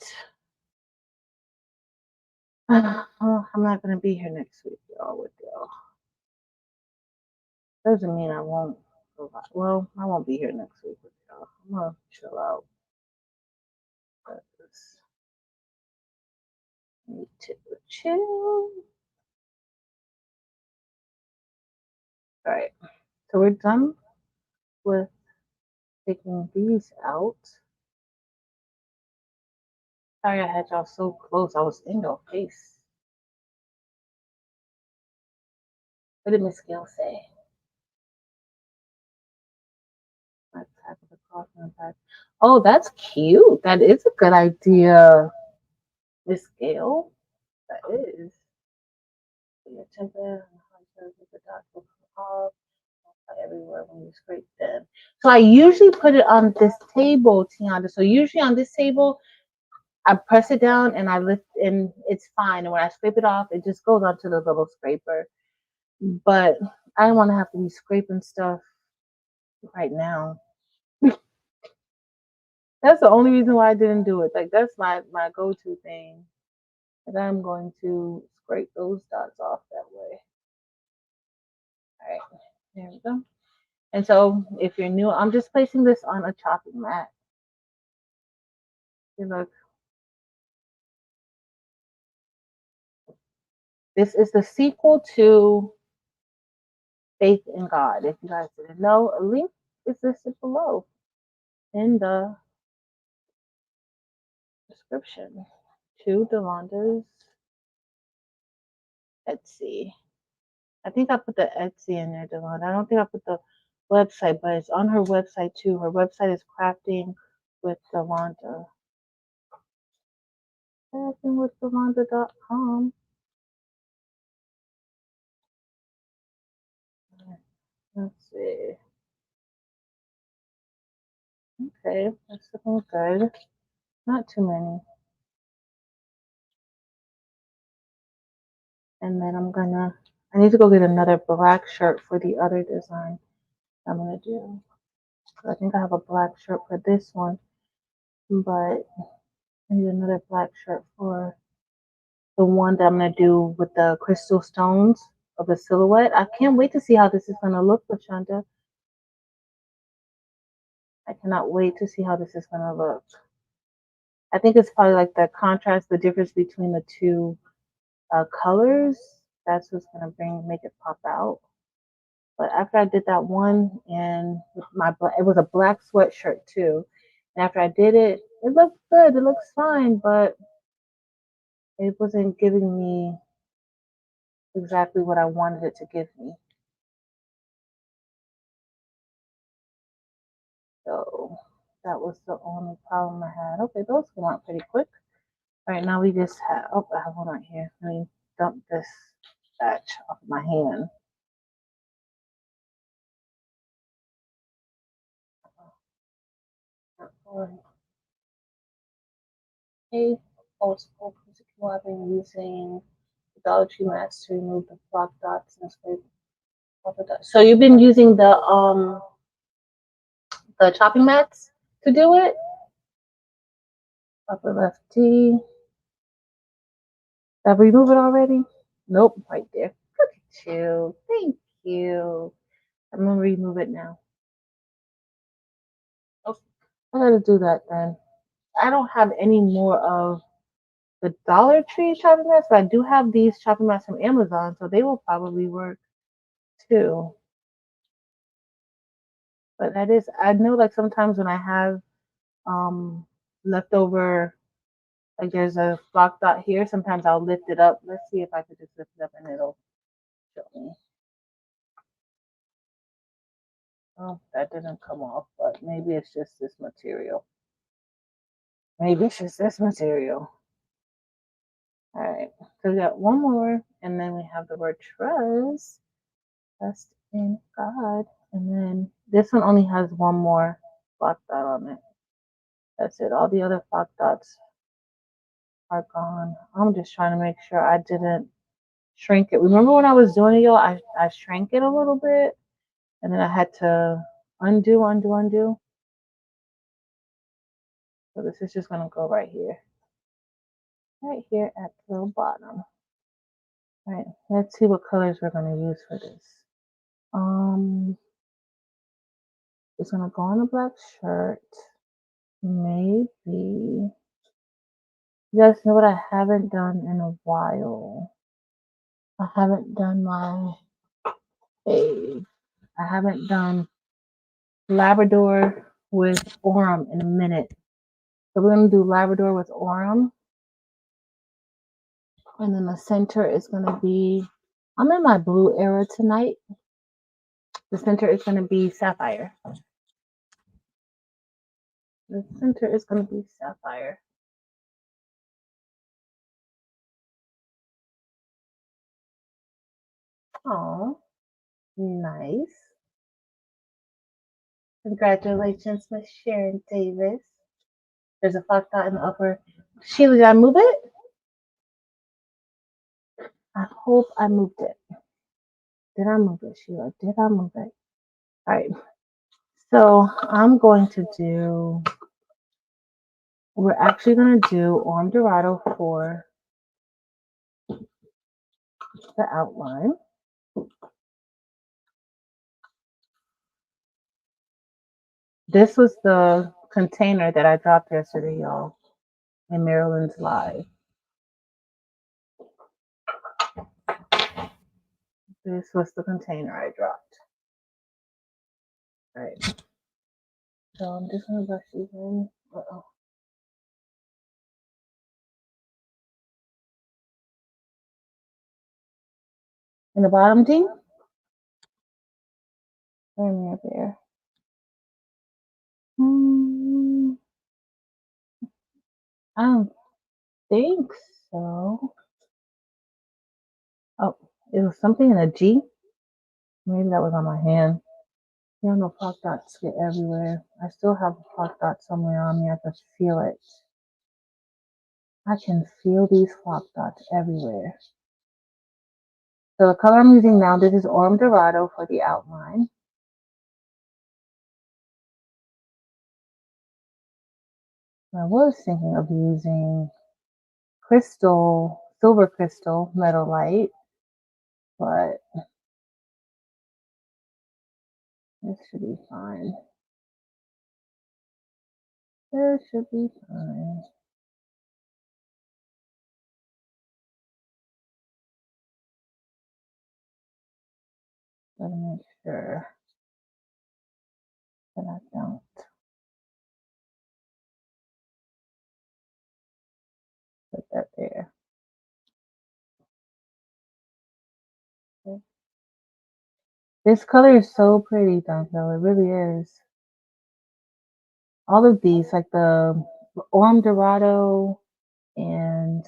I'm not gonna be here next week, y'all. With y'all doesn't mean I won't. Well, I won't be here next week with y'all. I'm gonna chill out. Need to chill. All right, so we're done with taking these out. Sorry I had y'all so close. I was in your face. What did Miss Gail say? Oh, that's cute. That is a good idea, Miss Gail. That is. Everywhere when you scrape them. So I usually put it on this table, Tiana. So usually on this table, I press it down and I lift and it's fine. And when I scrape it off, it just goes onto the little scraper. But I don't want to have to be scraping stuff right now. That's the only reason why I didn't do it. Like that's my go-to thing. And I'm going to scrape those dots off that way. All right, there we go. And so if you're new, I'm just placing this on a chopping mat. You look. This is the sequel to Faith in God. If you guys didn't know, a link is listed below in the description to Delonda's Etsy. I think I put the Etsy in there, Delonda. I don't think I put the website, but it's on her website too. Her website is Crafting with Delonda. Craftingwithdelonda.com. Let's see. Okay, that's looking good. Not too many. And then I need to go get another black shirt for the other design I'm gonna do. I think I have a black shirt for this one, but I need another black shirt for the one that I'm gonna do with the crystal stones of the silhouette. I can't wait to see how this is gonna look, Lashonda. I cannot wait to see how this is gonna look. I think it's probably like the contrast, the difference between the two colors. That's what's gonna make it pop out. But after I did that one, and it was a black sweatshirt too. And after I did it, it looked good. It looks fine, but it wasn't giving me exactly what I wanted it to give me. So that was the only problem I had. Okay, those came out pretty quick. All right, now we just have, oh, I have one right here. Let me dump this batch off of my hand. Hey, also, I've been using Dollar Tree mats to remove the block dots and spray. So you've been using the chopping mats to do it? Upper left T. Did I remove it already? Nope, right there. Look at you. Thank you. I'm gonna remove it now. Okay, I gotta do that then. I don't have any more of the Dollar Tree chopping mats, but I do have these chopping mats from Amazon, so they will probably work too. But that is, I know like sometimes when I have leftover, like there's a block dot here, sometimes I'll lift it up. Let's see if I could just lift it up and it'll show me. Oh, that didn't come off, but maybe it's just this material. Maybe it's just this material. All right, so we got one more, and then we have the word trust in God. And then this one only has one more block dot on it. That's it. All the other block dots are gone. I'm just trying to make sure I didn't shrink it. Remember when I was doing it, y'all, I shrank it a little bit, and then I had to undo. So this is just gonna go right here at the bottom. All right, let's see what colors we're gonna use for this. It's gonna go on a black shirt. Maybe. You guys know what I haven't done in a while? I haven't done my fave. I haven't done Labrador with Orem in a minute. So we're gonna do Labrador with Orem. And then the center is gonna be, I'm in my blue era tonight. The center is gonna be Sapphire. The center is gonna be Sapphire. Oh, nice. Congratulations, Miss Sharon Davis. There's a flock dot in the upper. Sheila, did I move it? I hope I moved it. Did I move it, Sheila? Did I move it? All right. So I'm going to do, we're actually going to do Orem Dorado for the outline. This was the container that I dropped yesterday, y'all, in Maryland's live. This was the container I dropped. All right. So I'm just going to brush these in. Uh-oh. In the bottom, team? Turn me up there. I don't think so. Oh, it was something in a G. Maybe that was on my hand. You don't know, flock dots get everywhere. I still have a flock dot somewhere on me. I can feel it. I can feel these flock dots everywhere. So the color I'm using now, this is Orem Dorado for the outline. I was thinking of using silver crystal metal light, but this should be fine. It should be fine. Gotta make sure that I don't. Put that there. Okay. This color is so pretty, Donko. It really is. All of these, like the Orm Dorado and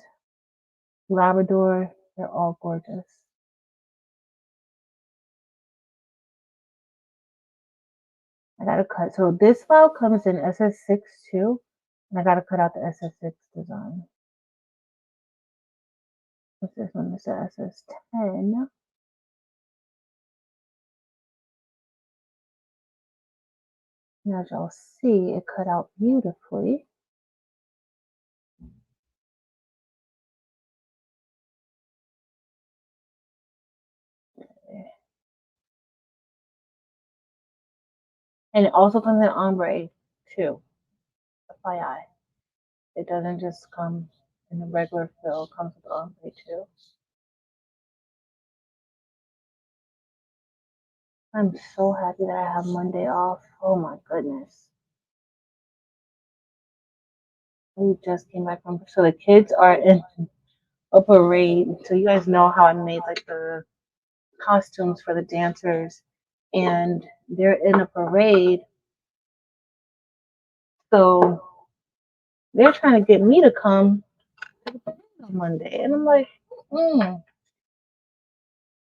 Labrador, they're all gorgeous. I gotta cut. So this file comes in SS6 too, and I gotta cut out the SS6 design. This one is the SS10. And as y'all see, it cut out beautifully. And it also comes in ombre too, FYI. It doesn't just come in the regular fill, it comes with ombre too. I'm so happy that I have Monday off. Oh my goodness. We just came back from, so the kids are in a parade. So you guys know how I made like the costumes for the dancers, and they're in a parade. So they're trying to get me to come on Monday. And I'm like, I don't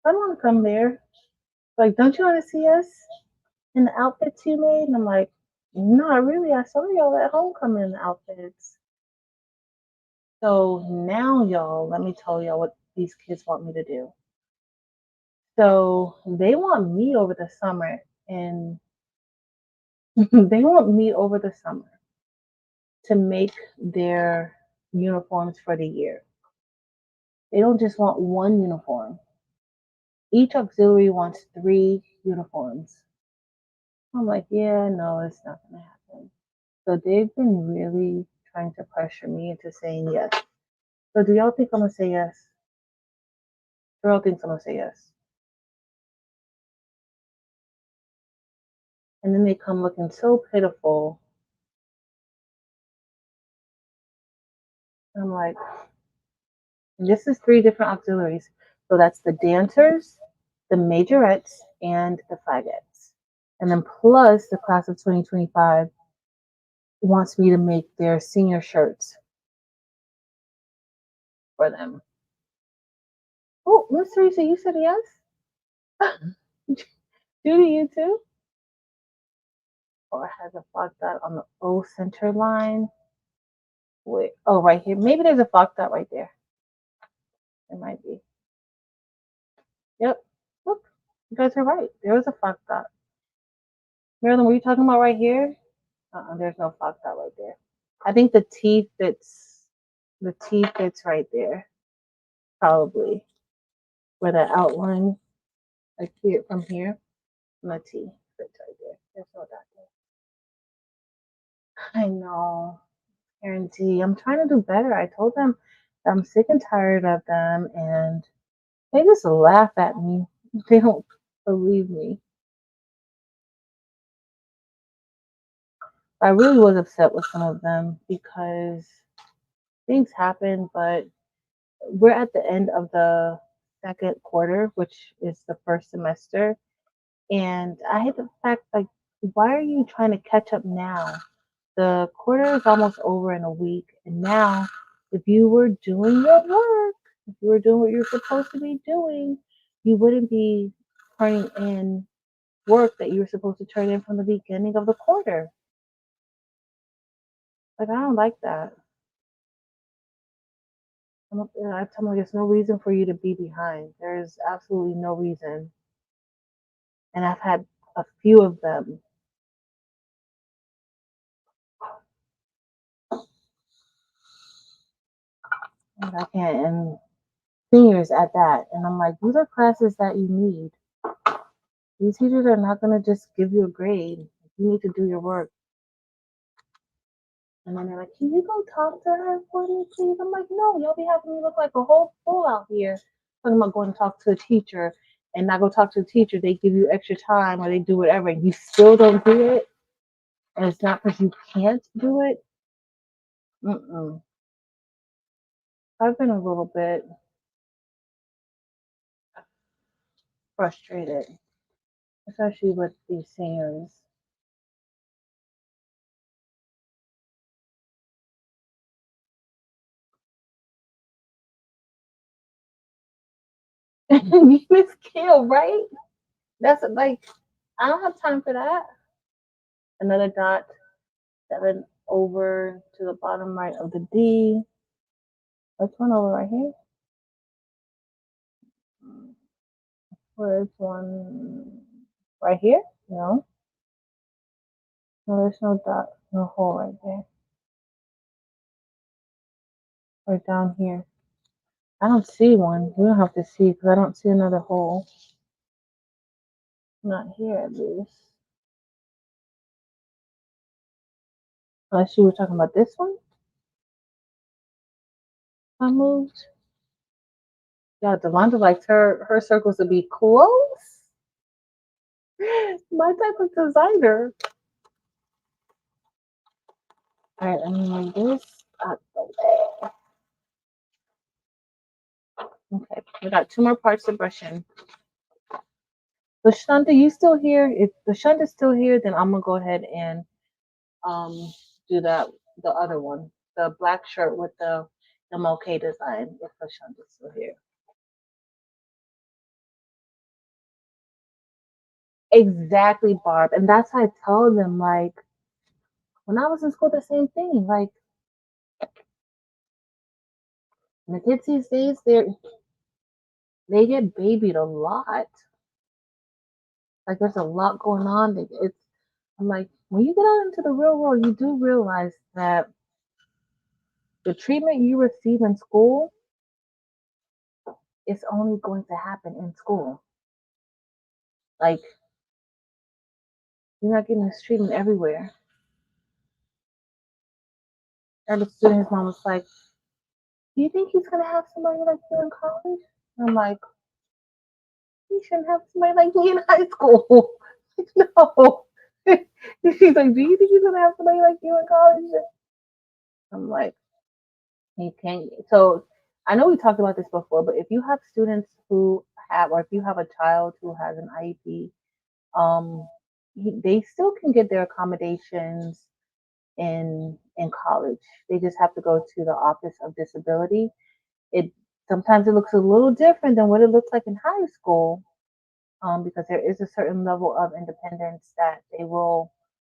want to come there. Like, don't you want to see us in the outfits you made? And I'm like, not really. I saw y'all at homecoming outfits. So now, y'all, let me tell y'all what these kids want me to do. So they want me over the summer, and they want me over the summer to make their uniforms for the year. They don't just want one uniform. Each auxiliary wants 3 uniforms. I'm like, yeah, no, it's not going to happen. So they've been really trying to pressure me into saying yes. So do y'all think I'm going to say yes? Girl thinks I'm going to say yes. And then they come looking so pitiful. I'm like, and this is 3 different auxiliaries. So that's the dancers, the majorettes, and the flagettes. And then plus the class of 2025 wants me to make their senior shirts for them. Oh, Miss Teresa, you said yes? Judy, you too? Or has a flock dot on the O center line. Wait, oh, right here. Maybe there's a flock dot right there. It might be. Yep. Look, you guys are right. There was a flock dot. Marilyn, were you talking about right here? There's no flock dot right there. I think the T fits. The T fits right there, probably, where the outline, like here from here, and the T fits right there. There's no dot there. I know. Guarantee. I'm trying to do better. I told them I'm sick and tired of them, and they just laugh at me. They don't believe me. I really was upset with some of them because things happen, but we're at the end of the second quarter, which is the first semester. And I hate the fact, like, why are you trying to catch up now? The quarter is almost over in a week. And now, if you were doing your work, if you were doing what you're supposed to be doing, you wouldn't be turning in work that you were supposed to turn in from the beginning of the quarter. Like, I don't like that. I tell them there's no reason for you to be behind. There's absolutely no reason. And I've had a few of them. And I can't, and seniors at that. And I'm like, these are classes that you need. These teachers are not going to just give you a grade. You need to do your work. And then they're like, can you go talk to her for me, please? I'm like, no, y'all be having me look like a whole fool out here. Talking about going to talk to a teacher and not go talk to the teacher. They give you extra time or they do whatever and you still don't do it. And it's not because you can't do it. Mm-mm. I've been a little bit frustrated, especially with these seniors. You miss Kill, right? That's like, I don't have time for that. Another dot, 7 over to the bottom right of the D. Let's one over right here. Where's one right here? No. No, there's no dot, no hole right there. Right down here. I don't see one. We don't have to see because I don't see another hole. Not here at least. Unless you were talking about this one. I moved. Yeah, Delonda likes her circles to be close. My type of designer. All right, let me move this out the way. Okay, we got 2 more parts to brush in. LaShonda, you still here? If LaShonda's still here, then I'm gonna go ahead and do that the other one, the black shirt with the MLK design. If LaShonda's still here. Exactly, Barb, and that's how I tell them. Like when I was in school, the same thing. Like the kids these days, they get babied a lot. Like there's a lot going on. I'm like, when you get out into the real world, you do realize that the treatment you receive in school is only going to happen in school. Like you're not getting this treatment everywhere. Every student, his mom was like, "Do you think he's gonna have somebody like you in college?" And I'm like, "He shouldn't have somebody like me in high school." No. She's like, "Do you think he's gonna have somebody like you in college?" I'm like, "He can't." So I know we talked about this before, but if you have students who have, or if you have a child who has an IEP, um, they still can get their accommodations in college. They just have to go to the Office of Disability. It sometimes it looks a little different than what it looks like in high school, because there is a certain level of independence that they will.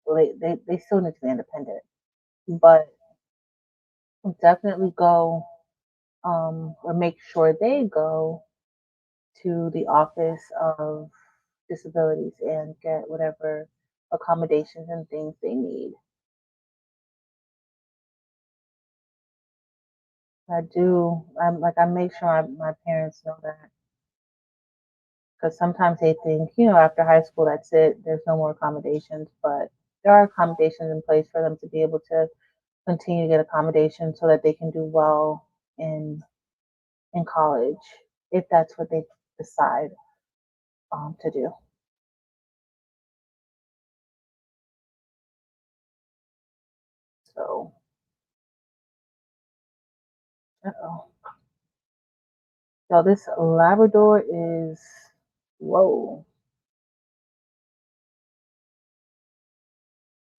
Well, they still need to be independent, but definitely go, or make sure they go to the Office of Disabilities and get whatever accommodations and things they need. I do. I make sure my parents know that because sometimes they think, after high school, that's it. There's no more accommodations, but there are accommodations in place for them to be able to continue to get accommodations so that they can do well in in college if that's what they decide to do. So, uh-oh. So this Labrador is whoa,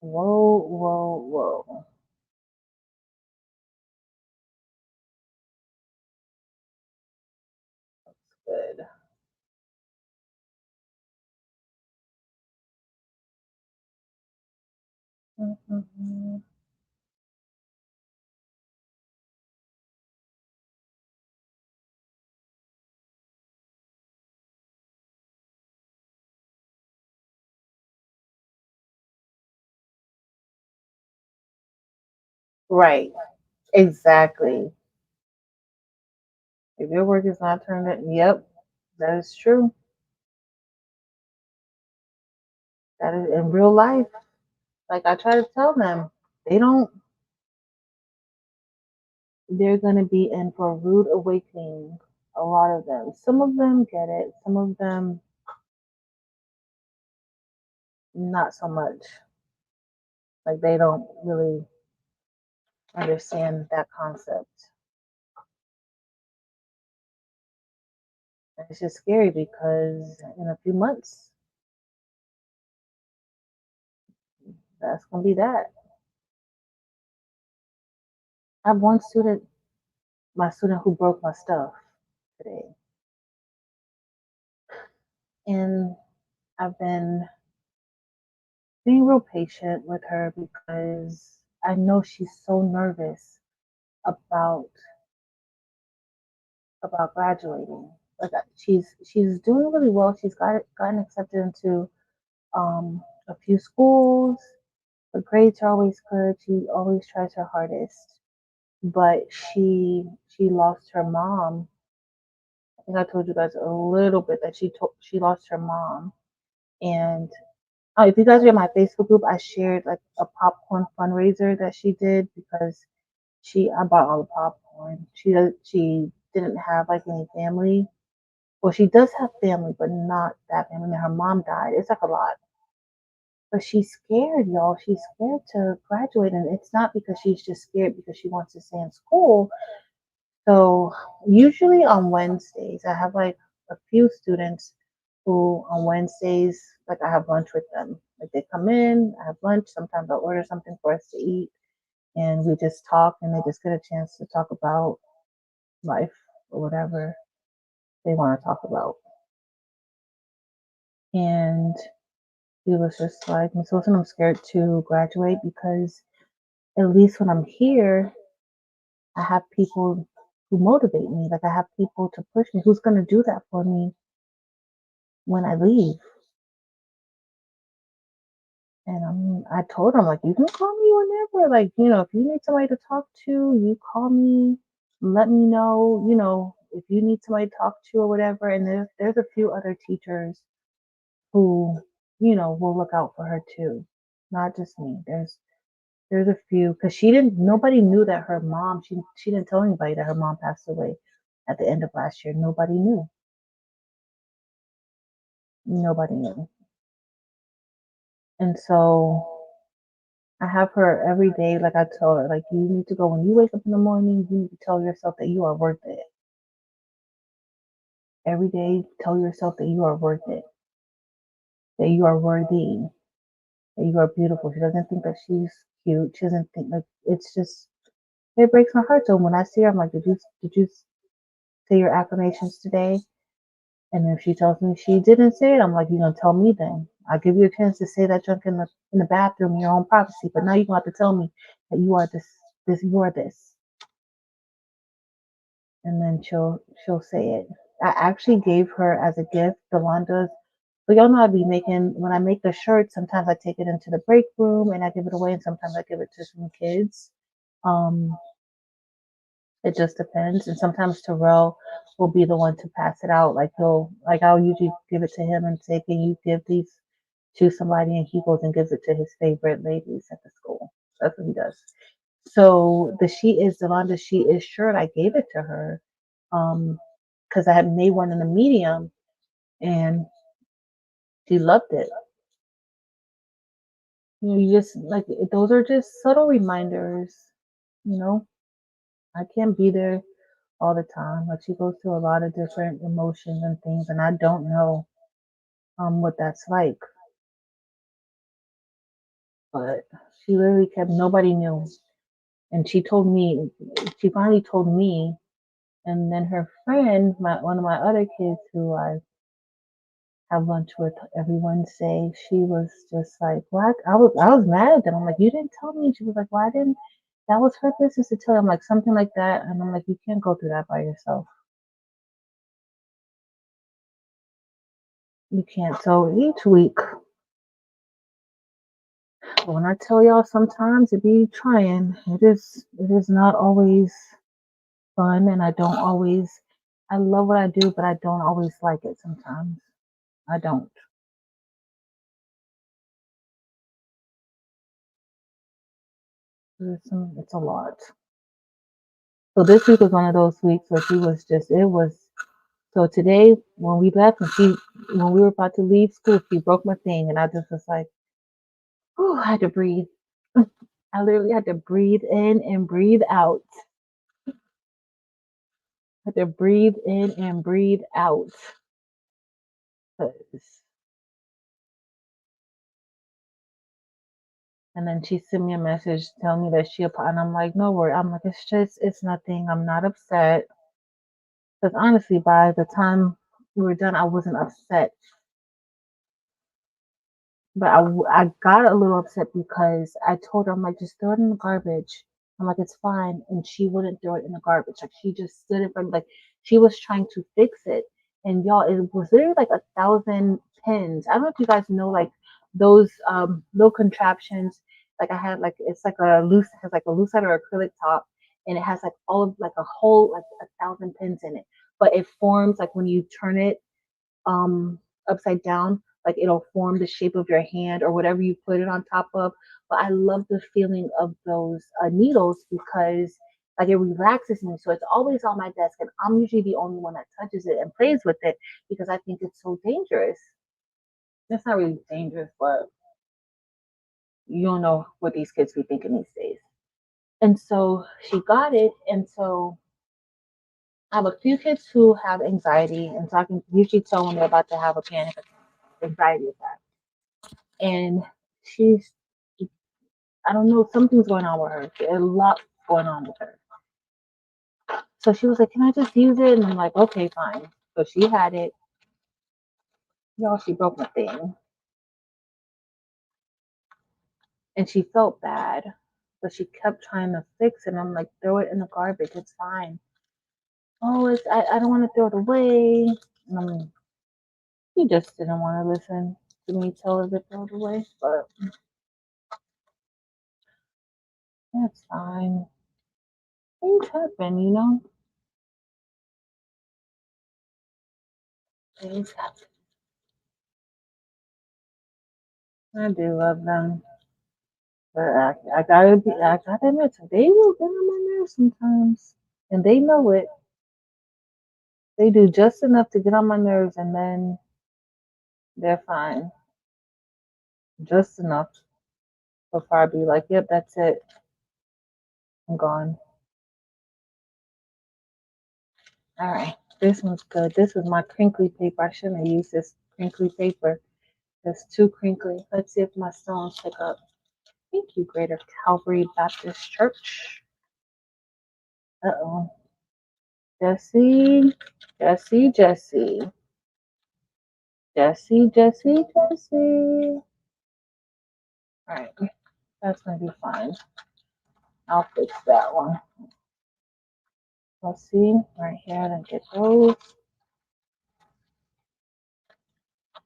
whoa, whoa, whoa. Good. Mm-hmm. Right. Exactly. If your work is not turned in, yep, that is true. That is in real life. Like I try to tell them, they don't. they're going to be in for a rude awakening. A lot of them. Some of them get it. Some of them not so much. Like they don't really understand that concept. And it's just scary because in a few months, that's gonna be that. I have one student, my student who broke my stuff today. And I've been being real patient with her because I know she's so nervous about graduating. Like she's doing really well. She's gotten accepted into a few schools. Her grades are always good. She always tries her hardest. But she lost her mom. I think I told you guys a little bit that she lost her mom. And if you guys are in my Facebook group, I shared like a popcorn fundraiser that she did because I bought all the popcorn. She didn't have like any family. Well, she does have family, but not that family. Her mom died. It's like a lot. But she's scared, y'all. She's scared to graduate, and it's not because she's just scared because she wants to stay in school. So usually on Wednesdays, I have like a few students who on Wednesdays, like I have lunch with them. Like they come in, I have lunch. Sometimes I'll order something for us to eat, and we just talk, and they just get a chance to talk about life or whatever they want to talk about. And he was just like, Miss Wilson, I'm scared to graduate because at least when I'm here, I have people who motivate me. Like I have people to push me. Who's going to do that for me when I leave? And I told him, like, you can call me whenever. Like, if you need somebody to talk to, you call me, let me know, if you need somebody to talk to or whatever. And there's a few other teachers who, will look out for her too. Not just me. There's a few because nobody knew that her mom, she didn't tell anybody that her mom passed away at the end of last year. Nobody knew. Nobody knew. And so I have her every day, like I tell her, like you need to go when you wake up in the morning, you need to tell yourself that you are worth it. Every day, tell yourself that you are worth it, that you are worthy, that you are beautiful. She doesn't think that she's cute. She doesn't think like it's just it breaks my heart. So when I see her, I'm like, did you say your affirmations today? And if she tells me she didn't say it, I'm like, you're gonna tell me then. I'll give you a chance to say that junk in the bathroom in your own privacy, but now you're gonna have to tell me that you are you are this. And then she'll say it. I actually gave her as a gift the Londas. So y'all know I'd be making when I make the shirt, sometimes I take it into the break room and I give it away and sometimes I give it to some kids. Um it just depends. And sometimes Terrell will be the one to pass it out. I'll usually give it to him and say, can you give these to somebody? And he goes and gives it to his favorite ladies at the school. That's what he does. So the Londa She Is shirt, I gave it to her. Because I had made one in a medium and she loved it. You just like those are just subtle reminders, you know. I can't be there all the time. Like she goes through a lot of different emotions and things, and I don't know what that's like. But she literally kept nobody knew, and she finally told me, and then her friend, one of my other kids who I have lunch with every Wednesday, she was just like, "What?" I was mad at them. I'm like, "You didn't tell me." She was like, "Why didn't?" That was her business to tell. I'm like something like that, and I'm like, "You can't go through that by yourself. You can't." So each week, when I tell y'all, sometimes it be trying. It is not always fun, and I don't always. I love what I do, but I don't always like it. Sometimes I don't. It's a lot. So this week was one of those weeks where she was just, it was, so today when we left and when we were about to leave school, she broke my thing and I just was like, oh, I had to breathe. I literally had to breathe in and breathe out. I had to breathe in and breathe out. 'Cause- And then she sent me a message telling me that and I'm like, no worry. I'm like, it's nothing. I'm not upset. Because honestly, by the time we were done, I wasn't upset. But I got a little upset because I told her, I'm like, just throw it in the garbage. I'm like, it's fine. And she wouldn't throw it in the garbage. Like, she just stood in front of, like, she was trying to fix it. And y'all, it was literally like 1,000 pins. I don't know if you guys know, like, those little contraptions. Like, I had, like, it's like has like a loose side or acrylic top. And it has, like, all of, like, a whole, like, 1,000 pins in it. But it forms, like, when you turn it um upside down, like it'll form the shape of your hand or whatever you put it on top of. But I love the feeling of those needles because like it relaxes me, so it's always on my desk and I'm usually the only one that touches it and plays with it because I think it's so dangerous. It's not really dangerous, but you don't know what these kids be thinking these days. And so she got it, and so I have a few kids who have anxiety, and so I can usually tell when they're about to have a panic anxiety attack. And she's, I don't know, something's going on with her. A lot going on with her. So she was like, "Can I just use it?" And I'm like, "Okay, fine." So she had it. Y'all, she broke my thing, and she felt bad, but she kept trying to fix it. And I'm like, "Throw it in the garbage. It's fine." Oh, I don't want to throw it away. And he just didn't want to listen to me tell her to throw it away, but that's fine. Things happen, you know. Things happen. I do love them. But I gotta admit, they will get on my nerves sometimes, and they know it. They do just enough to get on my nerves, and then they're fine, just enough before I be like, "Yep, that's it, I'm gone." All right, this one's good. This is my crinkly paper. I shouldn't have used this crinkly paper. It's too crinkly. Let's see if my stones pick up. Thank you, Greater Calvary Baptist Church. Uh-oh. Jesse, Jesse, Jesse, Jesse, Jesse, Jesse. All right, that's gonna be fine. I'll fix that one. Let's see, right here, then get those.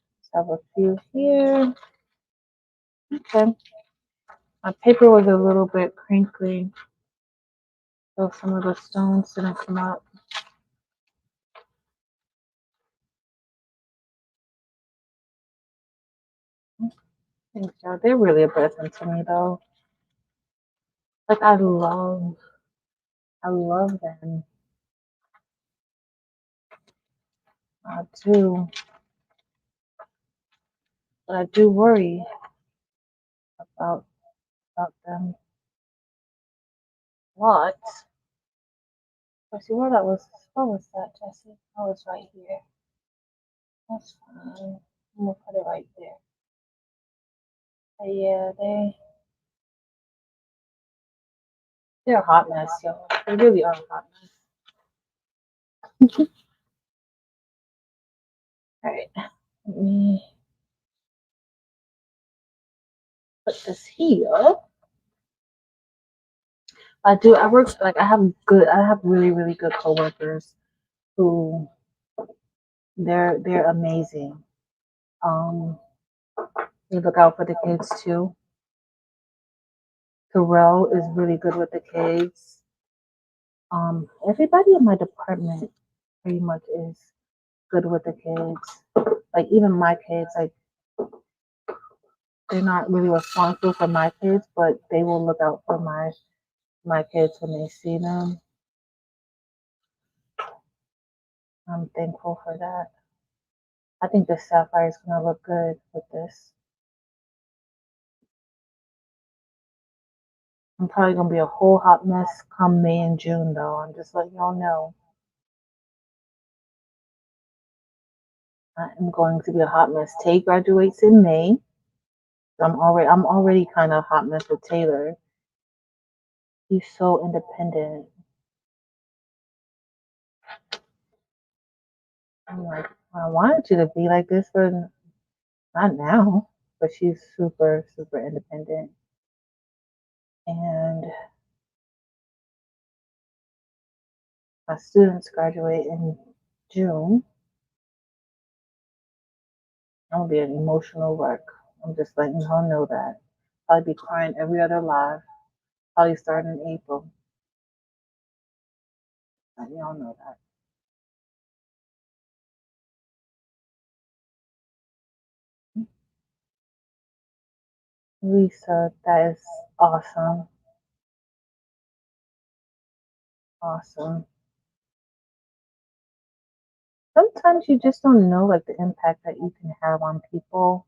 Let's have a few here. Okay, my paper was a little bit crinkly, so some of the stones didn't come up. Thanks, y'all. They're really a blessing to me, though. Like I love them. I do, but I do worry about them a lot. Let's see where that was. Where was that, Jesse? Oh, it's right here. That's fine. I'm gonna put it right there. But yeah, they're a hot mess, yo. They really are a hot mess. All right, let me put this here. I work like I have really, really good coworkers who they're amazing. Um, they look out for the kids too. Terrell is really good with the kids. Everybody in my department pretty much is good with the kids. Like even my kids, like they're not really responsible for my kids, but they will look out for my kids when they see them. I'm thankful for that. I think the sapphire is going to look good with this. I'm probably going to be a whole hot mess come May and June, though. I'm just letting y'all know. I am going to be a hot mess. Tay graduates in May. So I'm already kind of hot mess with Taylor. He's so independent. I'm like, I wanted you to be like this, but not now. But she's super, super independent. And my students graduate in June. I'm gonna be an emotional wreck. I'm just letting y'all know that. I'll be crying every other live. Probably starting in April. Letting y'all know that. Lisa, that is awesome. Awesome. Sometimes you just don't know like the impact that you can have on people.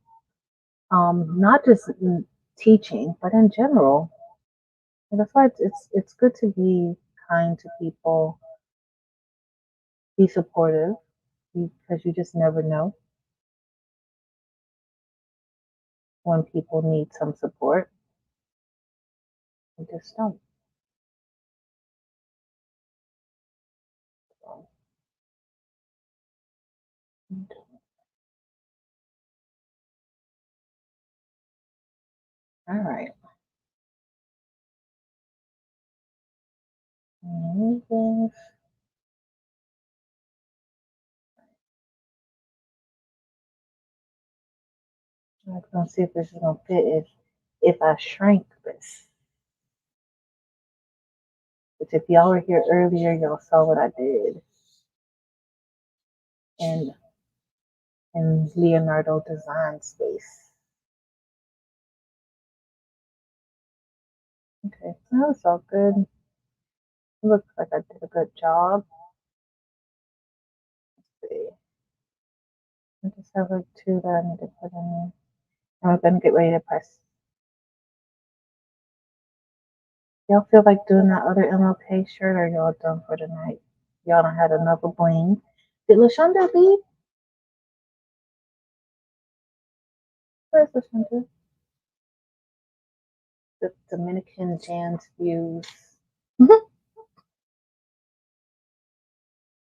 Not just in teaching, but in general. And that's why it's good to be kind to people, be supportive, because you just never know when people need some support. You just don't. So, all right. Anything? I'm gonna see if this is gonna fit if I shrink this. Which if y'all were here earlier, y'all saw what I did. In Leonardo design space. Okay, so that was all good. It looks like I did a good job. Let's see. I just have like two that I need to put in. And we're gonna get ready to press. Y'all feel like doing that other MLK shirt, or y'all done for the night? Y'all don't had enough of Bling. Did LaShonda leave? Where's LaShonda? The Dominican Jan's views.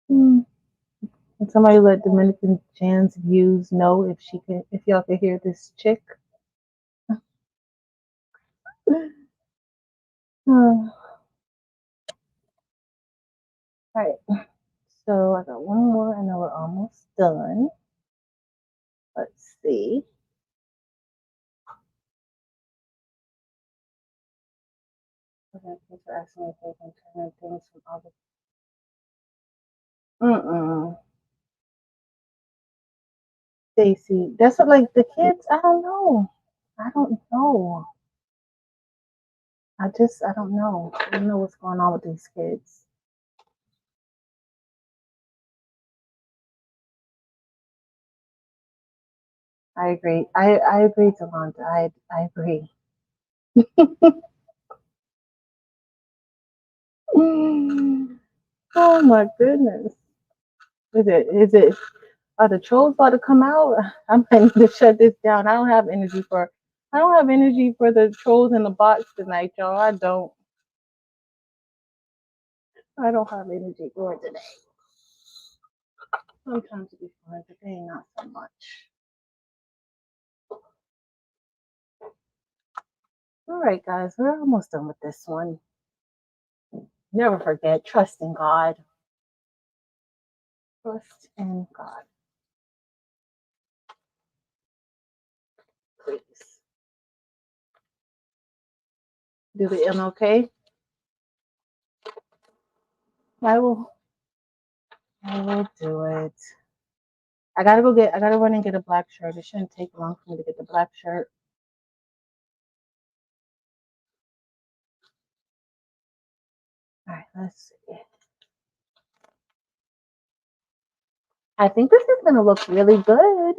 Hmm. Can somebody let Dominican Jan's views know if y'all can hear this chick? All right. So I got one more and then we're almost done. Let's see. Okay, thanks for asking me if they can turn in things from August. Stacy, that's what like the kids. I don't know. I don't know. I don't know. I don't know what's going on with these kids. I agree. I agree, Delonta. I agree. Oh my goodness. Is it are the trolls about to come out? I might need to shut this down. I don't have energy for the trolls in the box tonight, y'all. I don't have energy for it today. Sometimes it be fun, today not so much. All right, guys, we're almost done with this one. Never forget, trust in God. Trust in God. Please. Do the MLK. I will do it. I gotta run and get a black shirt. It shouldn't take long for me to get the black shirt. All right, let's see. I think this is gonna look really good.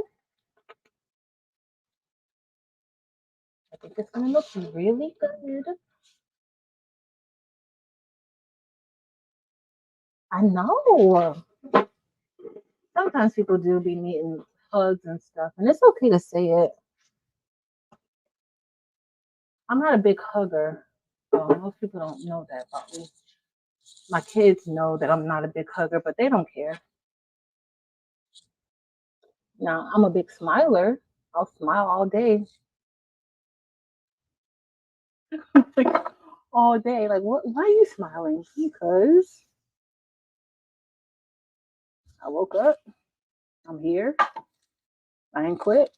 I think it's gonna look really good. I know. Sometimes people do be needing hugs and stuff, and it's okay to say it. I'm not a big hugger. So most people don't know that about me. My kids know that I'm not a big hugger, but they don't care. Now, I'm a big smiler. I'll smile all day. All day. Like, what? Why are you smiling? Because I woke up. I'm here. I ain't quit.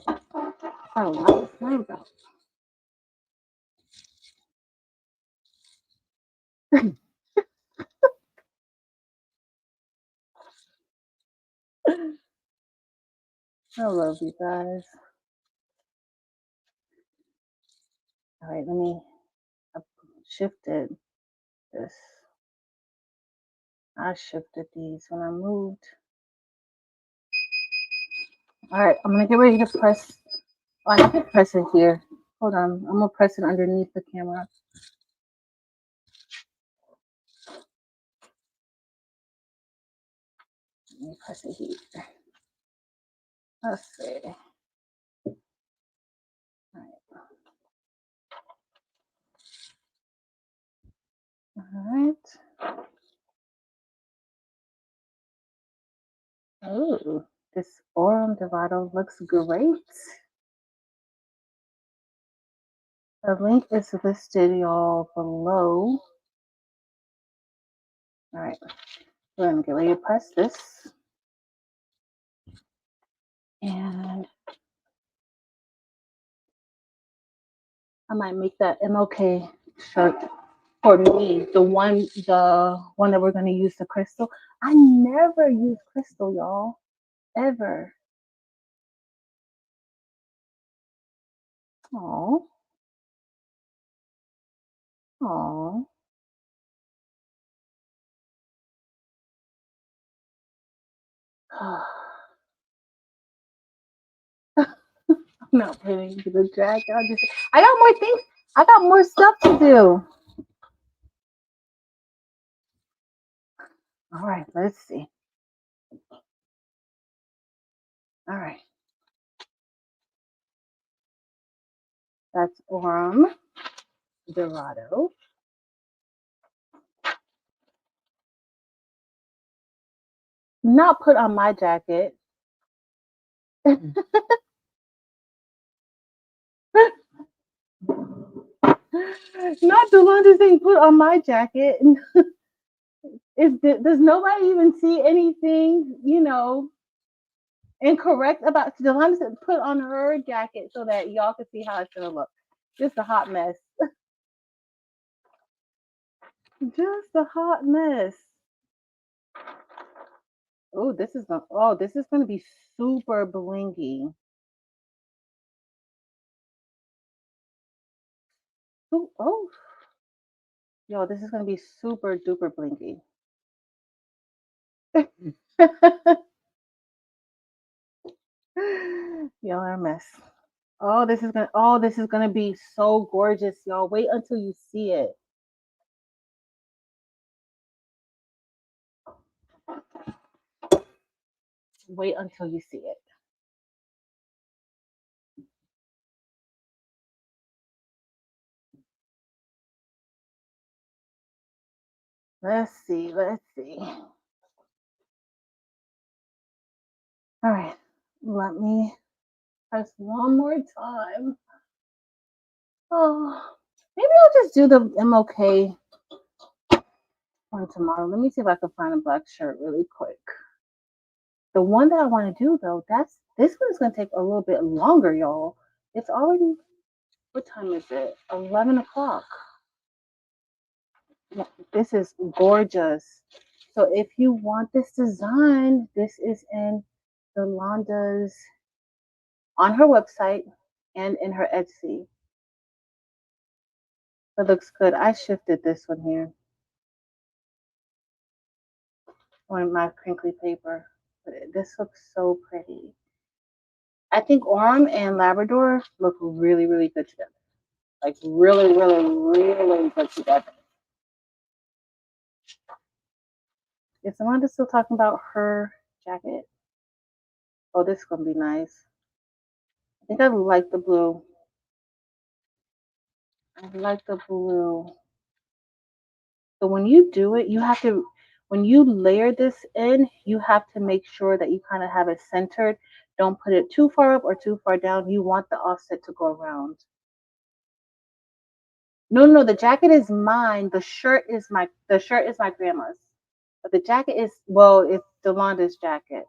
I don't know what to smile about. I love you guys. All right, I shifted this. I shifted these when I moved. All right, I'm gonna get ready to press. Oh, I can press it here. Hold on, I'm gonna press it underneath the camera. Let me press it here. Let's see. All right. All right. Oh, this Aurum Dorado looks great. The link is listed, y'all, below. All right, we're gonna get ready to press this. And I might make that MLK shirt for me. The one that we're gonna use the crystal. I never use crystal, y'all. Ever. Oh. Oh. I'm not putting into the drag. I got more things. I got more stuff to do. All right, let's see. All right. That's Aurum Dorado. Not put on my jacket. Not the one thing put on my jacket. Does nobody even see anything, incorrect about Delana put on her jacket so that y'all can see how it's gonna look. Just a hot mess. Just a hot mess. Oh, this is gonna be super blingy. Oh, yo, this is gonna be super duper blingy. Y'all are a mess. Oh, this is gonna be so gorgeous, y'all. Wait until you see it. Wait until you see it. Let's see. All right, let me press one more time. Oh, maybe I'll just do the MLK one tomorrow. Let me see if I can find a black shirt really quick. The one that I want to do though, this one's gonna take a little bit longer, y'all. It's already, what time is it? 11 o'clock. Yeah, this is gorgeous. So if you want this design, this is in Yolanda's on her website and in her Etsy. It looks good. I shifted this one here. on my crinkly paper. But this looks so pretty. I think Orm and Labrador look really, really good together. Like really, really, really good together. Is Amanda still talking about her jacket? Oh, this is gonna be nice. I think I like the blue. I like the blue. So when you do it, you have to, when you layer this in, you have to make sure that you kind of have it centered. Don't put it too far up or too far down. You want the offset to go around. No, no, the jacket is mine. The shirt is my grandma's. But the jacket is, well, it's Yolanda's jacket.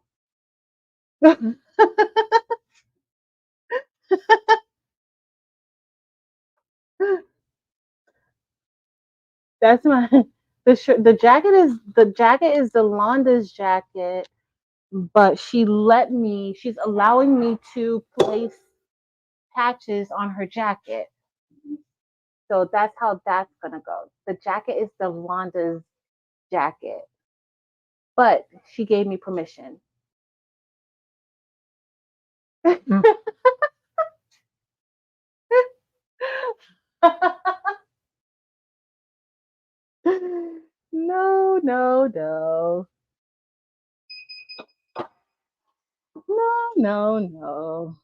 That's my the shirt. The jacket is Yolanda's jacket, but she's allowing me to place patches on her jacket. So that's how that's gonna go. The jacket is Yolanda's jacket, but she gave me permission. No, no, no. No, no, no.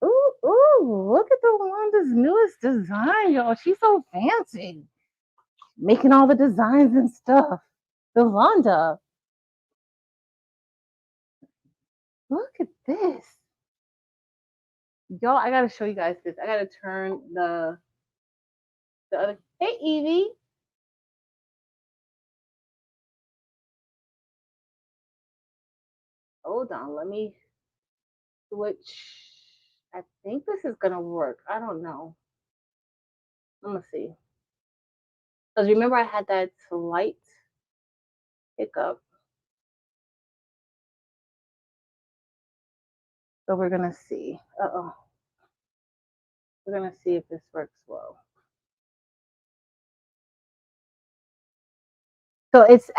Ooh, ooh, look at the Yolanda's newest design, y'all. She's so fancy. Making all the designs and stuff. Yolanda, look at this. Y'all, I gotta show you guys this. I gotta turn the other. Hey, Evie. Hold on, let me switch. I think this is gonna work. I don't know. Let me see. Because remember, I had that slight hiccup. So we're gonna see. Uh-oh. We're gonna see if this works well. So it's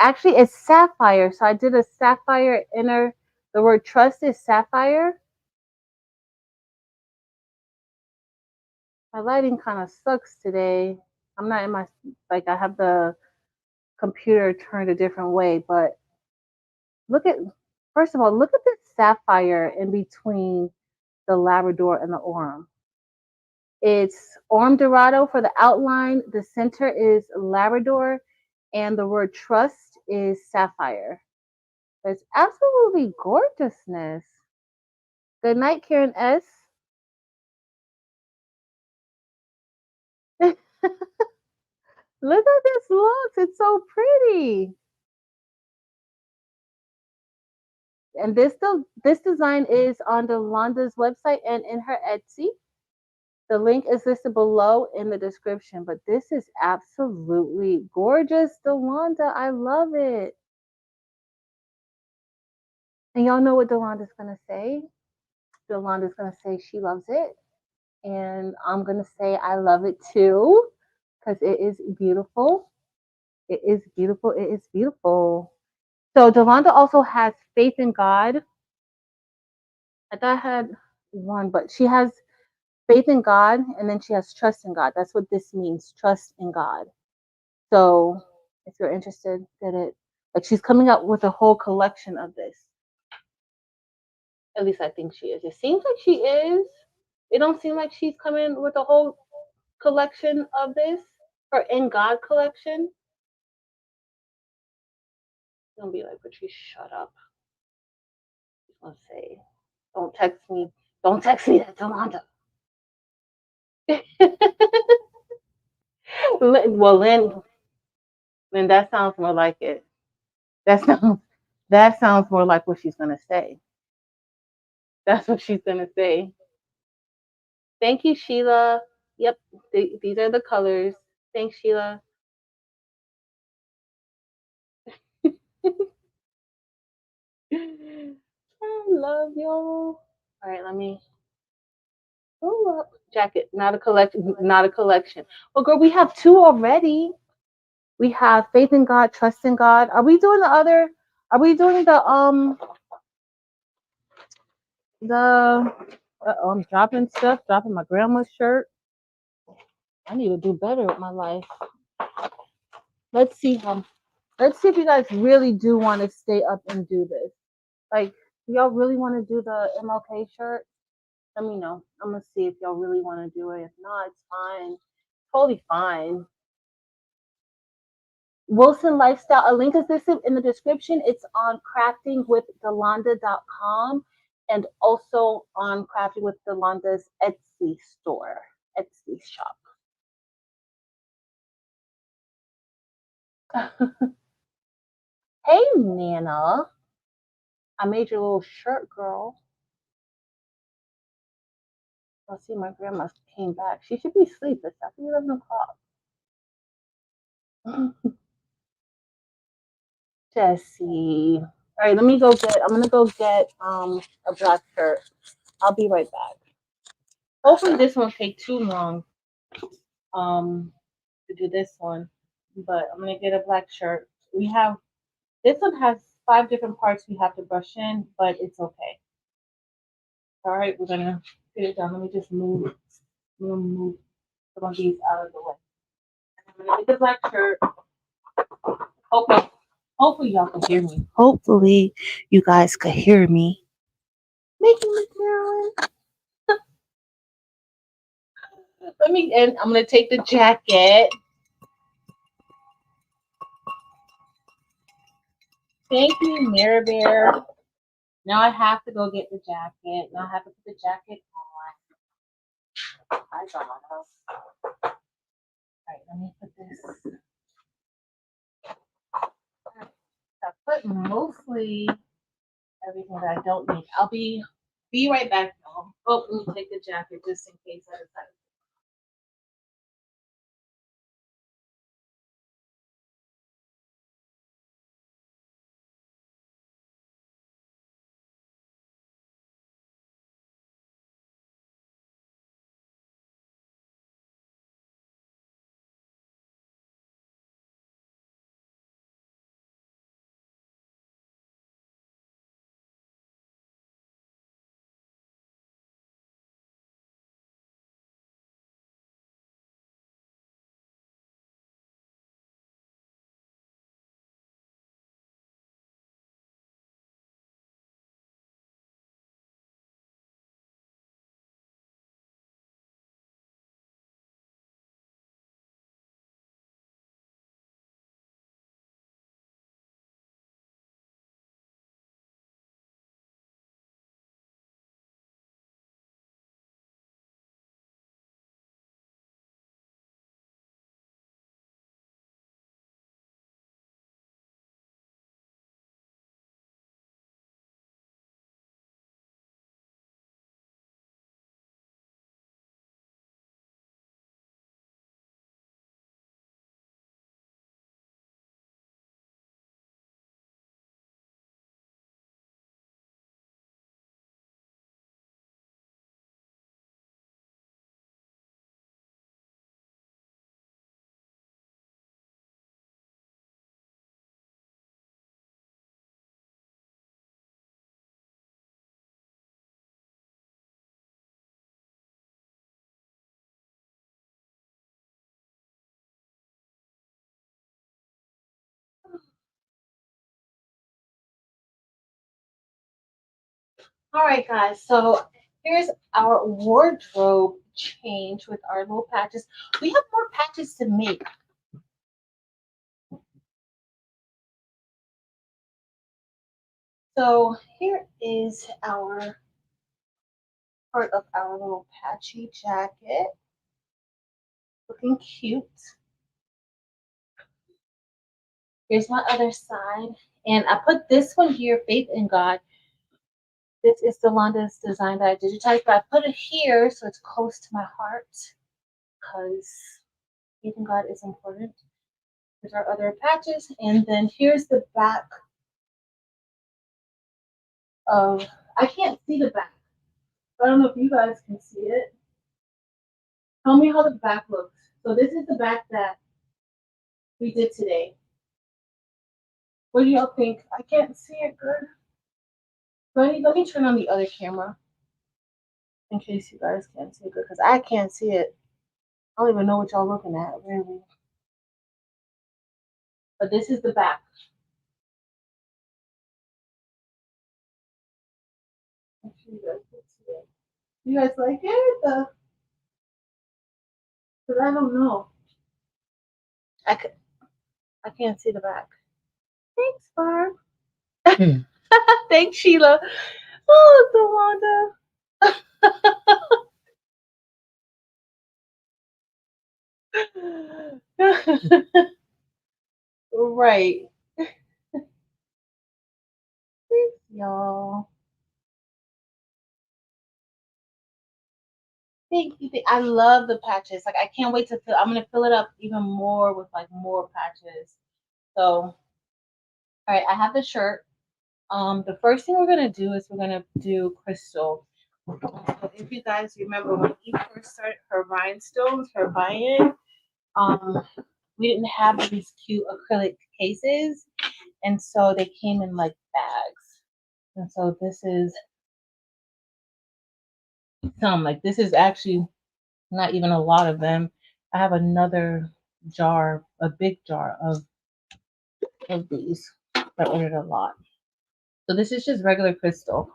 sapphire. So I did a sapphire inner. The word trust is sapphire. My lighting kind of sucks today. I'm not in my, like, I have the computer turned a different way, but look at, first of all, look at this sapphire in between the Labrador and the Orm. It's Orm Dorado for the outline. The center is Labrador, and the word trust is sapphire. It's absolutely gorgeousness. Good night, Karen S. Look at this looks. It's so pretty. And this design is on Yolanda's website and in her Etsy. The link is listed below in the description. But this is absolutely gorgeous, Yolanda. I love it. And y'all know what Yolanda's gonna say. Yolanda's gonna say she loves it. And I'm gonna say I love it too. Because it is beautiful. It is beautiful. It is beautiful. So Yolanda also has faith in God. I thought I had one, but she has faith in God and then she has trust in God. That's what this means, trust in God. So if you're interested, get it. Like she's coming up with a whole collection of this. At least I think she is. It seems like she is. It don't seem like she's coming with a whole collection of this. Her In God collection. Don't be like, Patrice, shut up. She's gonna say, don't text me. Don't text me, that's Yolanda. Well, Lynn, that sounds more like it. That sounds that sounds more like what she's gonna say. That's what she's gonna say. Thank you, Sheila. Yep, these are the colors. Thanks, Sheila. I love y'all. All right, let me Oh, jacket, not a collection, not a collection. Well, girl, we have two already. We have faith in God, trust in God. Are we doing the other? Are we doing the? I'm dropping stuff, dropping my grandma's shirt. I need to do better with my life. Let's see how. Let's see if you guys really do want to stay up and do this. Like, do y'all really want to do the MLK shirt? Let me know. I'm gonna see if y'all really want to do it. If not, it's fine. Totally fine. Wilson Lifestyle. A link is listed in the description. It's on craftingwithdolanda.com and also on Crafting with Dolanda's Etsy store, Etsy shop. Hey, Nana. I made your little shirt, girl. I see my grandma came back. She should be asleep. It's after 11 o'clock. Jessie. All right, let me go get. I'm gonna go get a black shirt. I'll be right back. Hopefully this won't take too long to do this one, but I'm gonna get a black shirt. We have this one has 5 different parts we have to brush in, but it's okay. All right, we're gonna get it done. Let me just move some of these out of the way. I'm gonna get the black shirt. Okay. Hopefully y'all can hear me. Hopefully you guys can hear me. Making the Carolyn. And I'm gonna take the jacket. Thank you, Mirror Bear. Now I have to go get the jacket. Now I have to put the jacket on. I got it. Alright, let me put this. I put mostly everything that I don't need. I'll be right back, y'all. Oh, let me take the jacket just in case I decide. All right, guys. So here's our wardrobe change with our little patches. We have more patches to make. So here is our part of our little patchy jacket. Looking cute. Here's my other side. And I put this one here, Faith in God. This is Yolanda's design that I digitized, but I put it here so it's close to my heart because faith in God is important. There's our other patches. And then here's the back of, I can't see the back. I don't know if you guys can see it. Tell me how the back looks. So this is the back that we did today. What do y'all think? I can't see it good. Let me turn on the other camera in case you guys can't see it good, because I can't see it. I don't even know what y'all looking at, really. But this is the back. Make sure you guys can see it. You guys like it? Because I don't know. I, c- I can't see the back. Thanks, Barb. Thanks, Sheila. Oh, Tawanda. Right. Thanks, y'all. Thank you. I love the patches. Like I can't wait to fill. I'm gonna fill it up even more with like more patches. So, all right, I have the shirt. The first thing we're gonna do is we're gonna do crystal. So if you guys remember when Eve first started her rhinestones, her buy-in, um, we didn't have these cute acrylic cases, and so they came in like bags. And so this is some like this is actually not even a lot of them. I have another jar, a big jar of these. I ordered a lot. So this is just regular crystal.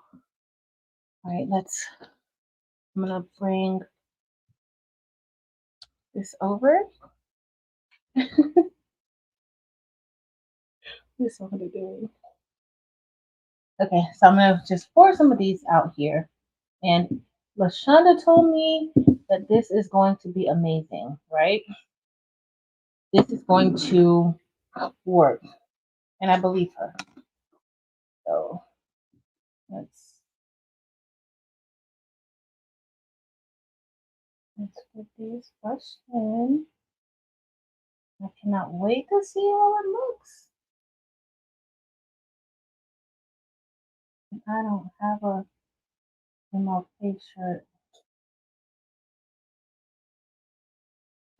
All right, I'm gonna bring this over. This is what I'm doing. Okay, so I'm gonna just pour some of these out here. And LaShonda told me that this is going to be amazing, right? This is going to work. And I believe her. So let's put these first in. I cannot wait to see how it looks. I don't have a MLK shirt.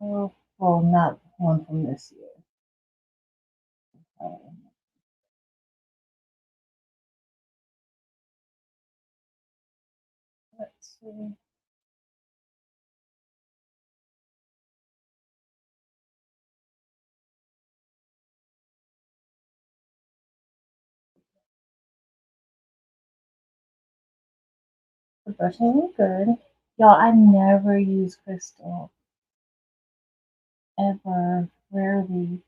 Oh, well, not one from this year. Let's see. The brushing is good. Y'all, I never use crystal. Ever. Rarely.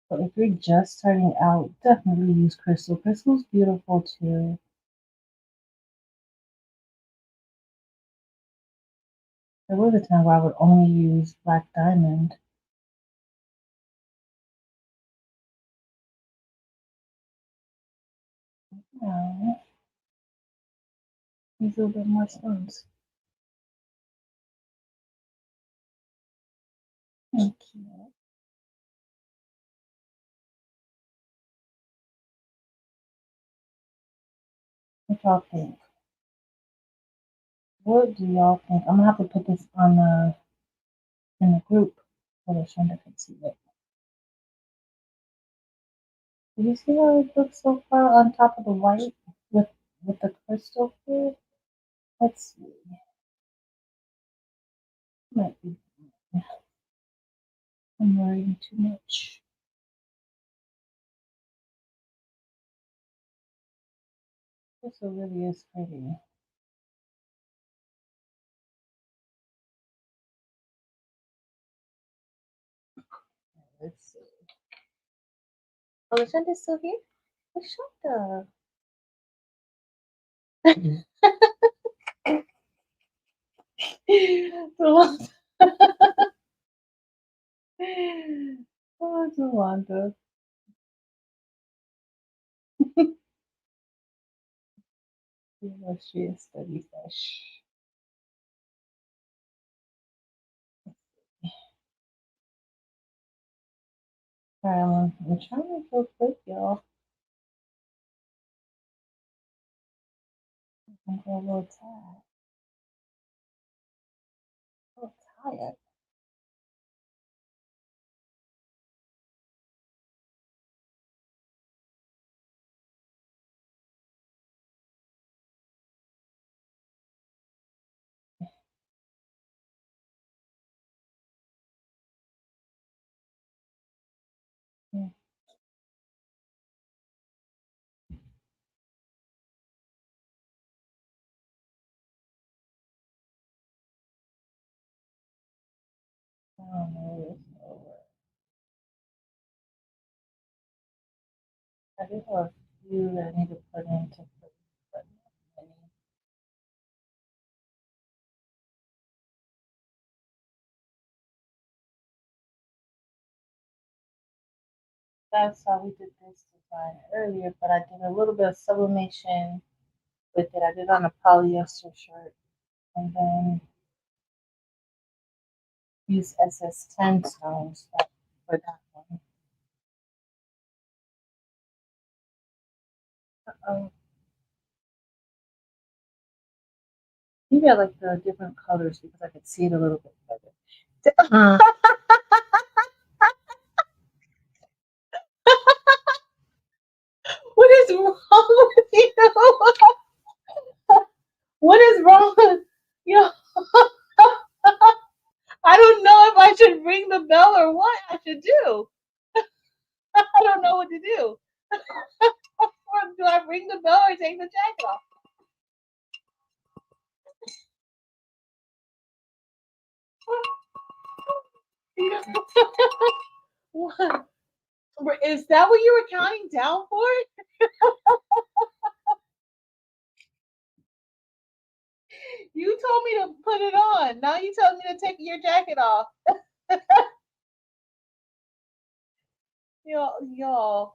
But if you're just starting out, definitely use crystal. Crystal's beautiful too. There was a time where I would only use black diamond. Now, use a little bit more stones. Thank you. What y'all think? What do y'all think? I'm gonna have to put this on in the group so that Shonda can see it. Do you see how it looks so far on top of the white with the crystal here? Let's see. Might be I'm worrying too much. This really is pretty. Let's see. Oh, Shonda's still here? Shonda. Oh, Tawanda. She is study fish. I'm trying to go quick, y'all. I'm going a little tired. try it. Mm, I don't know. I do have a few that I need to put into place, but not many. That's how we did this design earlier, but I did a little bit of sublimation with it. I did on a polyester shirt and then use SS10 stones for that one. Maybe I like the different colors because I could see it a little bit better. What is wrong with you? What is wrong with you? I don't know if I should ring the bell or what I should do. I don't know what to do. Or do I ring the bell or take the jacket off? What? Is that what you were counting down for? You told me to put it on. Now you tell me to take your jacket off. Y'all.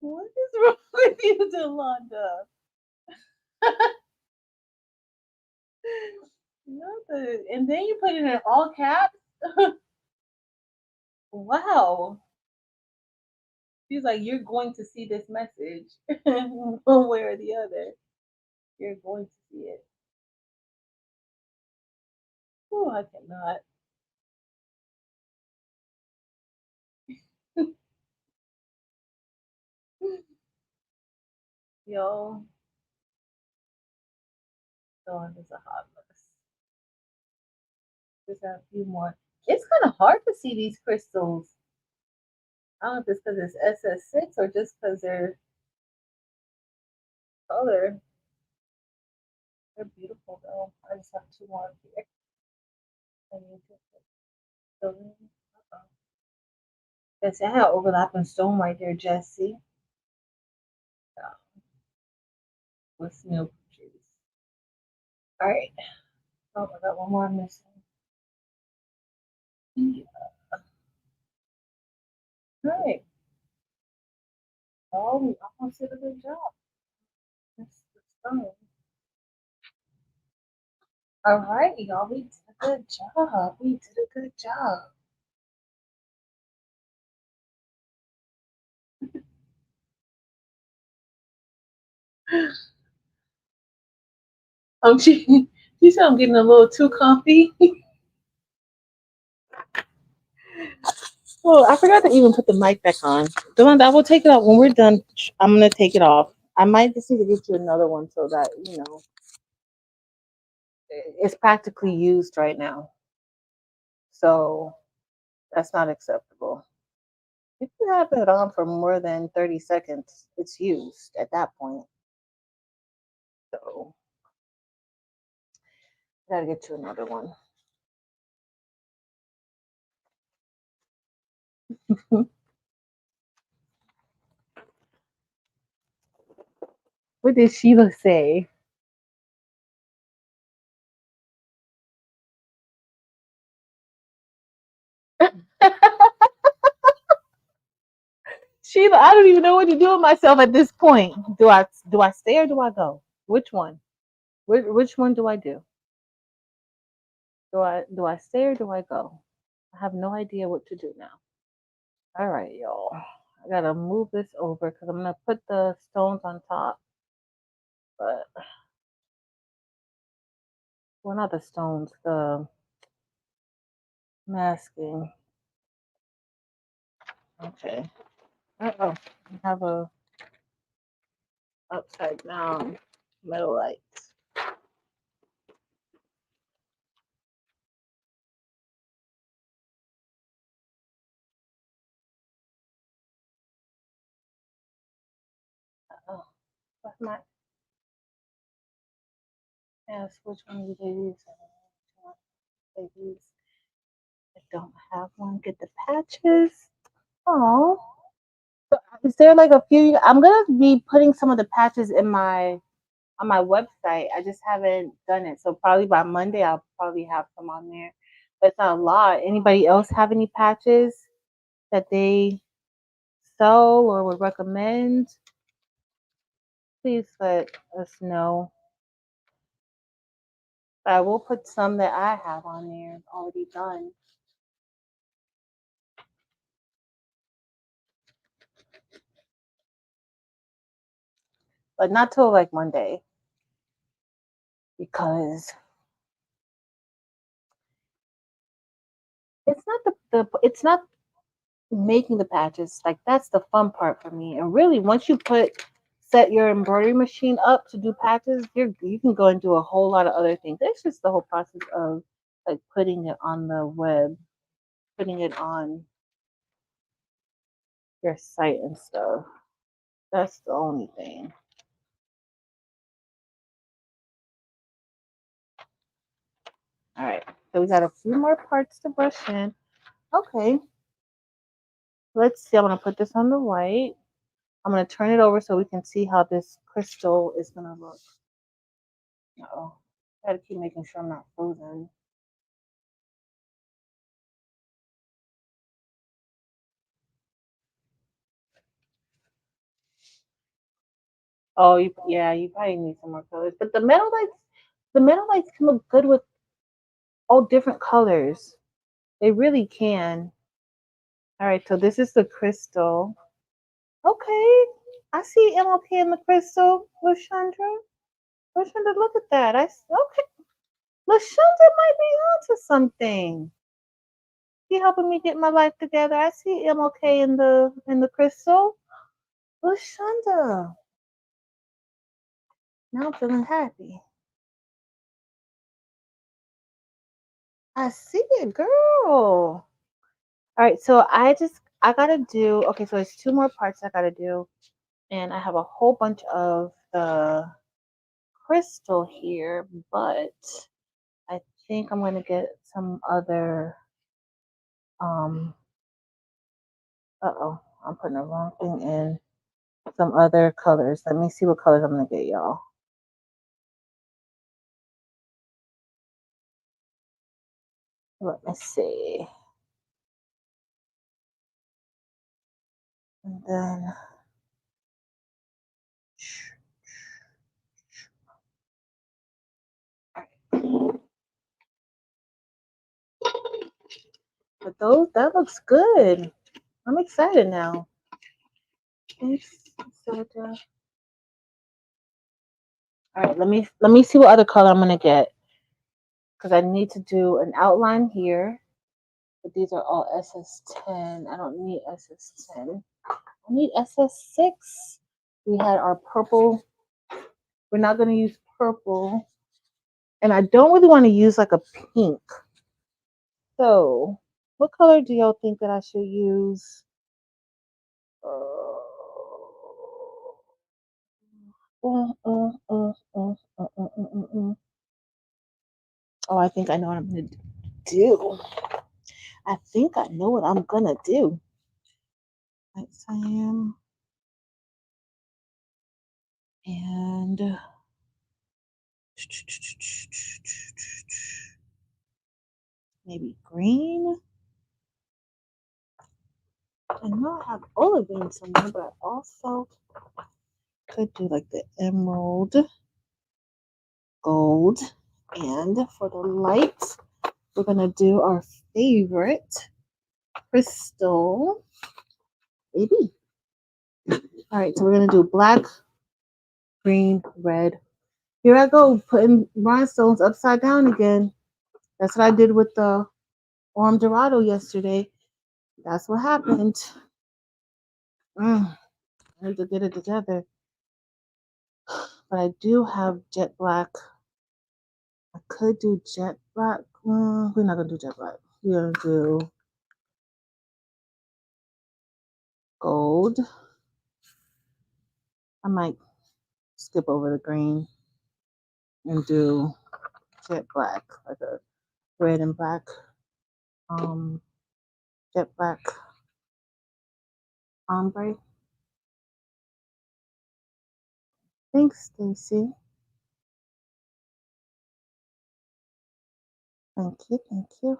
What is wrong with you, Delonda? Nothing. And then you put it in all caps. Wow. She's like, you're going to see this message one way or the other. You're going to see it. Oh, I cannot. Yo, Dawn is a hot mess. Just a few more. It's kind of hard to see these crystals. I don't know if it's because it's SS6 or just because they're color. They're beautiful though. I just have two more here. I need to fill in. Uh-oh. That's I had overlapping stone right there, Jesse. With Snoop juice. All right. Oh, I got one more missing. Yeah. All right. Oh, we almost did a good job. That's the stone. All right, y'all. We did a good job. We did a good job. She said I'm getting a little too comfy. Oh, I forgot to even put the mic back on. Dawn, I will take it off when we're done. I'm gonna take it off. I might just need to get you another one so that it's practically used right now. So that's not acceptable. If you have it on for more than 30 seconds, it's used at that point. So I gotta get you another one. What did Sheila say? Sheila, I don't even know what to do with myself at this point. Do I stay or do I go? Which one? Which one do I do? Do I stay or do I go? I have no idea what to do now. All right, y'all. I gotta move this over because I'm gonna put the stones on top. but well, not the stones, the masking. Okay. Uh-oh. I have a upside down metal light. Oh, what's my ask which one do they use? They use. I don't have one. Get the patches. Oh, is there like a few? I'm gonna be putting some of the patches in my on my website. I just haven't done it, so probably by Monday I'll probably have some on there. But it's not a lot. Anybody else have any patches that they sell or would recommend? Please let us know. But I will put some that I have on there already done. But not till like Monday. Because it's not the it's not making the patches. Like that's the fun part for me. And really once you set your embroidery machine up to do patches, you can go and do a whole lot of other things. It's just the whole process of like putting it on the web, putting it on your site and stuff. That's the only thing. All right. So we got a few more parts to brush in. Okay. Let's see. I'm going to put this on the white. I'm going to turn it over so we can see how this crystal is going to look. Uh-oh. I got to keep making sure I'm not frozen. Oh, yeah, you probably need some more colors. But the metal lights can look good with all different colors. They really can. All right, so this is the crystal. Okay, I see MLK in the crystal, Lashandra. Lashandra, look at that. Okay, Lashandra might be onto something. She helping me get my life together. I see MLK in the crystal. Lashandra. Now I'm feeling happy. I see it, girl. All right, so I gotta do okay, so it's two more parts I gotta do, and I have a whole bunch of the crystal here, but I think I'm gonna get some other uh-oh, I'm putting the wrong thing in. Some other colors. Let me see what colors I'm gonna get, y'all. Let me see. And then but that looks good. I'm excited now. Thanks, Soda. All right, let me see what other color I'm gonna get because I need to do an outline here. But these are all SS10. I don't need SS10. I need SS6. We had our purple. We're not gonna use purple, and I don't really want to use like a pink. So, what color do y'all think that I should use? Oh, I think I know what I'm gonna do. I think I know what I'm gonna do. Right, cyan and maybe green. I know I have olivine somewhere, but I also could do like the emerald gold. And for the light, we're gonna do our favorite crystal, baby. All right, so we're gonna do black, green, red, Here I go, putting rhinestones upside down again. That's what I did with the Orm Dorado yesterday. That's what happened. I need to get it together. But I do have jet black. I could do jet black. We're not going to do jet black. We're going to do gold. I might skip over the green and do jet black, like a red and black, jet black ombre. Thanks, Stacy. Thank you, thank you.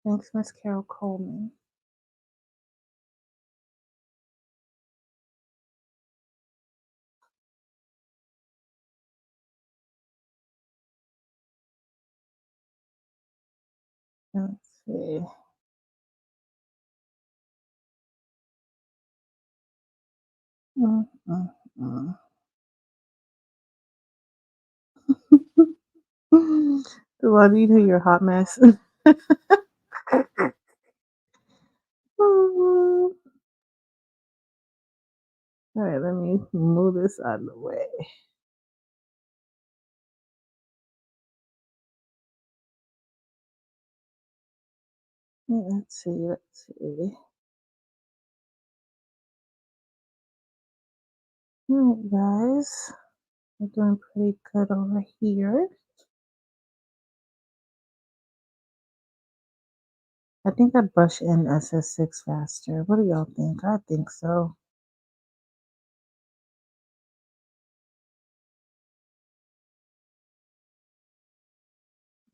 Thanks, Miss Carol Coleman. Let's see. Do I need to hear your hot mess? All right, let me move this out of the way. Let's see. All right, guys. We're doing pretty good over here. I think I brush in SS6 faster. What do y'all think? I think so.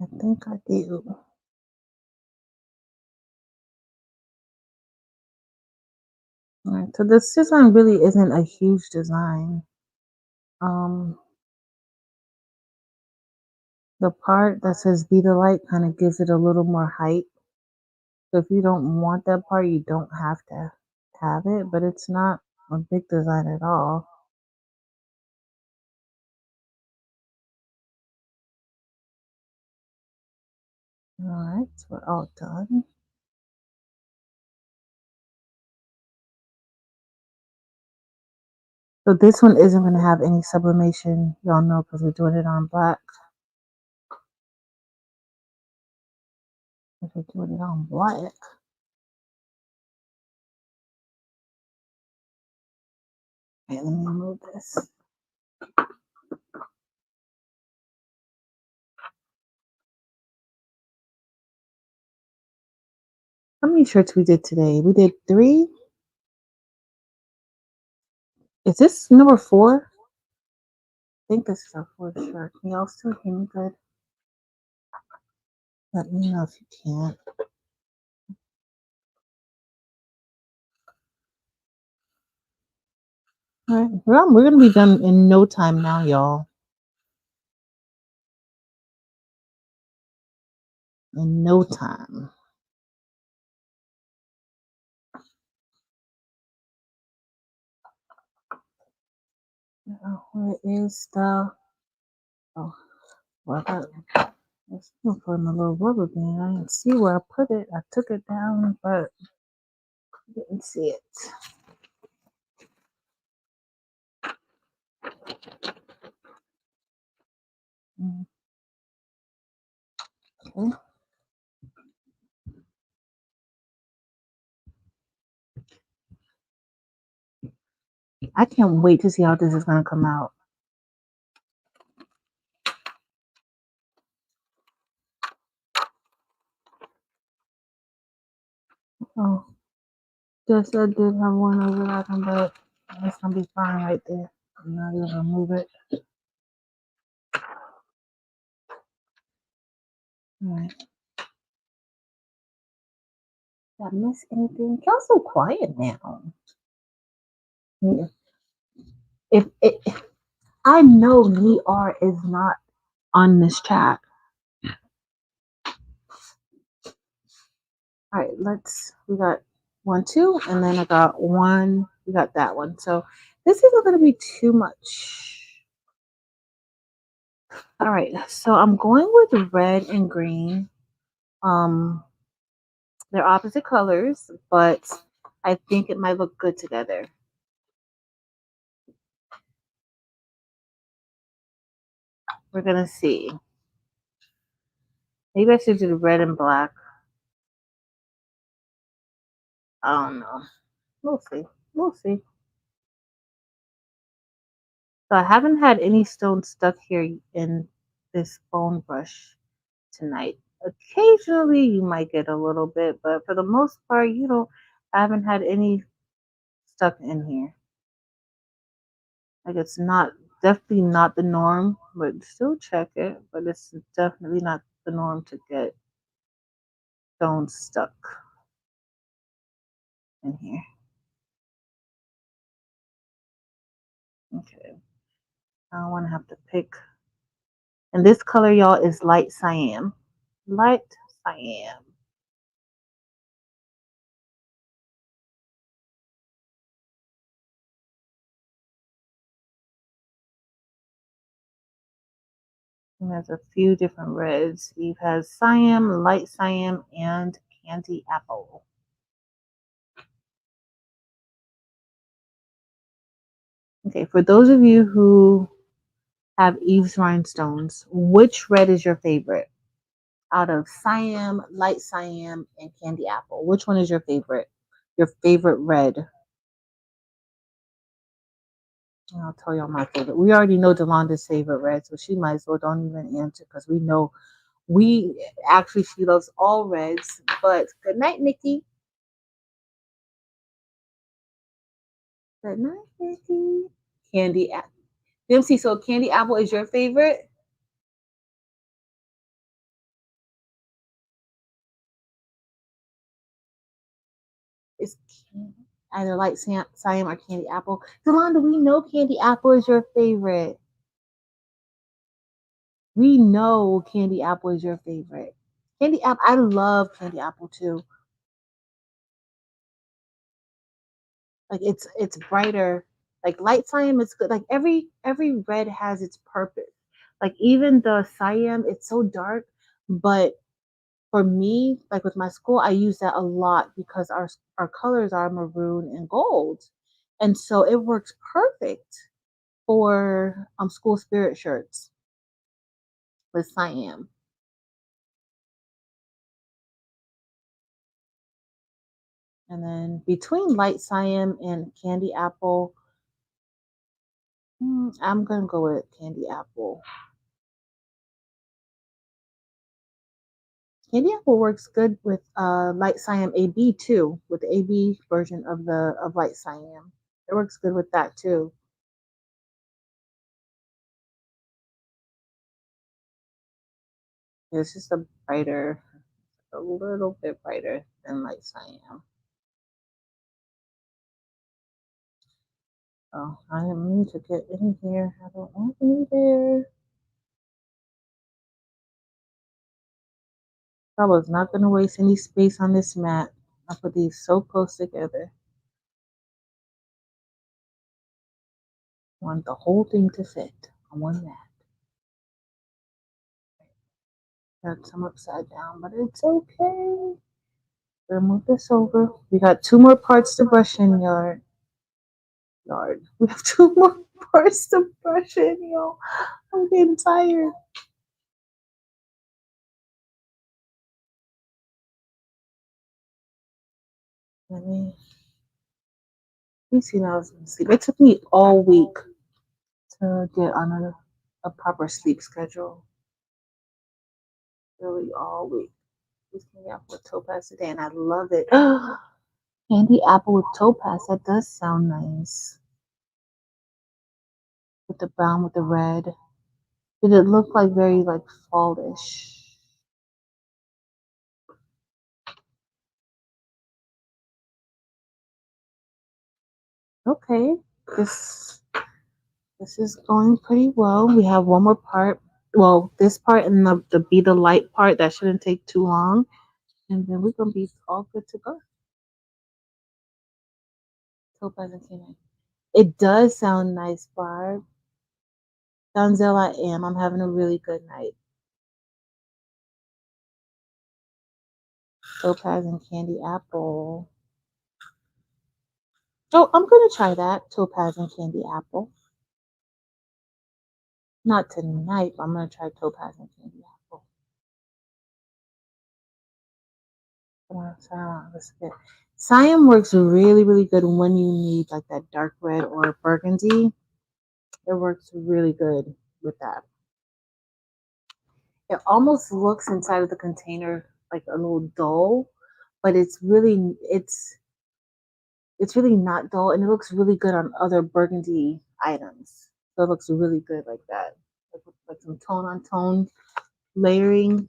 I think I do. All right, so this design really isn't a huge design. The part that says Be The Light kind of gives it a little more height. So if you don't want that part, you don't have to have it, but it's not a big design at all. All right, so we're all done. So this one isn't going to have any sublimation, y'all know, because we're doing it on black. If we're doing it on black. Okay, let me move this. How many shirts we did today? We did 3. Is this number 4? I think this is our 4th shirt. Can y'all still hear me good? Let me know if you can't. All right, we're going to be done in no time now, y'all. In no time. Where is the... Oh, well, I was looking for my little rubber band. I didn't see where I put it. I took it down, but I didn't see it. Okay. I can't wait to see how this is going to come out. Oh, yes, I did have one overlapping, but it's going to be fine right there. I'm not going to move it. All right. Did I miss anything? Y'all so quiet now. If I know Lear is not on this chat. All right, we got 1, 2, and then I got 1. We got that one. So this isn't going to be too much. All right, so I'm going with red and green. They're opposite colors, but I think it might look good together. We're gonna see. Maybe I should do the red and black. I don't know. We'll see. We'll see. So I haven't had any stones stuck here in this bone brush tonight. Occasionally you might get a little bit, but for the most part, I haven't had any stuck in here. Like it's not definitely not the norm, but still check it. But it's definitely not the norm to get stones stuck in here. Okay. I don't want to have to pick. And this color, y'all, is light cyan. Light cyan. And there's a few different reds. Eve has cyan, light cyan, and candy apple. Okay, for those of you who have Eve's rhinestones, which red is your favorite? Out of cyan, light cyan, and candy apple, which one is your favorite? Your favorite red? I'll tell y'all my favorite. We already know Delonda's favorite red, so she might as well don't even answer because we know she loves all reds. But good night, Nikki. Good night, Nikki. Candy apple. Dempsey, so candy apple is your favorite? It's either light cyan or candy apple. Delonda, we know candy apple is your favorite. We know candy apple is your favorite. Candy apple, I love candy apple too. Like it's brighter. Like light cyan is good. Like every red has its purpose. Like even the cyan, it's so dark, but for me, like with my school, I use that a lot because our colors are maroon and gold, and so it works perfect for school spirit shirts with cyan. And then between light cyan and candy apple, I'm gonna go with candy apple. Candy apple works good with light cyan AB too, with the AB version of light cyan. It works good with that too. It's just a little bit brighter than light cyan. Oh, I didn't mean to get in here. I don't want in there. I was not going to waste any space on this mat. I put these so close together. I want the whole thing to fit on one mat. Got some upside down, but it's okay. We'll move this over. We got 2 more parts to brush in, yard. We have 2 more parts to brush in, y'all. I'm getting tired. Let me see now. I was gonna sleep. It took me all week to get on a proper sleep schedule. Really all week. This candy apple with topaz today, and I love it. Candy apple with topaz. That does sound nice. With the brown with the red. Did it look like very like fallish? Okay. This is going pretty well. We have one more part. Well, this part and the Be the Light part, that shouldn't take too long. And then we're going to be all good to go. Topaz and candy. It does sound nice, Barb. Donzel, I am. I'm having a really good night. Topaz and candy apple. Oh, I'm gonna try that. Topaz and candy apple. Not tonight, but I'm gonna try topaz and candy apple. Let's get cyan works really, really good when you need like that dark red or burgundy. It works really good with that. It almost looks inside of the container like a little dull, but it's really not dull, and it looks really good on other burgundy items. So it looks really good like that, like some tone on tone layering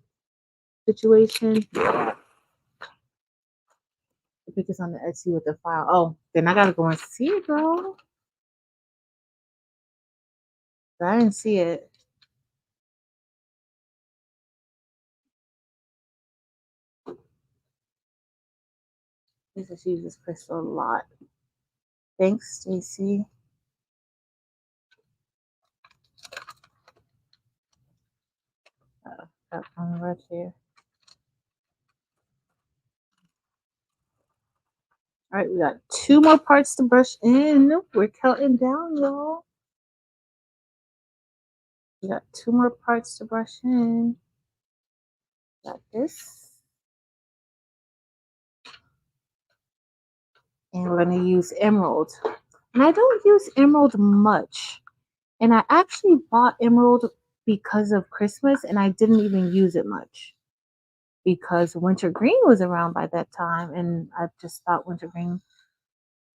situation. Yeah. The pictures on the Etsy with the file. Oh, then I gotta go and see it, girl. I didn't see it. I just use this crystal a lot. Thanks, Stacy. Got one right here. All right, we got 2 more parts to brush in. We're counting down, y'all. We got 2 more parts to brush in. Got this. And we're going to use emerald. And I don't use emerald much. And I actually bought emerald because of Christmas, and I didn't even use it much. Because wintergreen was around by that time, and I just thought wintergreen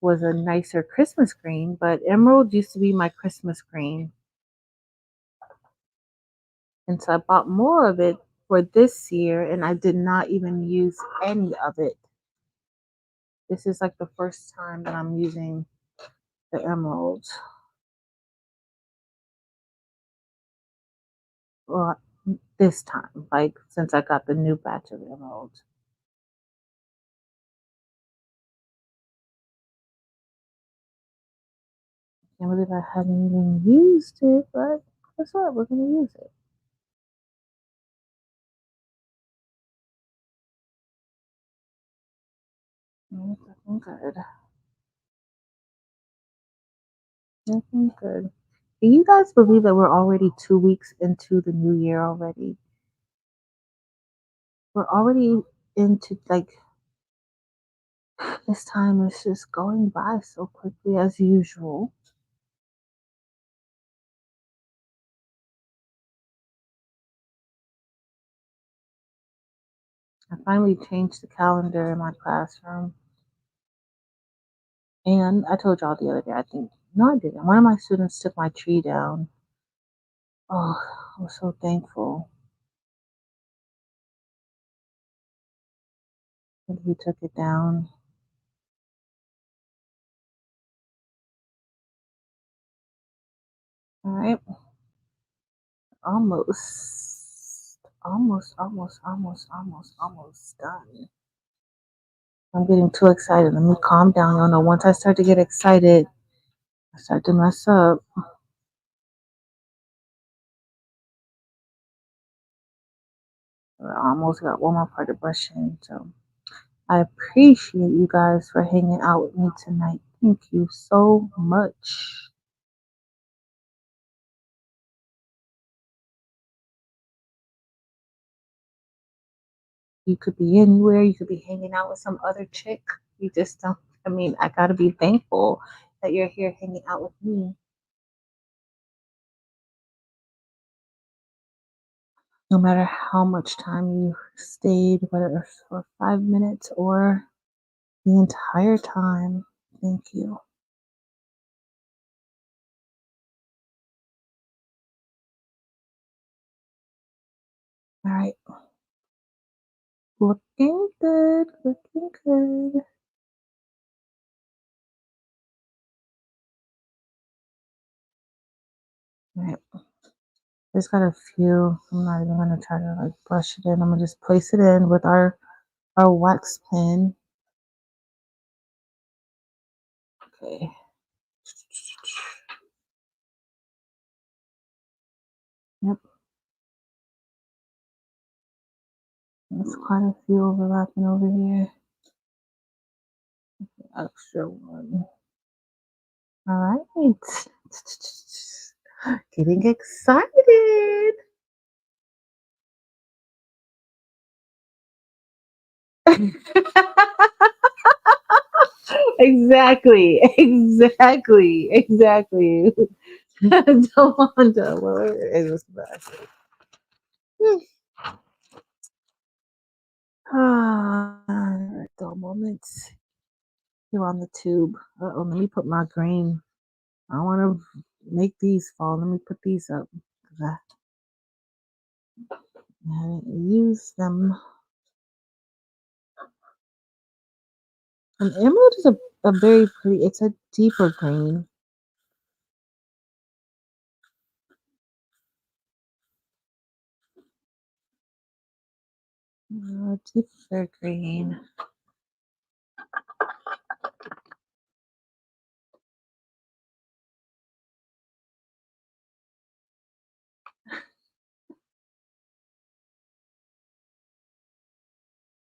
was a nicer Christmas green, but emerald used to be my Christmas green. And so I bought more of it for this year, and I did not even use any of it. This is like the first time that I'm using the emerald. Well, this time, like since I got the new batch of emerald. Can't believe I hadn't even used it, but guess what? We're gonna use it. Looking good. Looking good. Can you guys believe that we're already 2 weeks into the new year already? We're already into like this time is just going by so quickly as usual. I finally changed the calendar in my classroom. And I told y'all the other day, I think, no, I didn't. One of my students took my tree down. Oh, I was so thankful that he took it down. All right. Almost done. I'm getting too excited. Let me calm down. Y'all know once I start to get excited, I start to mess up. I almost got one more part to brush in. So I appreciate you guys for hanging out with me tonight. Thank you so much. You could be anywhere. You could be hanging out with some other chick. You just don't. I mean, I gotta be thankful that you're here hanging out with me. No matter how much time you stayed, whether it's for 5 minutes or the entire time. Thank you. All right. Looking good. Looking good. All right. Just got a few. I'm not even gonna try to like brush it in. I'm gonna just place it in with our wax pen. Okay. Yep. There's quite a few overlapping over here. Extra one. All right. Getting excited. Exactly. Delonda, where is this back? Dull moments. Here on the tube. Uh-oh, let me put my green. I want to make these fall. Let me put these up. I haven't used them. An emerald is a very pretty, it's a deeper green. Deeper green.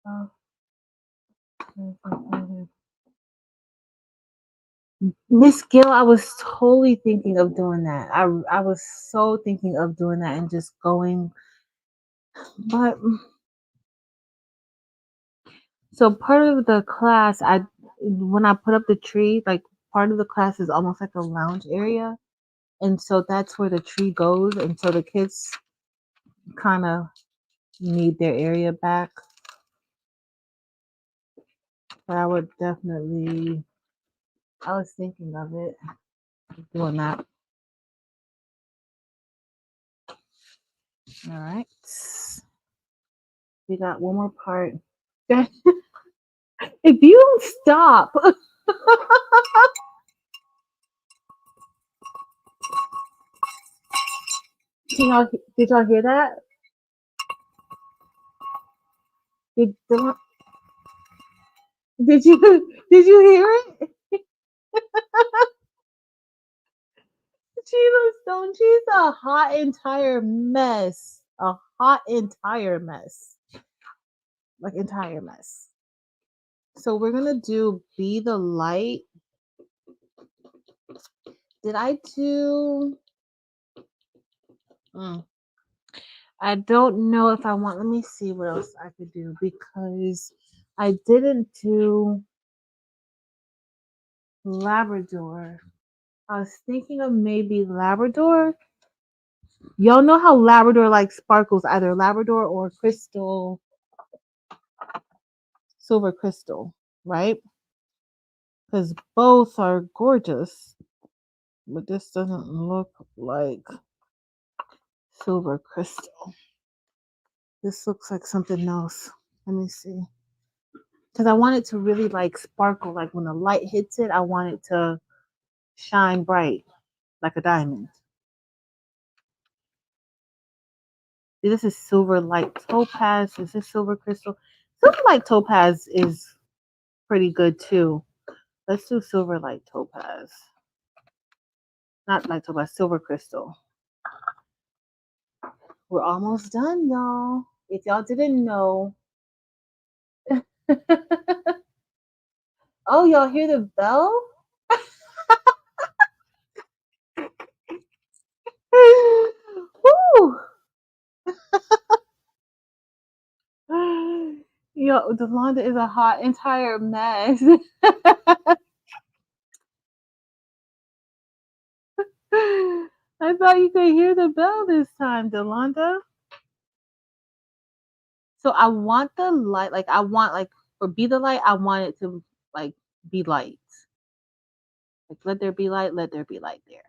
Oh. Miss Gill, I was totally thinking of doing that. I was so thinking of doing that and just going, but so part of the class, when I put up the tree, like part of the class is almost like a lounge area, and so that's where the tree goes, and so the kids kind of need their area back. But I would definitely, I was thinking of it, doing that. All right. We got one more part. If you don't stop. Did y'all hear that? Did, did you did you hear it? She's a hot entire mess. A hot entire mess. Like entire mess. So we're gonna do Be the Light. Did I do I don't know if I want, let me see what else I could do because I didn't do Labrador. I was thinking of maybe Labrador. Y'all know how Labrador like sparkles, either Labrador or crystal, silver crystal, right? Because both are gorgeous, but this doesn't look like silver crystal. This looks like something else. Let me see. Because I want it to really like sparkle, like when the light hits it, I want it to shine bright like a diamond. See, this is silver light topaz. Is this silver crystal? Silver light topaz is pretty good too. Let's do silver light topaz. Not light topaz, silver crystal. We're almost done, y'all. If y'all didn't know. Oh, y'all hear the bell? Woo! Yo, Delonda is a hot entire mess. I thought you could hear the bell this time, Delonda. So I want the light, like I want like for Be the Light, I want it to like be light. Like let there be light, let there be light there.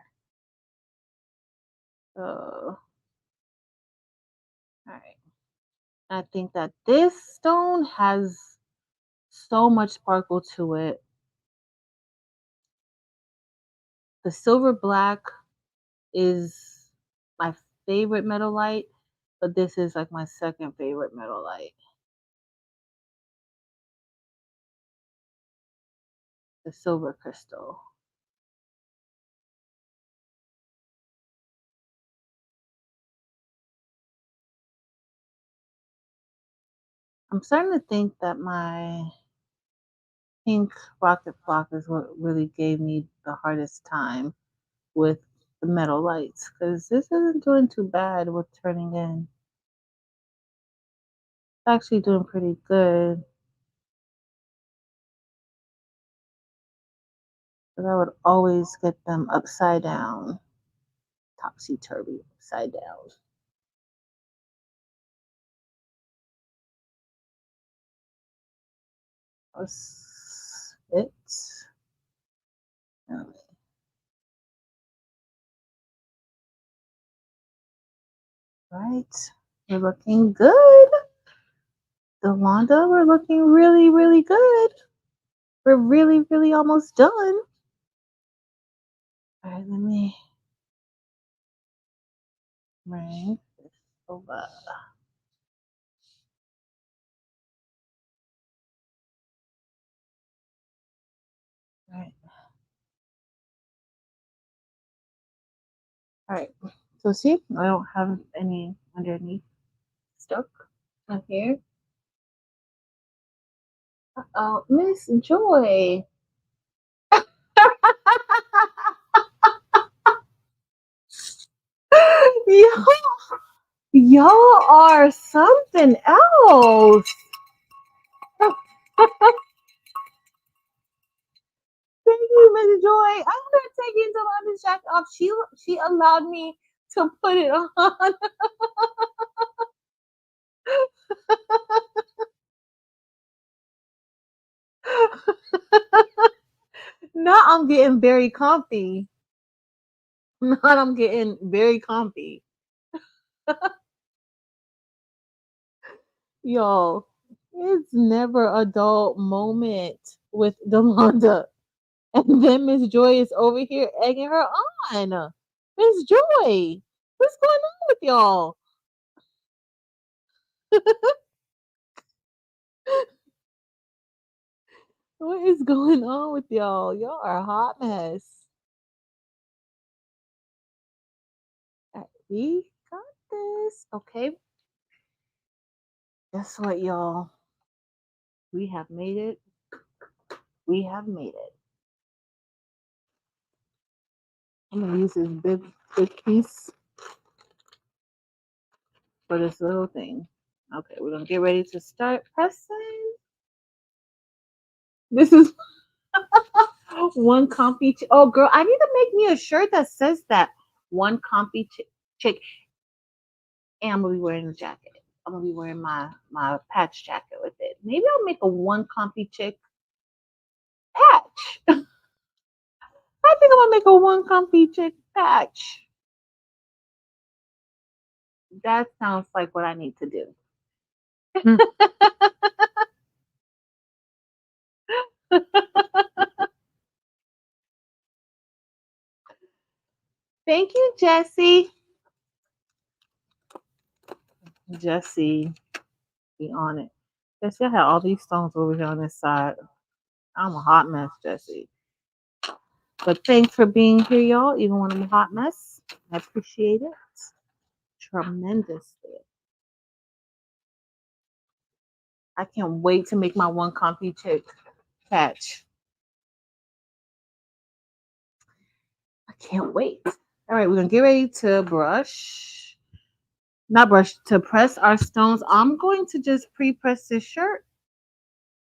All right. I think that this stone has so much sparkle to it. The silver black is my favorite metal light, but this is like my second favorite metal light. the silver crystal. I'm starting to think that my pink rocket block is what really gave me the hardest time with the metal lights because this isn't doing too bad with turning in. It's actually doing pretty good. But I would always get them upside down, topsy-turvy, upside down. That's it. Right. We're looking good. Delonda, we're looking really, really good. We're really, really almost done. All right, let me bring this over. All right. So see, I don't have any underneath stuck on here. Oh, Miss Joy. Y'all are something else. Thank you, Miss Joy. I'm not taking Delonda's jacket off. She allowed me to put it on. Now I'm getting very comfy. Now I'm getting very comfy. Yo, it's never a dull moment with Delonda. And then Miss Joy is over here egging her on. Miss Joy, what's going on with y'all? What is going on with y'all? Y'all are a hot mess. We got this. Okay. Guess what, y'all? We have made it. We have made it. I'm gonna use this big piece for this little thing. Okay, we're gonna get ready to start pressing. This is one comfy. Oh, girl, I need to make me a shirt that says that one comfy chick. And I'm gonna be wearing a jacket. I'm gonna be wearing my patch jacket with it. Maybe I'll make a one comfy chick patch. I think I'm gonna make a one comfy chick patch. That sounds like what I need to do. Thank you, Jessie. Jessie, be on it. Jessie, I had all these stones over here on this side. I'm a hot mess, Jessie. But thanks for being here, y'all. Even when I'm a hot mess, I appreciate it tremendously. I can't wait to make my one comfy chick patch. I can't wait. All right, we're gonna get ready to brush. Not brush, to press our stones. I'm going to just pre-press this shirt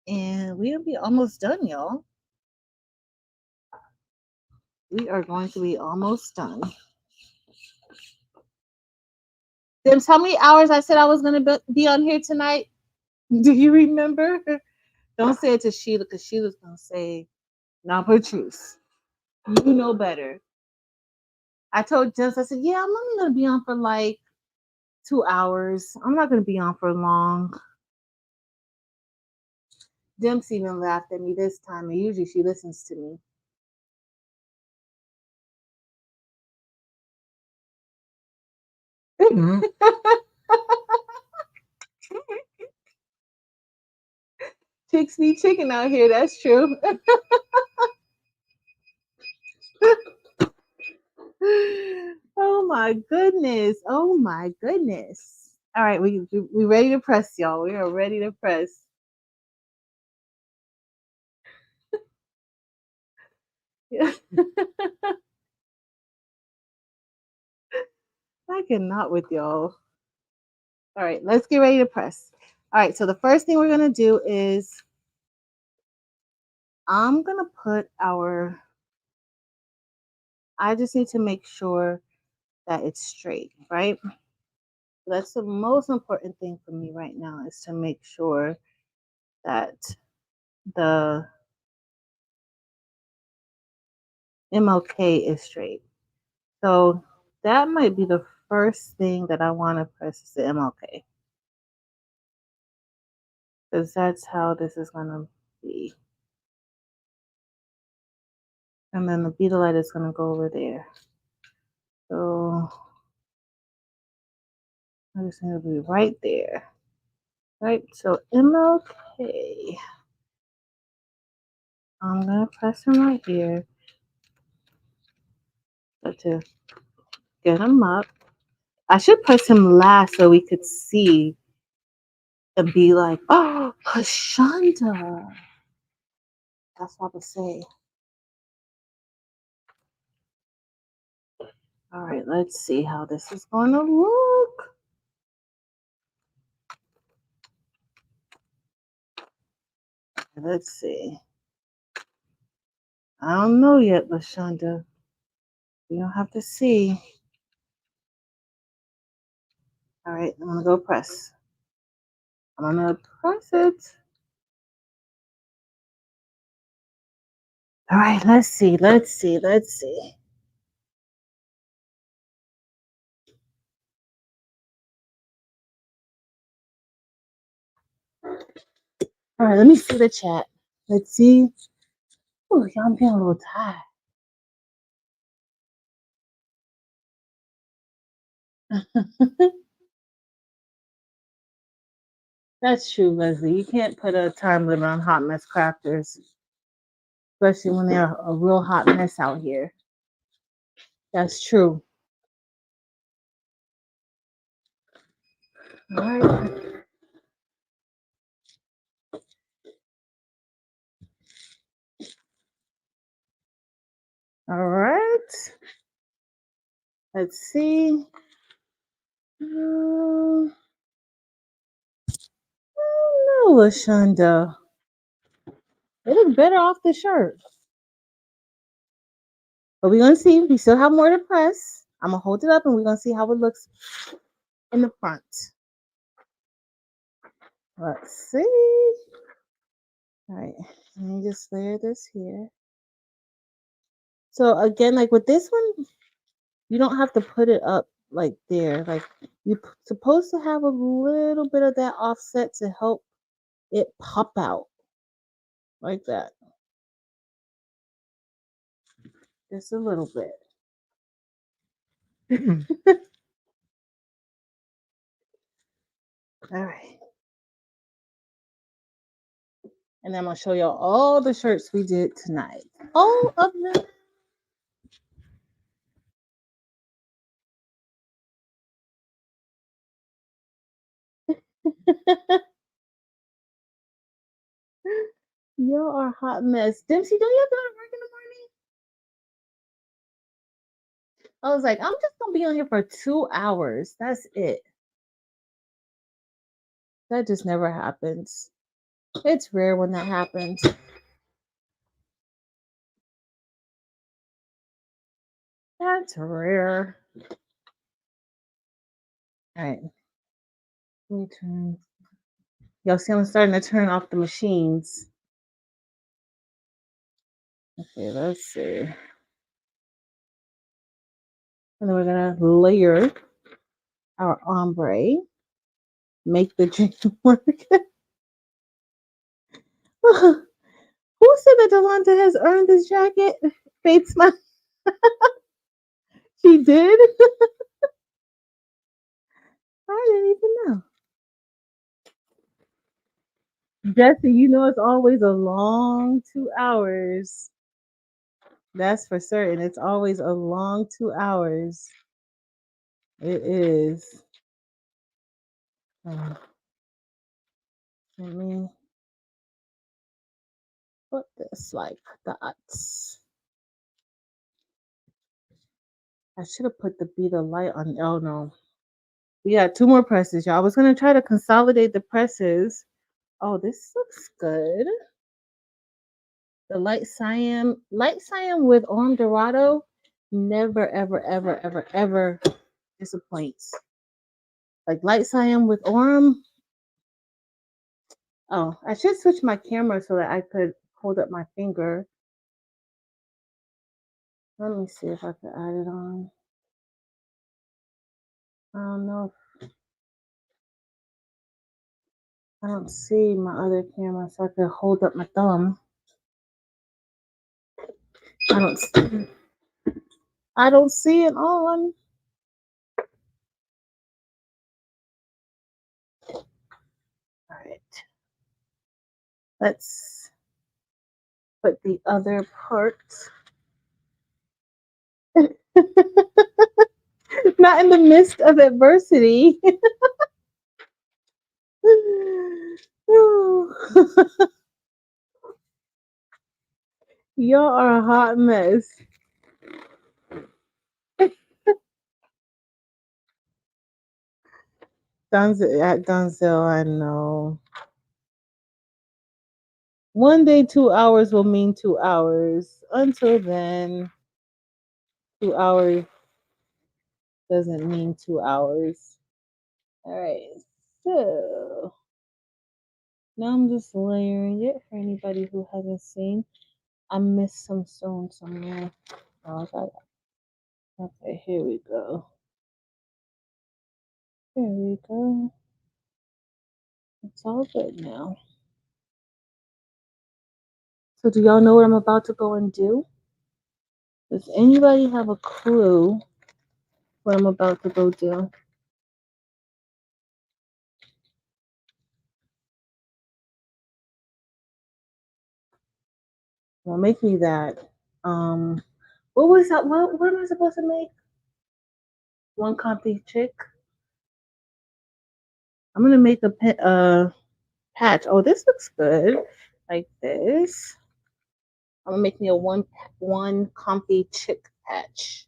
and we'll be almost done, y'all. We are going to be almost done. Dims, how many hours I said I was going to be on here tonight? Do you remember? Don't say it to Sheila because Sheila's going to say, "Now, Patrice, you know better." I told Dims, I said, "Yeah, I'm only going to be on for like 2 hours. I'm not going to be on for long." Dims even laughed at me this time, and usually she listens to me. Chicks be chicken out here, that's true. Oh my goodness. Oh my goodness. All right, we ready to press, y'all. We are ready to press. I cannot with y'all. All right, let's get ready to press. All right, so the first thing we're gonna do is I'm gonna put our. I just need to make sure that it's straight, right? That's the most important thing for me right now is to make sure that the MLK is straight. So that might be the first thing that I want to press is the MLK. Because that's how this is going to be. And then the Be The Light is going to go over there. So I just need to be right there. Right, so MLK. I'm going to press him right here. So to get him up. I should press him last so we could see and be like, oh, Hashonda. That's what I would say. All right, let's see how this is going to look. Let's see. I don't know yet, Lashonda. We don't have to see. All right, I'm gonna go press. I'm gonna press it. All right, let's see. Let's see. Let's see. All right, let me see the chat. Let's see. Oh, I'm feeling a little tired. That's true, Leslie. You can't put a time limit on hot mess crafters, especially when they're a real hot mess out here. That's true. All right. All right. Let's see. No, Lashonda. It looks better off the shirt. But we're gonna see. We still have more to press. I'm gonna hold it up and we're gonna see how it looks in the front. Let's see. All right, let me just layer this here. So again, like with this one, you don't have to put it up like there. Like you're supposed to have a little bit of that offset to help it pop out like that. Just a little bit. All right. And I'm gonna show y'all all the shirts we did tonight. All of them. Y'all are a hot mess. Dempsey, don't you have to go to work in the morning? I was like, I'm just gonna be on here for 2 hours. That's it. That just never happens. It's rare when that happens. That's rare. All right. Let me turn. Y'all see I'm starting to turn off the machines. Okay, let's see. And then we're gonna layer our ombre. Make the dream work. Who said that Delonta has earned this jacket? Faith smile. She did? I didn't even know. Jesse, you know it's always a long 2 hours. That's for certain. It's always a long 2 hours. It is. Uh, Let me put this like dots. I should have put the Be The Light on. Oh no. We got two more presses, y'all. I was gonna try to consolidate the presses. Oh, this looks good. The light cyan with Orm Dorado never, ever, ever, ever, ever disappoints. Like light cyan with Orm. Oh, I should switch my camera so that I could hold up my finger. Let me see if I can add it on. I don't know. I don't see my other camera, so I can hold up my thumb. I don't. I don't see it on. All right. Let's put the other part. Not in the midst of adversity. Y'all are a hot mess. At Dunzel, I know. One day, 2 hours will mean 2 hours. Until then, 2 hours doesn't mean 2 hours. All right, so now I'm just layering it for anybody who hasn't seen. I missed some stone somewhere. Oh, I got it. Okay, here we go. Here we go. It's all good now. So do y'all know what I'm about to go and do? Does anybody have a clue what I'm about to go do? Well, make me that. What was that? What am I supposed to make? One comfy chick. I'm gonna make a patch. Oh, this looks good. Like this. I'm gonna make me a one comfy chick patch.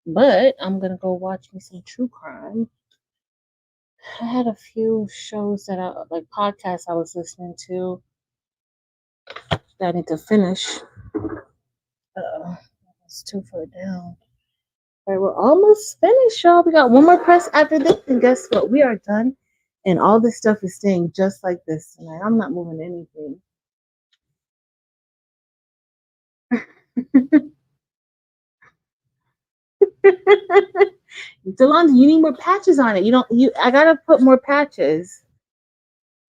But I'm gonna go watch me some true crime. I had a few shows that I like podcasts I was listening to that I need to finish. It's too far down. All right, we're almost finished, y'all. We got one more press after this, and guess what? We are done. And all this stuff is staying just like this tonight. I'm not moving anything. Delonda, you need more patches on it. You don't. You. I gotta put more patches.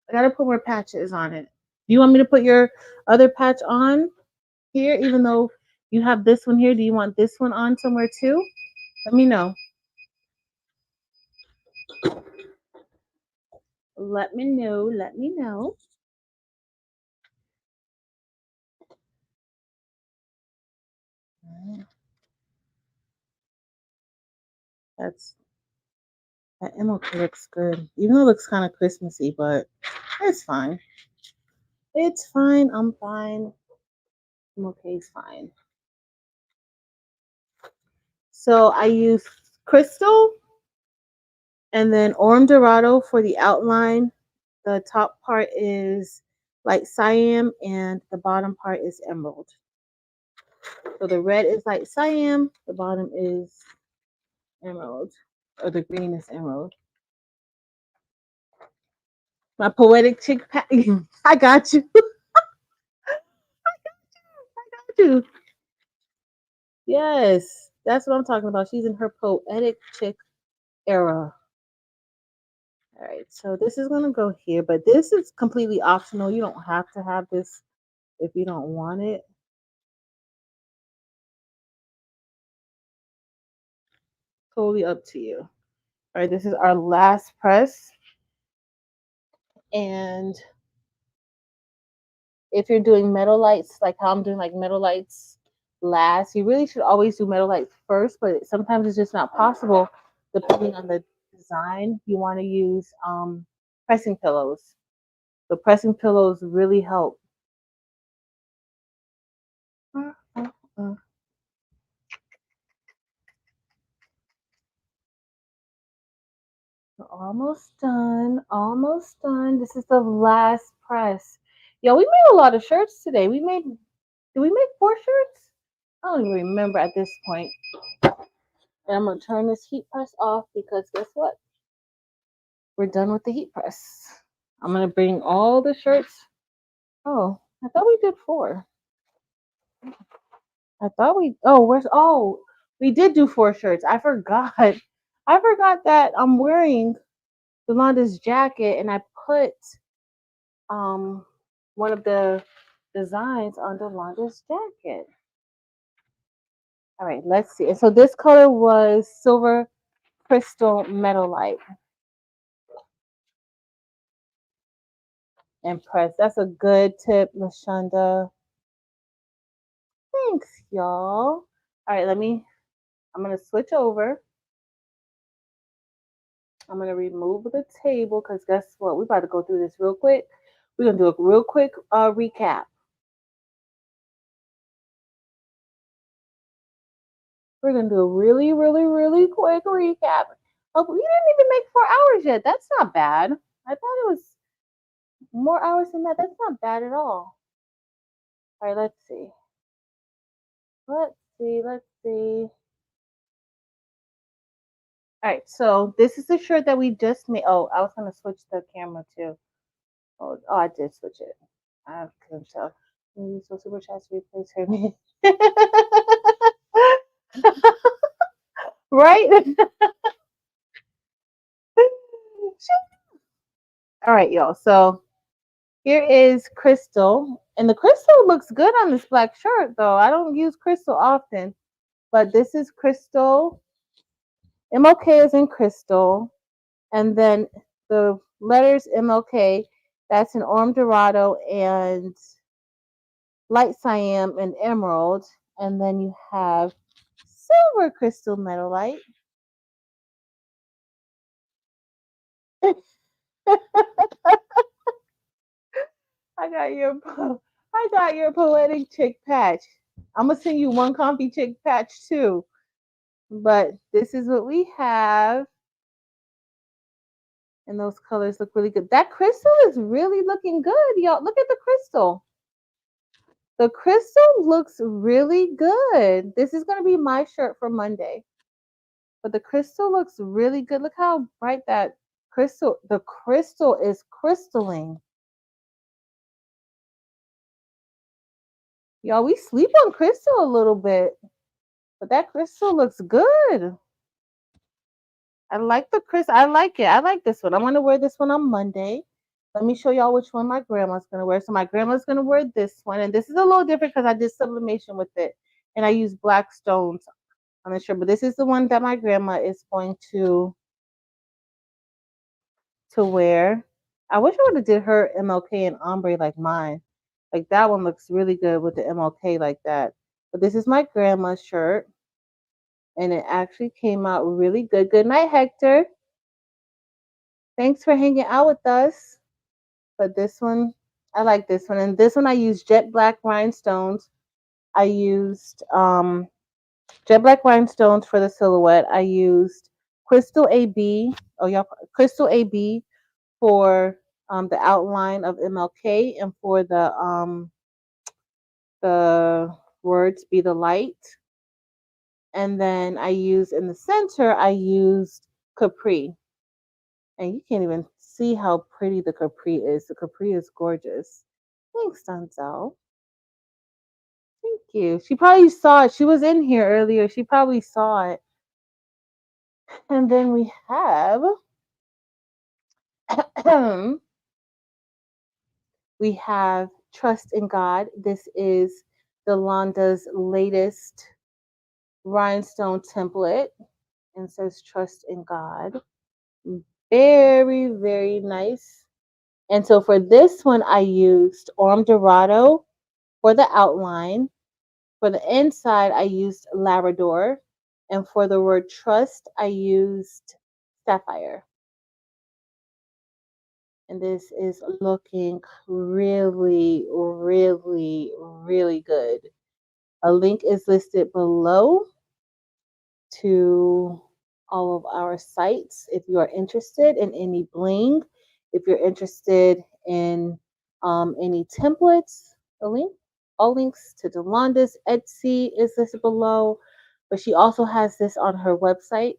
I gotta put more patches on it. Do you want me to put your other patch on here, even though you have this one here? Do you want this one on somewhere too? Let me know. Let me know. Let me know. That's that MLK looks good. Even though it looks kind of Christmassy, but it's fine. It's fine. I'm fine. MLK's fine. So I use crystal and then Orm Dorado for the outline. The top part is light cyan and the bottom part is emerald. So the red is light cyan, the bottom is emerald, or the green is emerald. My poetic chick pack. I got you. I got you. Yes, that's what I'm talking about. She's in her poetic chick era. All right, so this is gonna go here, but this is completely optional. You don't have to have this if you don't want it. Totally up to you. All right, this is our last press. And if you're doing metal lights, like how I'm doing like metal lights last. You really should always do metal lights first, but sometimes it's just not possible depending on the design. You want to use pressing pillows. The pressing pillows really help. We're almost done. Almost done. This is the last press. Yo, we made a lot of shirts today. Did we make 4 shirts? I don't even remember at this point. And I'm gonna turn this heat press off because guess what? We're done with the heat press. I'm gonna bring all the shirts. Oh, I thought we did 4. I thought we did do 4 shirts. I forgot. I forgot that I'm wearing Yolanda's jacket and I put um one of the designs on Yolanda's jacket. All right, let's see. So this color was silver crystal metal light and press. That's a good tip, Lashonda. Thanks, y'all. All right, I'm gonna switch over. I'm gonna remove the table because guess what? We're about to go through this real quick. We're gonna do a real quick recap. We're gonna do a really, really, really quick recap. Oh, we didn't even make 4 hours yet. That's not bad. I thought it was more hours than that. That's not bad at all. All right, let's see. Let's see. All right, so this is the shirt that we just made. Oh, I was gonna switch the camera too. Oh, I did switch it. I couldn't tell. So super chat to replace her. Right? All right, y'all. So here is Crystal. And the crystal looks good on this black shirt, though. I don't use crystal often, but this is Crystal. MLK is in crystal. And then the letters MLK, that's in Orm Dorado and Light Siam and Emerald. And then you have Silver Crystal Metalite. I got your poetic chick patch. I'm gonna send you one comfy chick patch too. But this is what we have. And those colors look really good. That crystal is really looking good, y'all. Look at the crystal. The crystal looks really good. This is gonna be my shirt for Monday. But the crystal looks really good. Look how bright that the crystal is crystalline. Y'all, we sleep on crystal a little bit, but that crystal looks good. I like the crystal. I like it. I like this one. I'm going to wear this one on Monday. Let me show y'all which one my grandma's going to wear. So my grandma's going to wear this one. And this is a little different because I did sublimation with it. And I used black stones on the shirt. But this is the one that my grandma is going to wear. I wish I would have did her MLK and ombre like mine. Like that one looks really good with the MLK like that. But this is my grandma's shirt. And it actually came out really good. Good night, Hector. Thanks for hanging out with us. But this one, I like this one. And this one I used jet black rhinestones. I used jet black rhinestones for the silhouette. I used crystal AB. Oh, y'all, crystal AB for the outline of MLK and for the words "Be the Light." And then I used in the center, I used Capri. And you can't even see how pretty the Capri is. The Capri is gorgeous. Thanks, Denzel. Thank you. She probably saw it. She was in here earlier. She probably saw it. And then we have we have Trust in God. This is Yolanda's latest rhinestone template and says Trust in God. Very, very nice. And so for this one, I used Orm Dorado for the outline. For the inside, I used Labrador. And for the word trust, I used Sapphire. And this is looking really, really, really good. A link is listed below to all of our sites if you are interested in any bling, if you're interested in any templates. A link, all links to Yolanda's Etsy is listed below, but she also has this on her website.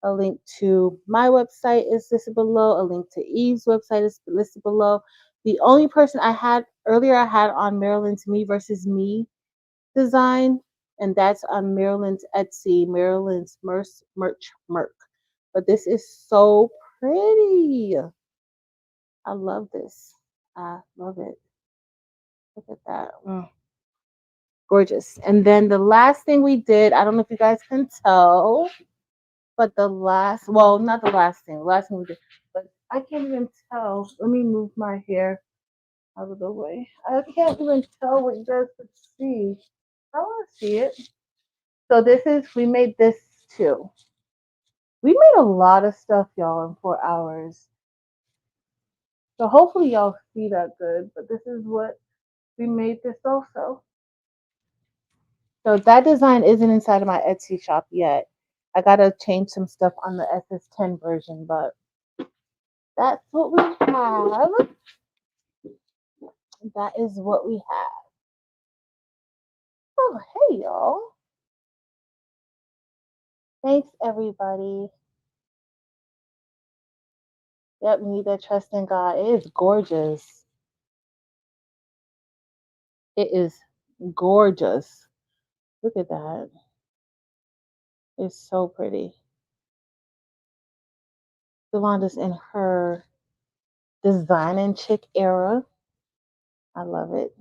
A link to my website is listed below. A link to Eve's website is listed below. The only person I had earlier, I had on Marilyn's Me versus Me design, and that's on Maryland's Etsy, Maryland's Merch. But this is so pretty. I love this. I love it. Look at that. Gorgeous. And then the last thing we did, I don't know if you guys can tell, but well, not the last thing we did, but I can't even tell. Let me move my hair out of the way. I can't even tell what you guys could see. I want to see it. So we made this too. We made a lot of stuff, y'all, in 4 hours. So hopefully y'all see that good. But this is what we made this also. So that design isn't inside of my Etsy shop yet. I gotta change some stuff on the SS10 version, but that's what we have. That is what we have. Oh, hey, y'all. Thanks, everybody. Yep, we need that trust in God. It is gorgeous. It is gorgeous. Look at that. It's so pretty. Yolanda's in her design and chick era. I love it.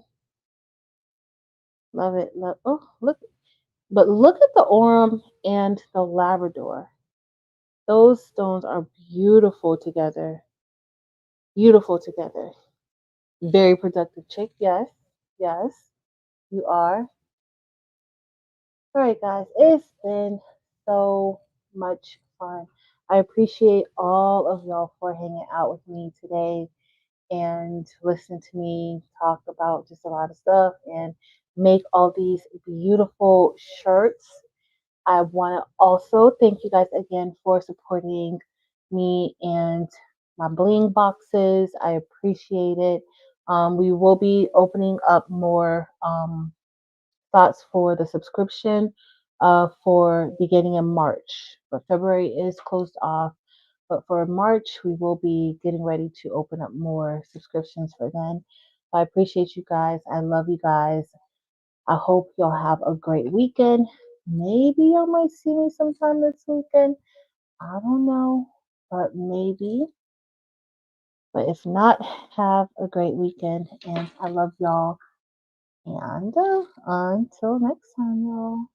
Love it. Oh, look. But look at the Orem and the Labrador. Those stones are beautiful together. Beautiful together. Very productive chick. Yes. Yes. You are. All right, guys. It's been so much fun. I appreciate all of y'all for hanging out with me today and listen to me talk about just a lot of stuff and make all these beautiful shirts. I want to also thank you guys again for supporting me and my bling boxes. I appreciate it. We will be opening up more thoughts for the subscription for beginning in March, but February is closed off. But for March, we will be getting ready to open up more subscriptions for then. So I appreciate you guys. I love you guys. I hope y'all have a great weekend. Maybe y'all might see me sometime this weekend. I don't know, but maybe. But if not, have a great weekend. And I love y'all. And until next time, y'all.